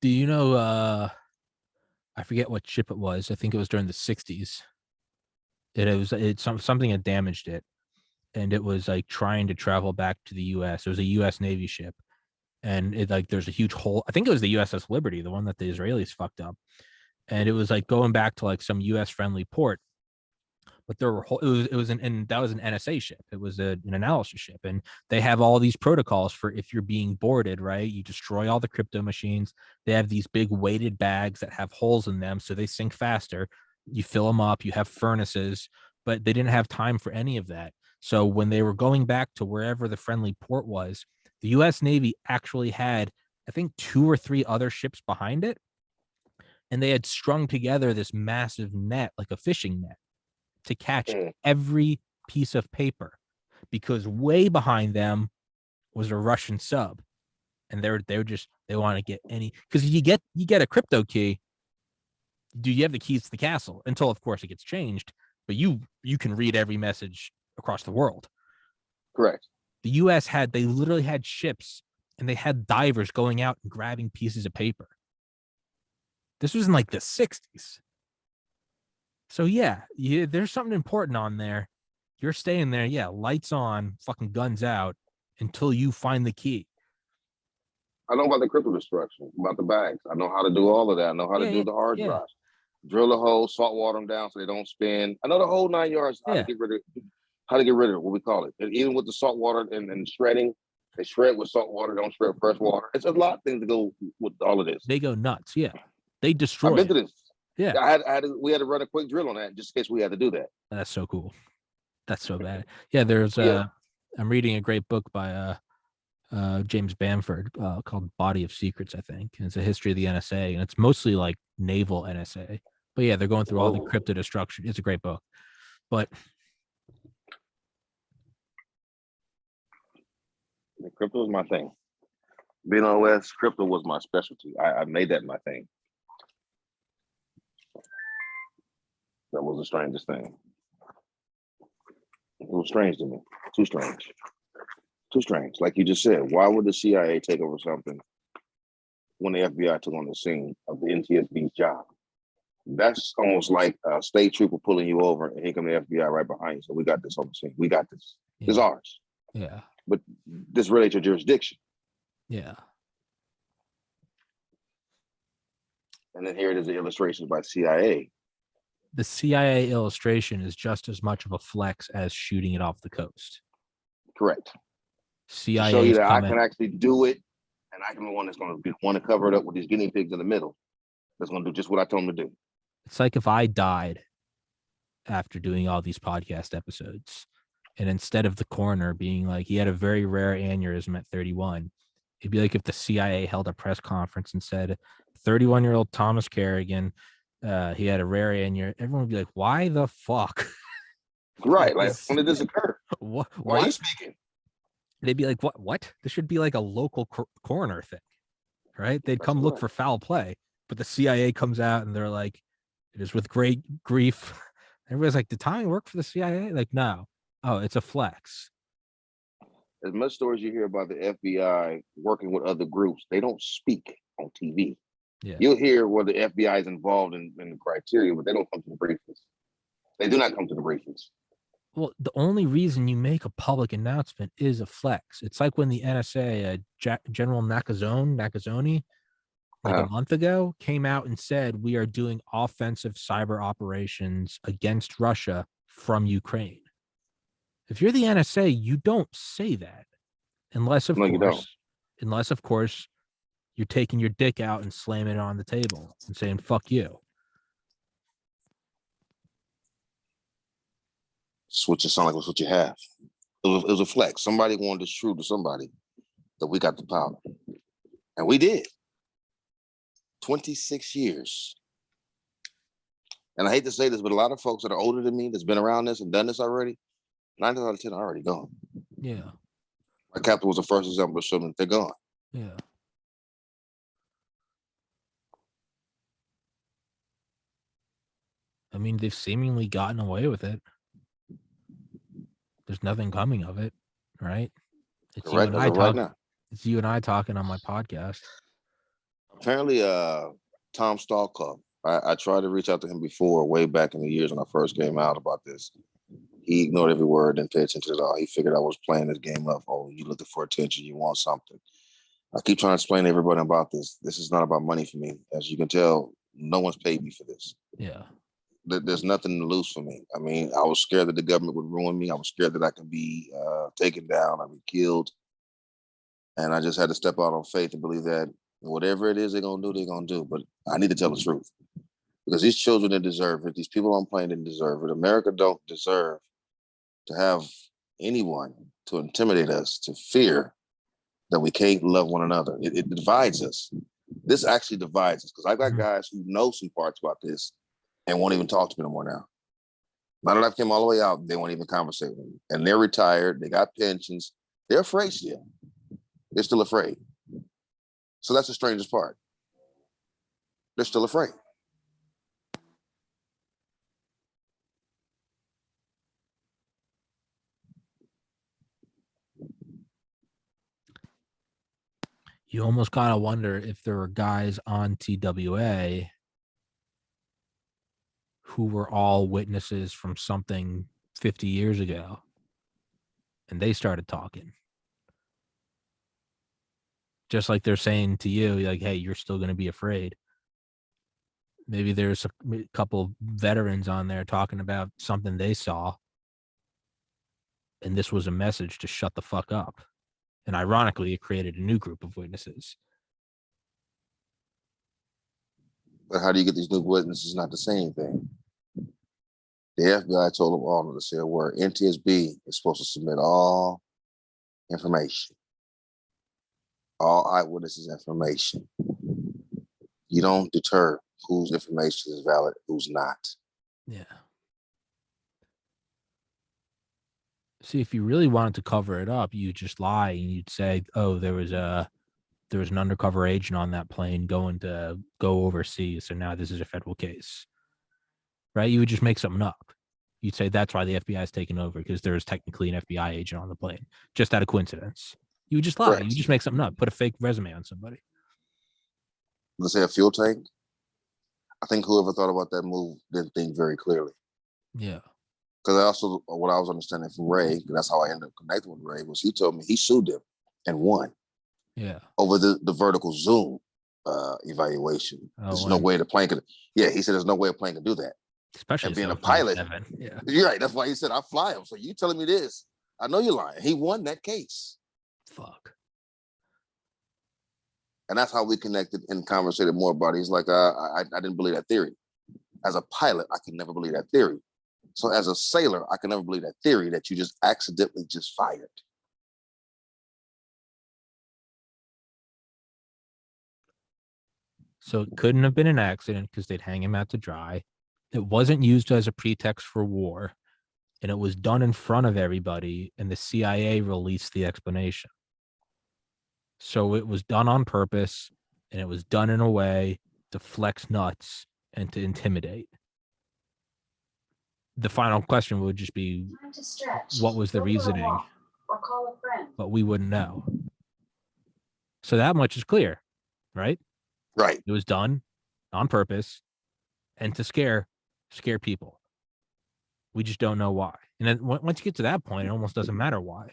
Do you know, I forget what ship it was. I think it was during the 60s. It's something that damaged it. And it was like trying to travel back to the US. It was a US Navy ship. And it like there's a huge hole. I think it was the USS Liberty, the one that the Israelis fucked up. And it was like going back to like some US friendly port. but there were it was and that was an NSA ship. It was an analysis ship, and they have all these protocols for if you're being boarded, right? You destroy all the crypto machines. They have these big weighted bags that have holes in them, so they sink faster. You fill them up. You have furnaces, but they didn't have time for any of that. So when they were going back to wherever the friendly port was, the U.S. Navy actually had, I think, 2 or 3 other ships behind it, and they had strung together this massive net, like a fishing net, to catch every piece of paper, because way behind them was a Russian sub, and they want to get any, because you get a crypto key. Do you have the keys to the castle until, of course, it gets changed? But you can read every message across the world. Correct. The U.S. they literally had ships, and they had divers going out and grabbing pieces of paper. This was in like the 60s. So yeah, there's something important on there. You're staying there, yeah, lights on, fucking guns out until you find the key. I know about the crypto destruction, about the bags. I know how to do all of that. I know how to do the hard drives. Drill a hole, salt water them down so they don't spin. I know the whole 9 yards. How to get rid of it, what we call it. And even with the salt water and shredding, they shred with salt water, don't shred fresh water. It's a lot of things to go with all of this. They go nuts, yeah. They destroy. I've been to this. Yeah, we had to run a quick drill on that just in case we had to do that. That's so cool. That's so bad. Yeah, there's I'm reading a great book by James Bamford called Body of Secrets, I think. And it's a history of the NSA, and it's mostly like naval NSA. But yeah, they're going through all the crypto destruction. It's a great book. But the crypto is my thing. Being on OS, crypto was my specialty. I made that my thing. That was the strangest thing. It was strange to me. Too strange. Too strange. Like you just said, why would the CIA take over something when the FBI took on the scene of the NTSB's job? That's almost like a state trooper pulling you over, and here come the FBI right behind you. So we got this on the scene. We got this. It's ours. Yeah. But this relates to jurisdiction. Yeah. And then here it is, the illustrations by CIA. The CIA illustration is just as much of a flex as shooting it off the coast. Correct. CIA to show you that I can actually do it, and I can be the one that's going to want to cover it up with these guinea pigs in the middle. That's going to do just what I told them to do. It's like if I died after doing all these podcast episodes, and instead of the coroner being like, he had a very rare aneurysm at 31, it'd be like if the CIA held a press conference and said, 31-year-old Thomas Carrigan, he had a rare aneurysm. Everyone would be like, why the fuck? Right. Like, when did this occur? Why are you speaking? They'd be like, what? This should be like a local coroner thing, right? They'd come look for foul play, but the CIA comes out and they're like, it is with great grief. Everybody's like, did Tommy work for the CIA? Like, no. Oh, it's a flex. As much stories you hear about the FBI working with other groups, they don't speak on TV. Yeah. You'll hear where the FBI is involved in the criteria, but they don't come to the briefings. They do not come to the briefings. Well, the only reason you make a public announcement is a flex. It's like when the NSA, General Nakazone, like a month ago, came out and said, we are doing offensive cyber operations against Russia from Ukraine. If you're the NSA, you don't say that unless, of course, you're taking your dick out and slamming it on the table and saying, fuck you. Switch it sound like what you have. It was a flex. Somebody wanted to prove to somebody that we got the power. And we did. 26 years. And I hate to say this, but a lot of folks that are older than me that's been around this and done this already, 9 out of 10 are already gone. Yeah. My captain was the first example to show them that they're gone. Yeah. I mean, they've seemingly gotten away with it. There's nothing coming of it, right? It's you and I talking. It's you and I talking on my podcast. Apparently, Tom Stalkov. I tried to reach out to him before, way back in the years when I first came out about this. He ignored every word and paid attention to it all. He figured I was playing this game up. Oh, you looking for attention? You want something? I keep trying to explain to everybody about this. This is not about money for me. As you can tell, no one's paid me for this. Yeah. there's nothing to lose for me. I mean, I was scared that the government would ruin me. I was scared that I could be taken down, I'd be killed. And I just had to step out on faith and believe that whatever it is they're going to do, they're going to do. But I need to tell the truth. Because these children didn't deserve it. These people on plane didn't deserve it. America don't deserve to have anyone to intimidate us, to fear that we can't love one another. It divides us. This actually divides us, because I got guys who know some parts about this and won't even talk to me no more now. Now that I've come all the way out, they won't even conversate with me. And they're retired. They got pensions. They're afraid still. They're still afraid. So that's the strangest part. They're still afraid. You almost gotta wonder if there were guys on TWA who were all witnesses from something 50 years ago, and they started talking. Just like they're saying to you, like, hey, you're still going to be afraid. Maybe there's a couple veterans on there talking about something they saw, and this was a message to shut the fuck up. And ironically, it created a new group of witnesses. But how do you get these new witnesses not to say anything? The FBI told them all to say a word. NTSB is supposed to submit all information, all eyewitnesses information. You don't deter whose information is valid, who's not. Yeah. See, if you really wanted to cover it up, you just lie and you'd say, "Oh, there was an undercover agent on that plane going to go overseas, so now this is a federal case." Right? You would just make something up. You'd say that's why the FBI is taking over, because there is technically an FBI agent on the plane, just out of coincidence. You would just lie. Correct. You just make something up. Put a fake resume on somebody. Let's say a fuel tank. I think whoever thought about that move didn't think very clearly. Yeah. Because I also, what I was understanding from Ray, that's how I ended up connecting with Ray, was he told me he sued them and won. Yeah. Over the vertical zoom evaluation. There's no way the plane could. Yeah, he said there's no way a plane could do that. Especially and being a pilot. Yeah. You're right. That's why he said I fly him. So you telling me this? I know you're lying. He won that case. Fuck. And that's how we connected and conversated more about it. He's like, I didn't believe that theory. As a pilot, I could never believe that theory. So as a sailor, I can never believe that theory that you just accidentally just fired. So it couldn't have been an accident because they'd hang him out to dry. It wasn't used as a pretext for war, and it was done in front of everybody, and the CIA released the explanation. So it was done on purpose, and it was done in a way to flex nuts and to intimidate. The final question would just be, what was the reasoning? Or call a friend. But we wouldn't know. So that much is clear, right? Right. It was done on purpose and to scare people. We just don't know why. And then once you get to that point, it almost doesn't matter why,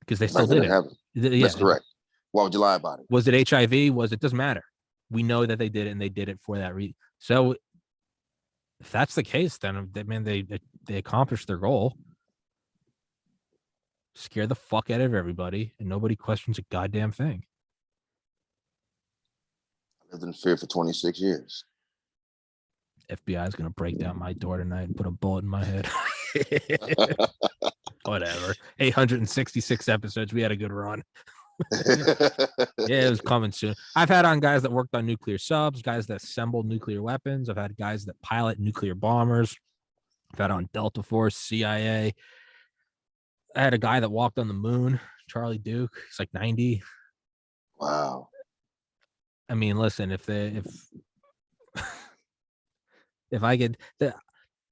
because they still did it. Yeah. That's correct. Why would you lie about it? Was it HIV? It doesn't matter. We know that they did it, and they did it for that reason. So if that's the case, then they accomplished their goal. Scare the fuck out of everybody, and nobody questions a goddamn thing. I lived in fear for 26 years. FBI is going to break down my door tonight and put a bullet in my head. Whatever. 866 episodes. We had a good run. Yeah, it was coming soon. I've had on guys that worked on nuclear subs, guys that assembled nuclear weapons. I've had guys that pilot nuclear bombers. I've had on Delta Force, CIA. I had a guy that walked on the moon, Charlie Duke. He's like 90. Wow. I mean, listen, if I get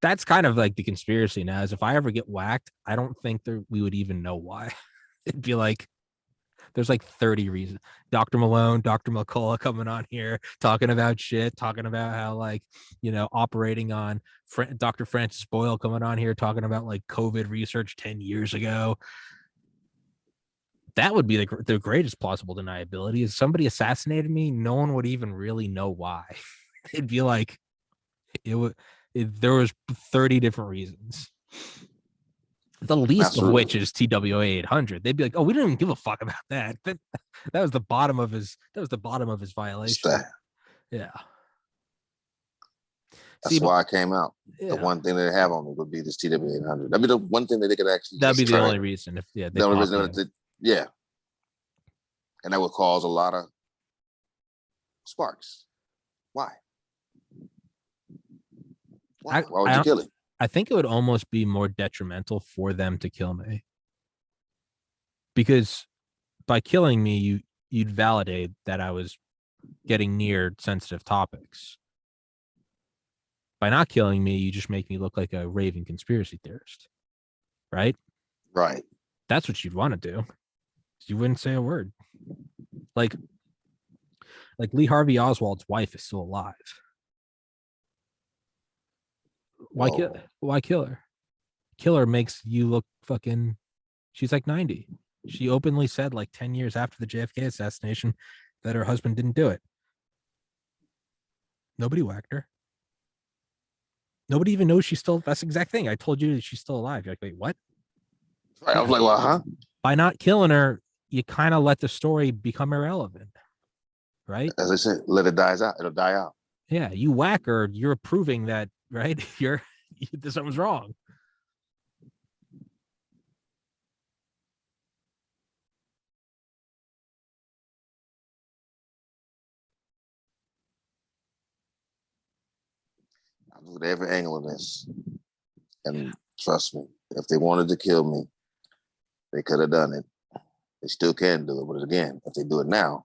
that's kind of like the conspiracy now, is if I ever get whacked, I don't think we would even know why. It'd be like, there's like 30 reasons. Dr. Malone, Dr. McCullough coming on here, talking about shit, talking about how, like, operating on Dr. Francis Boyle coming on here, talking about like COVID research 10 years ago. That would be the greatest plausible deniability. Is somebody assassinated me, no one would even really know why. It'd be like, it would, There was 30 different reasons. The least of which is TWA 800. They'd be like, "Oh, we didn't even give a fuck about that. That was the bottom of his. That was the bottom of his violation." Yeah. That's why I came out. Yeah. The one thing they have on me would be this TWA 800. That'd be the one thing that they could actually. That'd be the only reason. If the only reason. Yeah. And that would cause a lot of sparks. Why? Why would you kill him? I think it would almost be more detrimental for them to kill me. Because by killing me, you'd validate that I was getting near sensitive topics. By not killing me, you just make me look like a raving conspiracy theorist. Right? Right. That's what you'd want to do. You wouldn't say a word. Like Lee Harvey Oswald's wife is still alive. Why kill her? Kill her makes you look fucking. She's like 90. She openly said like 10 years after the JFK assassination that her husband didn't do it. Nobody whacked her. Nobody even knows she's still. That's the exact thing. I told you that she's still alive. You're like, wait, what? Right. I was like, well, huh? By not killing her, you kind of let the story become irrelevant. Right? As I said, let it die out. It'll die out. Yeah, you whack her, you're proving that, right? Something's wrong. I looked at every angle of this. And trust me, if they wanted to kill me, they could have done it. They still can do it. But again, if they do it now,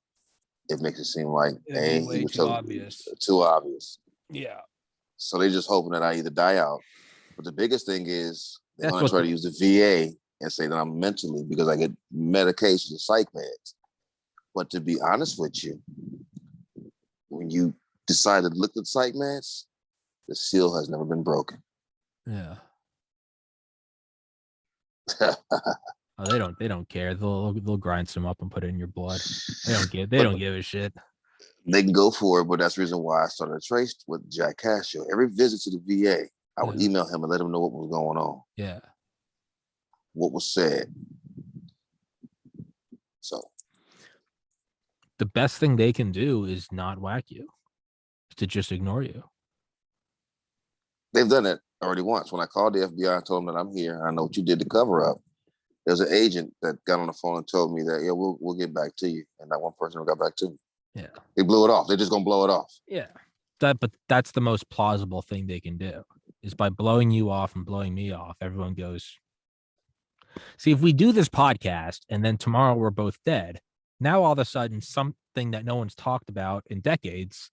it makes it seem like, hey, he was too obvious. Yeah. So they're just hoping that I either die out. But the biggest thing is they're going to try to use the VA and say that I'm mentally, because I get medication and psych meds. But to be honest with you, when you decide to look at psych meds, the seal has never been broken. Yeah. Oh, they don't care. They'll grind some up and put it in your blood. They don't give a shit. They can go for it, but that's the reason why I started a trace with Jack Castro. Every visit to the VA, I would email him and let him know what was going on. Yeah. What was said. So the best thing they can do is not whack you, to just ignore you. They've done it already once. When I called the FBI and told them that I'm here, I know what you did to cover up. There's an agent that got on the phone and told me that, yeah, we'll get back to you. And that one person got back to me. Yeah. They blew it off. They're just gonna blow it off. Yeah. But that's the most plausible thing they can do, is by blowing you off and blowing me off. Everyone goes, see, if we do this podcast and then tomorrow we're both dead, now all of a sudden something that no one's talked about in decades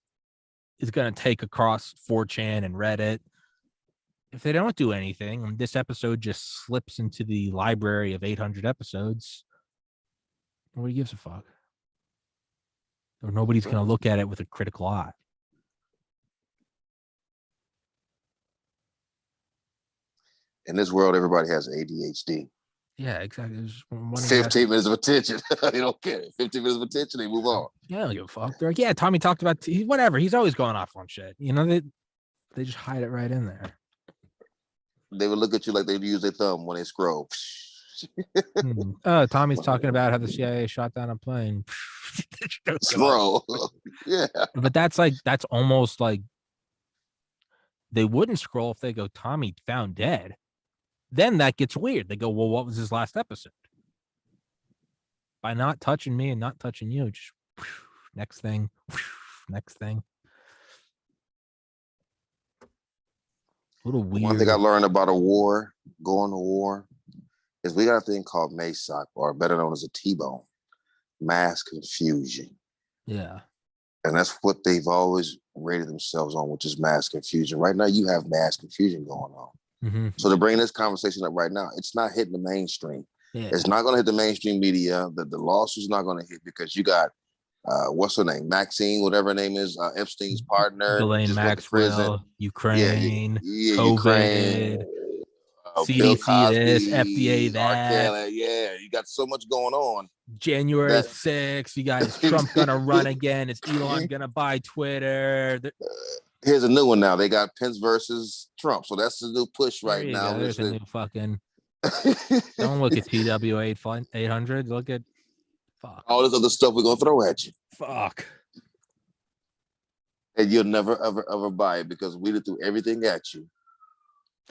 is going to take across 4chan and Reddit. If they don't do anything, and this episode just slips into the library of 800 episodes, nobody gives a fuck. Or nobody's going to look at it with a critical eye. In this world, everybody has ADHD. Yeah, exactly. 15 minutes of attention. They don't care. 15 minutes of attention, they move on. Yeah, I don't give a fuck. They're like, yeah, Tommy talked about whatever. He's always going off on shit. You know, they just hide it right in there. They would look at you like they use their thumb when they scroll. Oh, Tommy's talking about how the CIA shot down a plane. Scroll. Yeah. But that's almost like they wouldn't scroll if they go, Tommy found dead. Then that gets weird. They go, well, what was his last episode? By not touching me and not touching you, just next thing. A little weird. One thing I learned about going to war, is we got a thing called MASOC, or better known as a T-bone, mass confusion. Yeah. And that's what they've always rated themselves on, which is mass confusion. Right now, you have mass confusion going on. Mm-hmm. So to bring this conversation up right now, it's not hitting the mainstream. Yeah. It's not going to hit the mainstream media. The lawsuit's not going to hit because you got, what's her name? Maxine, whatever her name is, Epstein's partner. Ghislaine Maxwell, Ukraine, yeah, COVID, Ukraine, CDC Cosby, this, FDA that. Kelly, yeah, you got so much going on. January 6th, you got, is Trump going to run again? Is Elon going to buy Twitter? Here's a new one now. They got Pence versus Trump. So that's the new push There right you now. go. There's a new fucking. Don't look at TWA 800. Look at fuck. All this other stuff we're gonna throw at you. Fuck. And you'll never, ever, ever buy it because we threw everything at you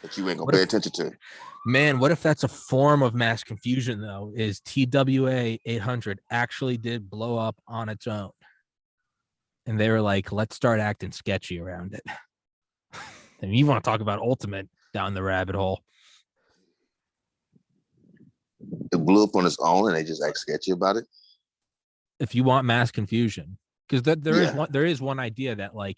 that you ain't gonna pay attention to. Man, what if that's a form of mass confusion, though? Is TWA 800 actually did blow up on its own? And they were like, let's start acting sketchy around it. And you want to talk about ultimate down the rabbit hole. It blew up on its own and they just act sketchy about it. If you want mass confusion, because there is one idea that like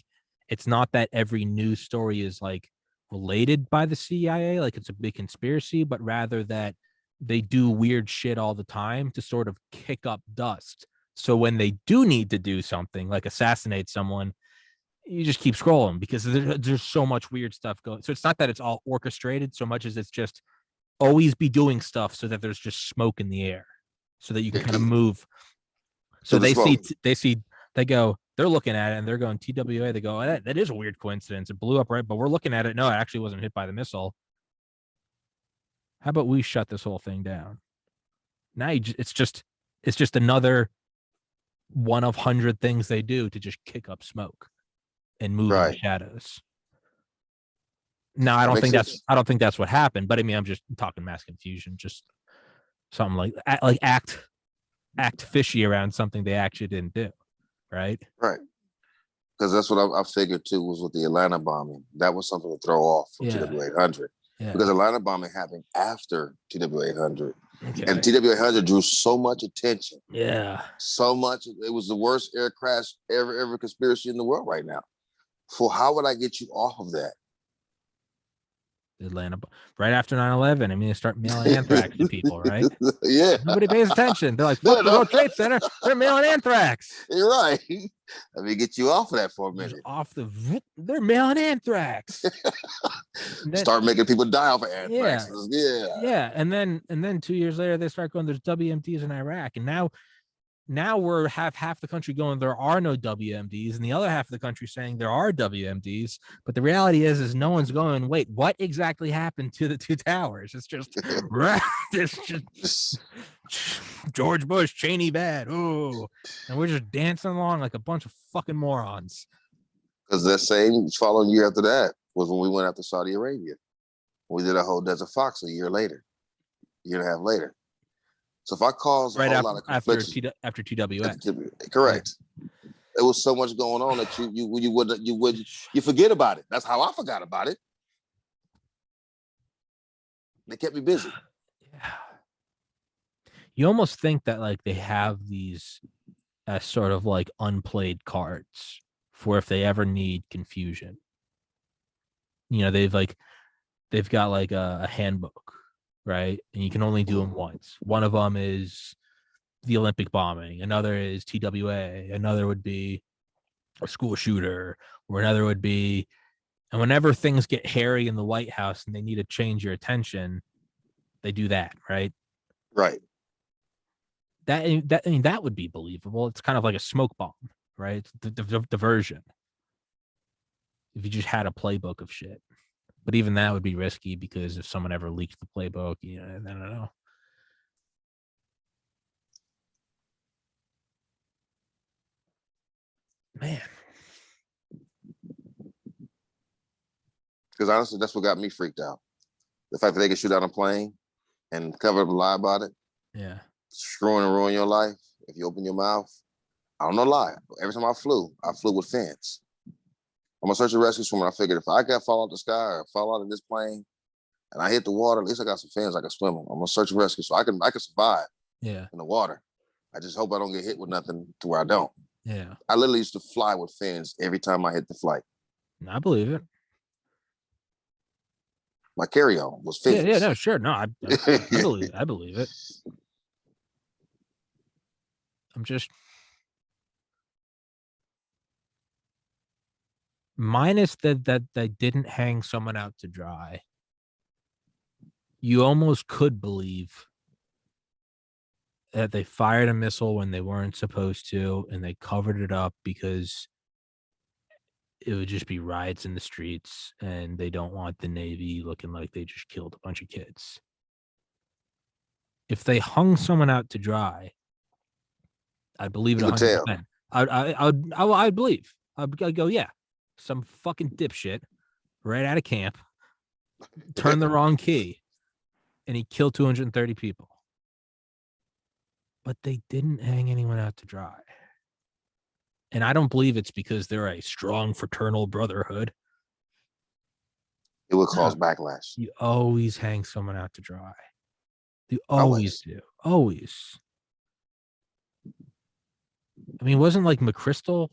it's not that every news story is like related by the CIA, like it's a big conspiracy, but rather that they do weird shit all the time to sort of kick up dust. So when they do need to do something like assassinate someone, you just keep scrolling because there's so much weird stuff going. So it's not that it's all orchestrated so much as it's just always be doing stuff so that there's just smoke in the air so that you can kind of move. So they go, they're looking at it and they're going TWA. They go, that is a weird coincidence. It blew up, right? But we're looking at it. No, it actually wasn't hit by the missile. How about we shut this whole thing down? Now it's just another one of 100 things they do to just kick up smoke and move in the shadows. No, I don't think that's what happened. But I mean, I'm just talking mass confusion, just something like act fishy around something they actually didn't do, right? Right. Because that's what I figured too was with the Atlanta bombing. That was something to throw off from TWA 800. Yeah. Because Atlanta bombing happened after TWA 800. Okay. And TWA 800 drew so much attention. Yeah. So much. It was the worst air crash ever conspiracy in the world right now. So how would I get you off of that? Atlanta, right after 9/11. I mean, they start mailing anthrax to people, right? Yeah. Nobody pays attention. They're like, fuck the World Trade Center. They're mailing anthrax. You're right. Let me get you off of that for a minute. They're mailing anthrax. Start making people die off of anthrax. Yeah. And then 2 years later, they start going, there's WMDs in Iraq. And now we're half the country going, there are no WMDs, and the other half of the country saying there are WMDs. But the reality is no one's going, wait, what exactly happened to the two towers? It's just, it's just George Bush, Cheney bad. Oh, and we're just dancing along like a bunch of fucking morons. Because that same following year after that was when we went after Saudi Arabia. We did a whole Desert Fox a year and a half later. So if I cause a whole lot of confliction after TWA, correct. Yeah. There was so much going on that you forget about it. That's how I forgot about it. They kept me busy. Yeah. You almost think that like they have these as sort of like unplayed cards for if they ever need confusion. You know, they've got like a handbook. Right. And you can only do them once. One of them is the Olympic bombing. Another is TWA. Another would be a school shooter, or another would be, and whenever things get hairy in the White House and they need to change your attention, they do that. Right. Right. That would be believable. It's kind of like a smoke bomb, right? The diversion. If you just had a playbook of shit. But even that would be risky because if someone ever leaked the playbook, I don't know. Man. Because honestly, that's what got me freaked out. The fact that they can shoot out a plane and cover up and lie about it. Yeah. Screwing and ruin your life. If you open your mouth. I don't know lie. Every time I flew with fins. I'm a search and rescue swimmer. I figured if I got fall out the sky or fall out of this plane and I hit the water, at least I got some fins I can swim on. I'm a search and rescue, so I can survive in the water. I just hope I don't get hit with nothing to where I don't. Yeah. I literally used to fly with fins every time I hit the flight. I believe it. My carry-on was fins. Yeah, no, sure. No, I believe it. I'm just minus that they didn't hang someone out to dry. You almost could believe that they fired a missile when they weren't supposed to, and they covered it up because it would just be riots in the streets, and they don't want the Navy looking like they just killed a bunch of kids. If they hung someone out to dry, I believe it You could tell. 100%. I'd believe. I'd go, yeah, some fucking dipshit right out of camp turned the wrong key, and he killed 230 people. But they didn't hang anyone out to dry. And I don't believe it's because they're a strong fraternal brotherhood. It would cause backlash. You always hang someone out to dry. You always do. Always. I mean, wasn't like McChrystal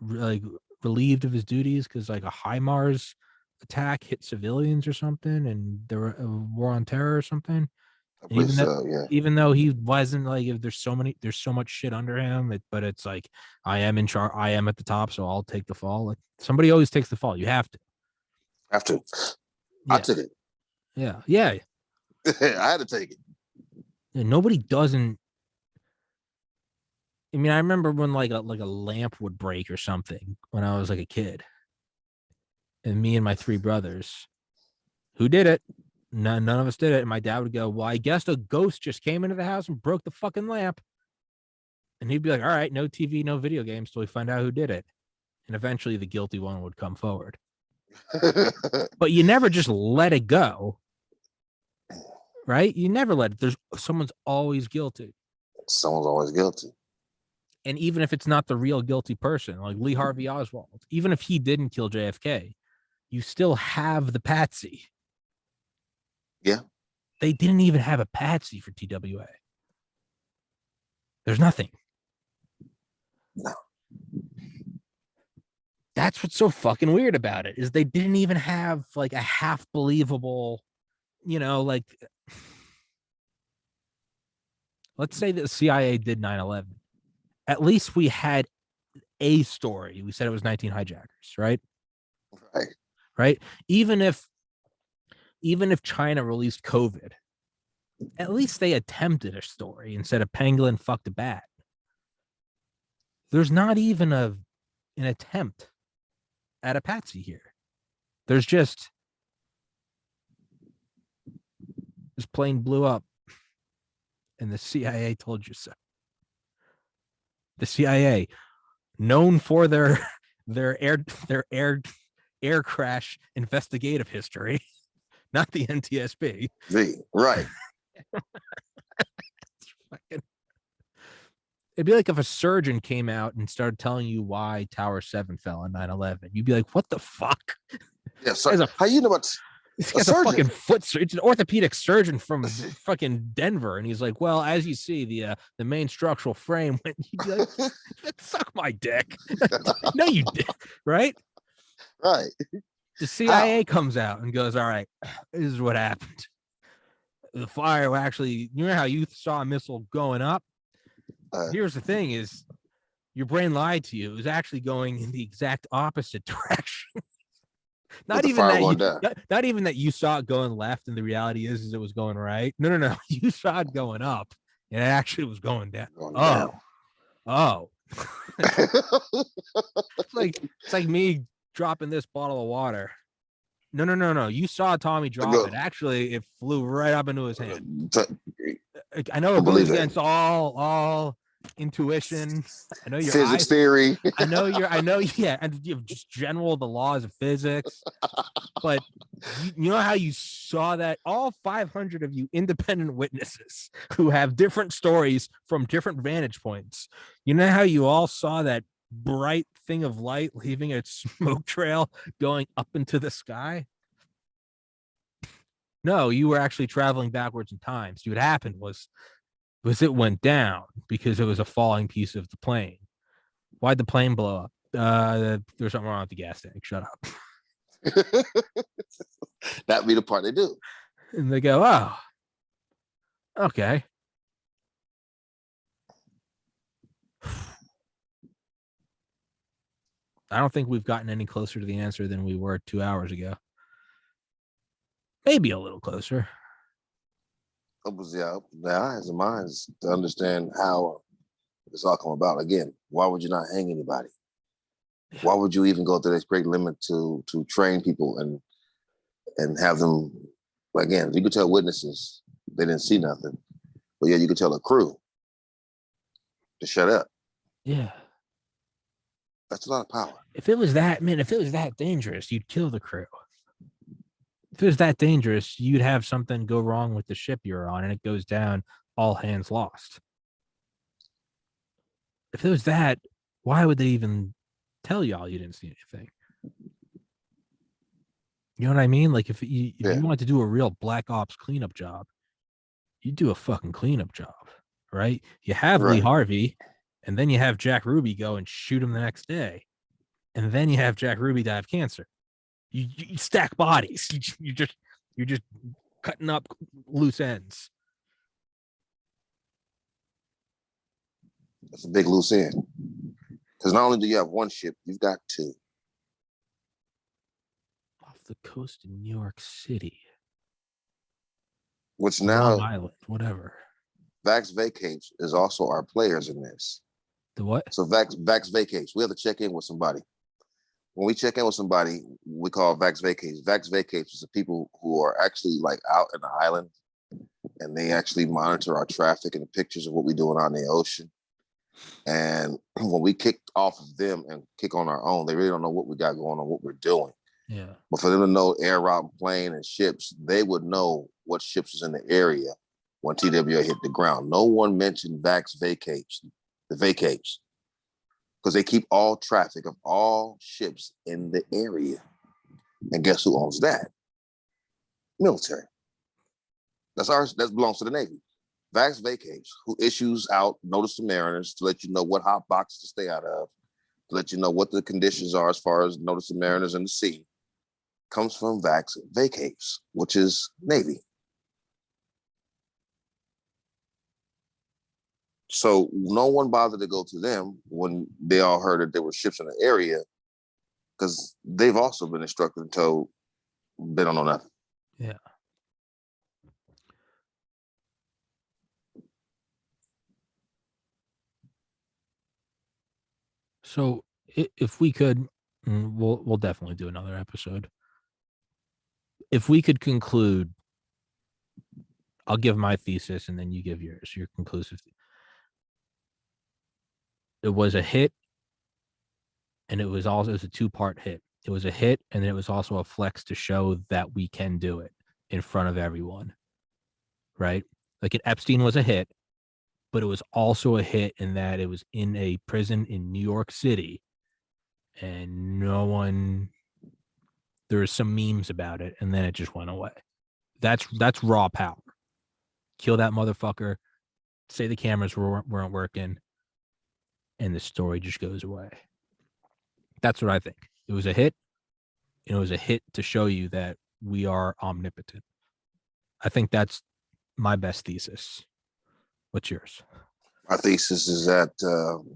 like relieved of his duties because like a HIMARS attack hit civilians or something, and there were a war on terror or something? I believe so, yeah. Even though he wasn't like, if there's so much shit under him, but it's like, I am in charge, I am at the top, so I'll take the fall. Like, somebody always takes the fall. You have to. Have to. Yeah. I took it. Yeah. I had to take it. And nobody doesn't. I mean, I remember when like a lamp would break or something when I was like a kid, and me and my three brothers, who did it? None of us did it. And my dad would go, well, I guess a ghost just came into the house and broke the fucking lamp. And he'd be like, all right, no TV, no video games till we find out who did it. And eventually the guilty one would come forward. But you never just let it go. Right? You never let it. Someone's always guilty. Someone's always guilty. And even if it's not the real guilty person, like Lee Harvey Oswald, even if he didn't kill JFK, you still have the patsy. Yeah. They didn't even have a patsy for TWA. There's nothing. No. That's what's so fucking weird about it, is they didn't even have like a half believable, like, let's say that the CIA did 9/11. At least we had a story. We said it was 19 hijackers, right? Right. Even if China released COVID, at least they attempted a story instead of pangolin fucked a bat. There's not even an attempt at a patsy here. There's just this plane blew up and the CIA told you so. The CIA, known for their air crash investigative history, not the NTSB. Right. It'd be like if a surgeon came out and started telling you why Tower 7 fell on 9/11. You'd be like, what the fuck? Yeah, so how you know about a fucking foot surgeon? It's an orthopedic surgeon from fucking Denver. And he's like, well, as you see, the main structural frame went. You'd be like, suck my dick. No, you did. Right? Right. The CIA comes out and goes, all right, this is what happened. The fire actually, you know how you saw a missile going up? Here's the thing is, your brain lied to you. It was actually going in the exact opposite direction. Not even that you saw it going left, and the reality is it was going right. No. You saw it going up, and it actually was going down. Oh. It's like me dropping this bottle of water. No. You saw Tommy drop it. Actually, it flew right up into his hand. I know it goes against all intuition. I know your physics theory. I know, yeah, and you have just the laws of physics. But you know how you saw that? All 500 of you independent witnesses who have different stories from different vantage points. You know how you all saw that bright thing of light leaving its smoke trail going up into the sky? No, you were actually traveling backwards in time. See, what happened was it went down because it was a falling piece of the plane. Why'd the plane blow up? There's something wrong with the gas tank. Shut up. That'd be the part they do. And they go, oh, okay. I don't think we've gotten any closer to the answer than we were 2 hours ago. Maybe a little closer. Yeah, eyes and minds to understand how this all come about. Again, why would you not hang anybody? Why would you even go to this great limit to train people and have them, again, you could tell witnesses they didn't see nothing, but yeah, you could tell a crew to shut up. Yeah. That's a lot of power. If it was that, man, if it was that dangerous, you'd kill the crew. If it was that dangerous, you'd have something go wrong with the ship you're on and it goes down, all hands lost. If it was that, why would they even tell y'all you didn't see anything? You know what I mean? Like if you wanted to do a real black ops cleanup job, you do a fucking cleanup job, right? You have Lee Harvey, and then you have Jack Ruby go and shoot him the next day, and then you have Jack Ruby die of cancer. You stack bodies. You're just cutting up loose ends. That's a big loose end. Because not only do you have one ship, you've got two. Off the coast of New York City. Which now, Long Island, whatever. Vax Vacates is also our players in this. The what? So Vax Vacates, we have to check in with somebody. When we check in with somebody, we call Vax Vacates. Vax Vacates is the people who are actually like out in the island, and they actually monitor our traffic and the pictures of what we're doing out in the ocean. And when we kick off of them and kick on our own, they really don't know what we got going on, what we're doing. Yeah. But for them to know air route, plane, and ships, they would know what ships was in the area when TWA hit the ground. No one mentioned Vax Vacates, the Vacates, because they keep all traffic of all ships in the area. And guess who owns that? Military. That's ours. That belongs to the Navy. Vax Vacates, who issues out notice to mariners to let you know what hot boxes to stay out of, to let you know what the conditions are as far as notice to mariners in the sea, comes from Vax Vacates, which is Navy. So no one bothered to go to them when they all heard that there were ships in the area, because they've also been instructed and told they don't know nothing. Yeah. So if we could, we'll definitely do another episode. If we could conclude, I'll give my thesis and then you give yours, your conclusive. It was a hit, and it was a two-part hit. It was a hit, and it was also a flex to show that we can do it in front of everyone, right? Like Epstein was a hit, but it was also a hit in that it was in a prison in New York City, and there was some memes about it, and then it just went away. That's raw power. Kill that motherfucker, say the cameras weren't working, and the story just goes away. That's what I think. It was a hit, and it was a hit to show you that we are omnipotent. I think that's my best thesis. What's yours? My thesis is that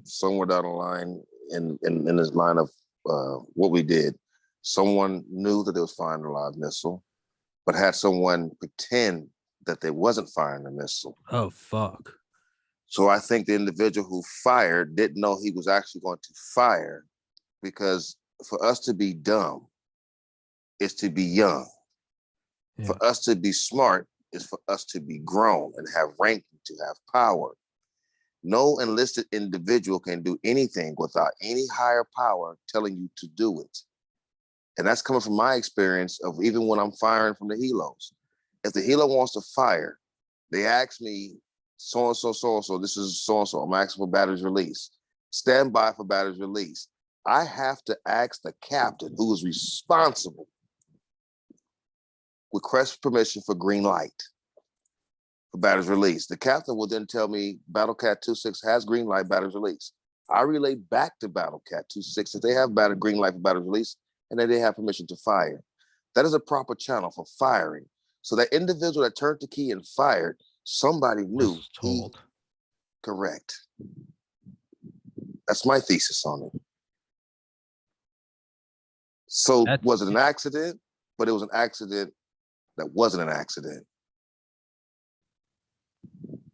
somewhere down the line in this line of what we did, someone knew that it was firing a live missile, but had someone pretend that they wasn't firing a missile. Oh, fuck. So I think the individual who fired didn't know he was actually going to fire, because for us to be dumb is to be young. Yeah. For us to be smart is for us to be grown and have ranking, to have power. No enlisted individual can do anything without any higher power telling you to do it. And that's coming from my experience of even when I'm firing from the helos. If the helo wants to fire, they ask me, so-and-so, this is so-and-so, I'm asking for batteries release. Stand by for batteries release. I have to ask the captain, who is responsible, request permission for green light for batteries release. The captain will then tell me Battle Cat 26 has green light, batteries release. I relay back to Battle Cat 26 that they have green light for batteries release and that they have permission to fire. That is a proper channel for firing. So that individual that turned the key and fired, somebody knew. Told. Correct. That's my thesis on it. So was it an accident? But it was an accident that wasn't an accident.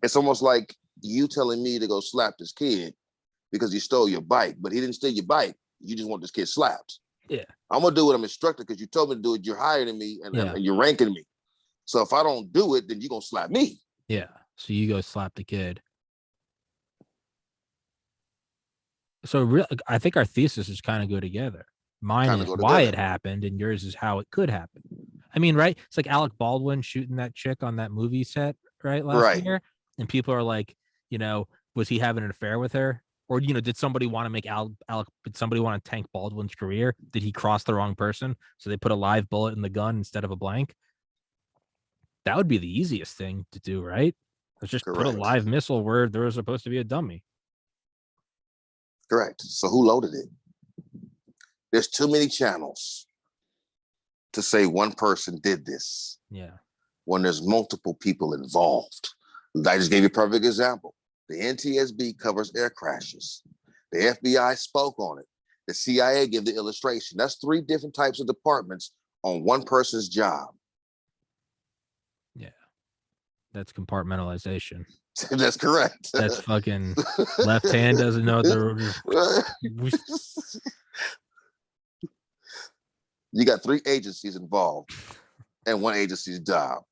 It's almost like you telling me to go slap this kid because he stole your bike, but he didn't steal your bike. You just want this kid slapped. Yeah. I'm gonna do what I'm instructed because you told me to do it. You're higher than me, and you're ranking me. So if I don't do it, then you're gonna slap me. Yeah. So you go slap the kid. So I think our thesis is kind of go together. Mine is why it happened, and yours is how it could happen. I mean, right? It's like Alec Baldwin shooting that chick on that movie set, right, last year, and people are like, was he having an affair with her, or did somebody want to make Alec? Did somebody want to tank Baldwin's career? Did he cross the wrong person, so they put a live bullet in the gun instead of a blank? That would be the easiest thing to do, right? Let's just put a live missile where there was supposed to be a dummy. Correct. So who loaded it? There's too many channels to say one person did this. Yeah. When there's multiple people involved. I just gave you a perfect example. The NTSB covers air crashes. The FBI spoke on it. The CIA gave the illustration. That's 3 different types of departments on one person's job. Yeah. That's compartmentalization. That's correct. That's fucking left hand doesn't know You got 3 agencies involved and one agency's job.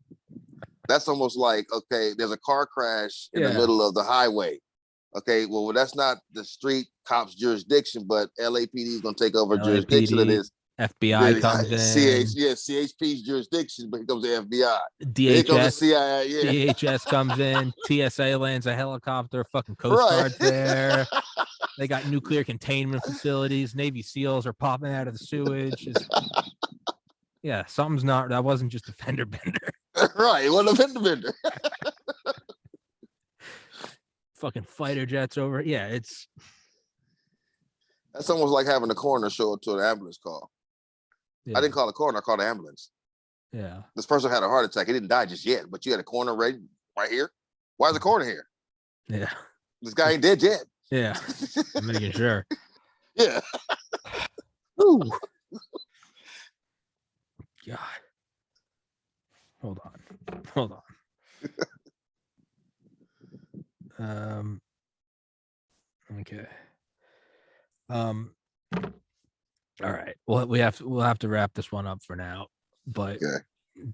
That's almost like, okay, there's a car crash in the middle of the highway. Okay, well, that's not the street cops' jurisdiction, but LAPD is going to take over jurisdiction of this. FBI comes in. CHP's jurisdiction, but here comes the FBI. DHS, here comes the CIA. Yeah. DHS comes in. TSA lands a helicopter. Fucking Coast Guard there. They got nuclear containment facilities. Navy SEALs are popping out of the sewage. Something's not. That wasn't just a fender bender. Right, it wasn't a fender bender. Fucking fighter jets over. Yeah, that's almost like having a coroner show up to an ambulance call. Yeah. I didn't call a coroner, I called an ambulance. Yeah. This person had a heart attack. He didn't die just yet, but you had a coroner ready right here. Why is the coroner here? Yeah. This guy ain't dead yet. Yeah. I'm making sure. Yeah. Ooh. God. Hold on. Okay. All right. Well, we'll have to wrap this one up for now. But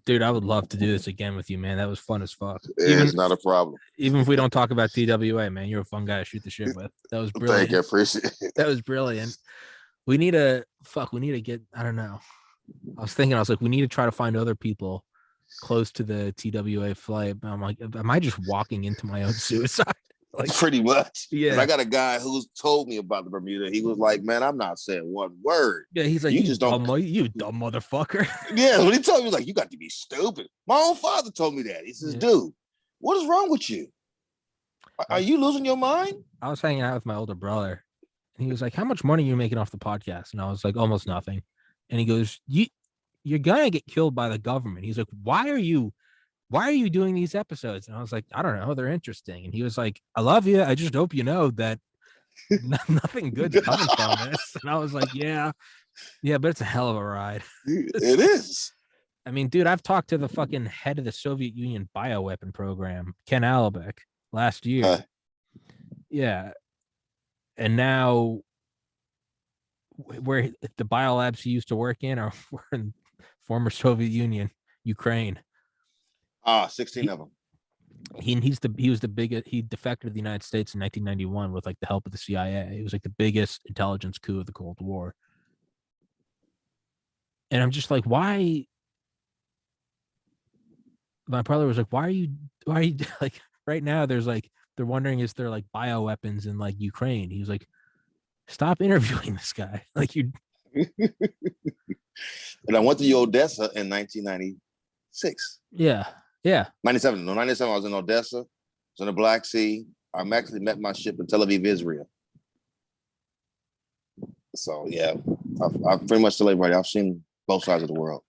dude, I would love to do this again with you, man. That was fun as fuck. It's not a problem. Even if we don't talk about TWA, man, you're a fun guy to shoot the shit with. That was brilliant. Thank you, appreciate it. That was brilliant. We need to get, I don't know. I was like, we need to try to find other people close to the TWA flight. I'm like, am I just walking into my own suicide? Like, pretty much. Yeah. And I got a guy who's told me about the Bermuda. He was like, man, I'm not saying one word. Yeah, he's like, you just don't. You dumb motherfucker. Yeah, when he told me, like, you got to be stupid. My own father told me that. He says, dude, what is wrong with you? Are you losing your mind? I was hanging out with my older brother, and he was like, how much money are you making off the podcast? And I was like, almost nothing. And he goes, you're gonna get killed by the government. He's like, why are you doing these episodes? And I was like, I don't know, they're interesting. And he was like, I love you. I just hope you know that nothing good's coming from this. And I was like, yeah, but it's a hell of a ride. It is. I mean, dude, I've talked to the fucking head of the Soviet Union bioweapon program, Ken Alabek, last year. Yeah. And now where the biolabs he used to work in are in former Soviet Union, Ukraine. 16 of them. He was the biggest. He defected to the United States in 1991 with like the help of the CIA. It was like the biggest intelligence coup of the Cold War. And I'm just like, why? My brother was like, why are you like right now? There's like they're wondering is there like bioweapons in like Ukraine? He was like, stop interviewing this guy. Like you. And I went to Odessa in 1996. Yeah. 97. No, 97. I was in Odessa. I was in the Black Sea. I actually met my ship in Tel Aviv, Israel. So yeah, I've pretty much told everybody I've seen both sides of the world.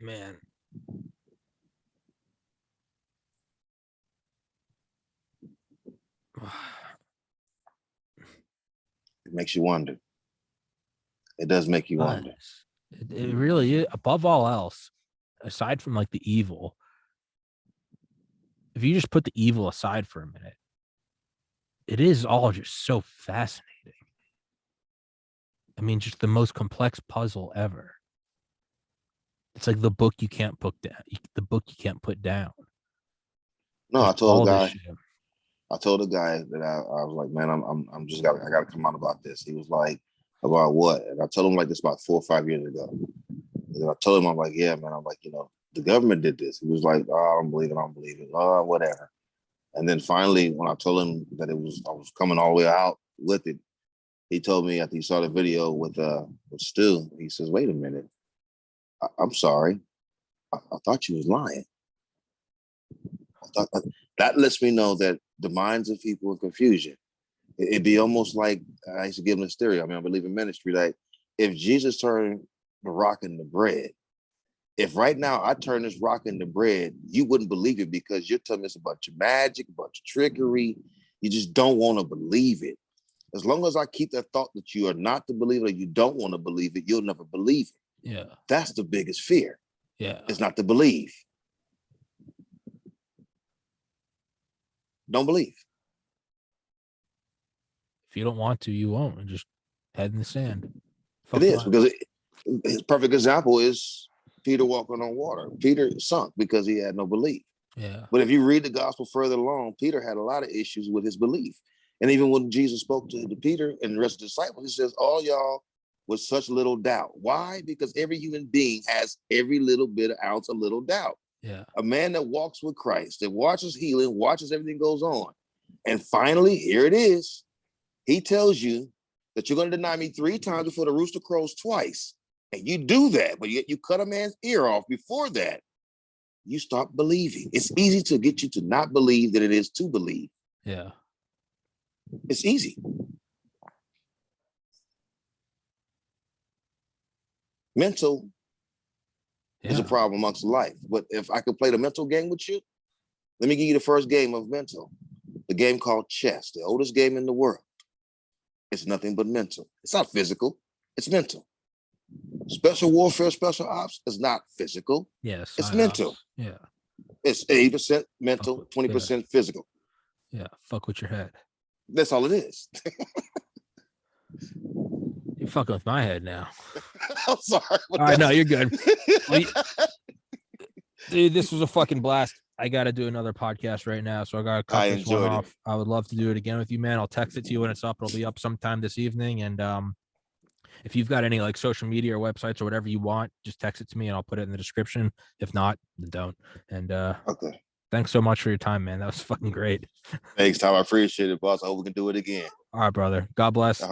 Man. It makes you wonder. It does make you wonder. It really is. Above all else, aside from like the evil, if you just put the evil aside for a minute, it is all just so fascinating. I mean, just the most complex puzzle ever. It's like the book you can't put down. The book you can't put down. No, Just all this shit. I told the guy that I was like, man, I gotta come out about this. He was like, about what? And I told him like this about 4 or 5 years ago. And then I told him, I'm like, yeah, man. I'm like, the government did this. He was like, oh, I don't believe it. Oh, whatever. And then finally, when I told him that I was coming all the way out with it, he told me after he saw the video with Stu, he says, wait a minute. I'm sorry. I thought you was lying. That lets me know that the minds of people in confusion. It'd be almost like I used to give them this theory. I mean, I believe in ministry. Like if Jesus turned the rock into bread, if right now I turn this rock into bread, you wouldn't believe it because you're telling me it's a bunch of magic, a bunch of trickery. You just don't want to believe it. As long as I keep that thought that you are not to believe it or you don't want to believe it, you'll never believe it. Yeah. That's the biggest fear. Yeah. It's not to believe. Don't believe. If you don't want to, you won't. And just head in the sand. It is because his perfect example is Peter walking on water. Peter sunk because he had no belief. Yeah. But if you read the gospel further along, Peter had a lot of issues with his belief. And even when Jesus spoke to Peter and the rest of the disciples, he says, all y'all with such little doubt. Why? Because every human being has every little bit of ounce of little doubt. Yeah. A man that walks with Christ, that watches healing, watches everything goes on. And finally, here it is. He tells you that you're going to deny me 3 times before the rooster crows twice. And you do that, but yet you cut a man's ear off before that. You stop believing. It's easy to get you to not believe than it is to believe. Yeah. It's easy. Mental is a problem amongst life. But if I could play the mental game with you, let me give you the first game of mental. The game called chess, the oldest game in the world. It's nothing but mental. It's not physical. It's mental. Special warfare, special ops is not physical. Yes. It's mental. Yeah. It's 80% mental, 20% physical. Yeah. Fuck with your head. That's all it is. You're fucking with my head now. I'm sorry. All right, no, you're good. Dude, this was a fucking blast. I got to do another podcast right now, so I got to cut this one off. I would love to do it again with you, man. I'll text it to you when it's up. It'll be up sometime this evening. And if you've got any like social media or websites or whatever you want, just text it to me and I'll put it in the description. If not, then don't. And okay. Thanks so much for your time, man. That was fucking great. Thanks, Tom. I appreciate it, boss. I hope we can do it again. All right, brother. God bless.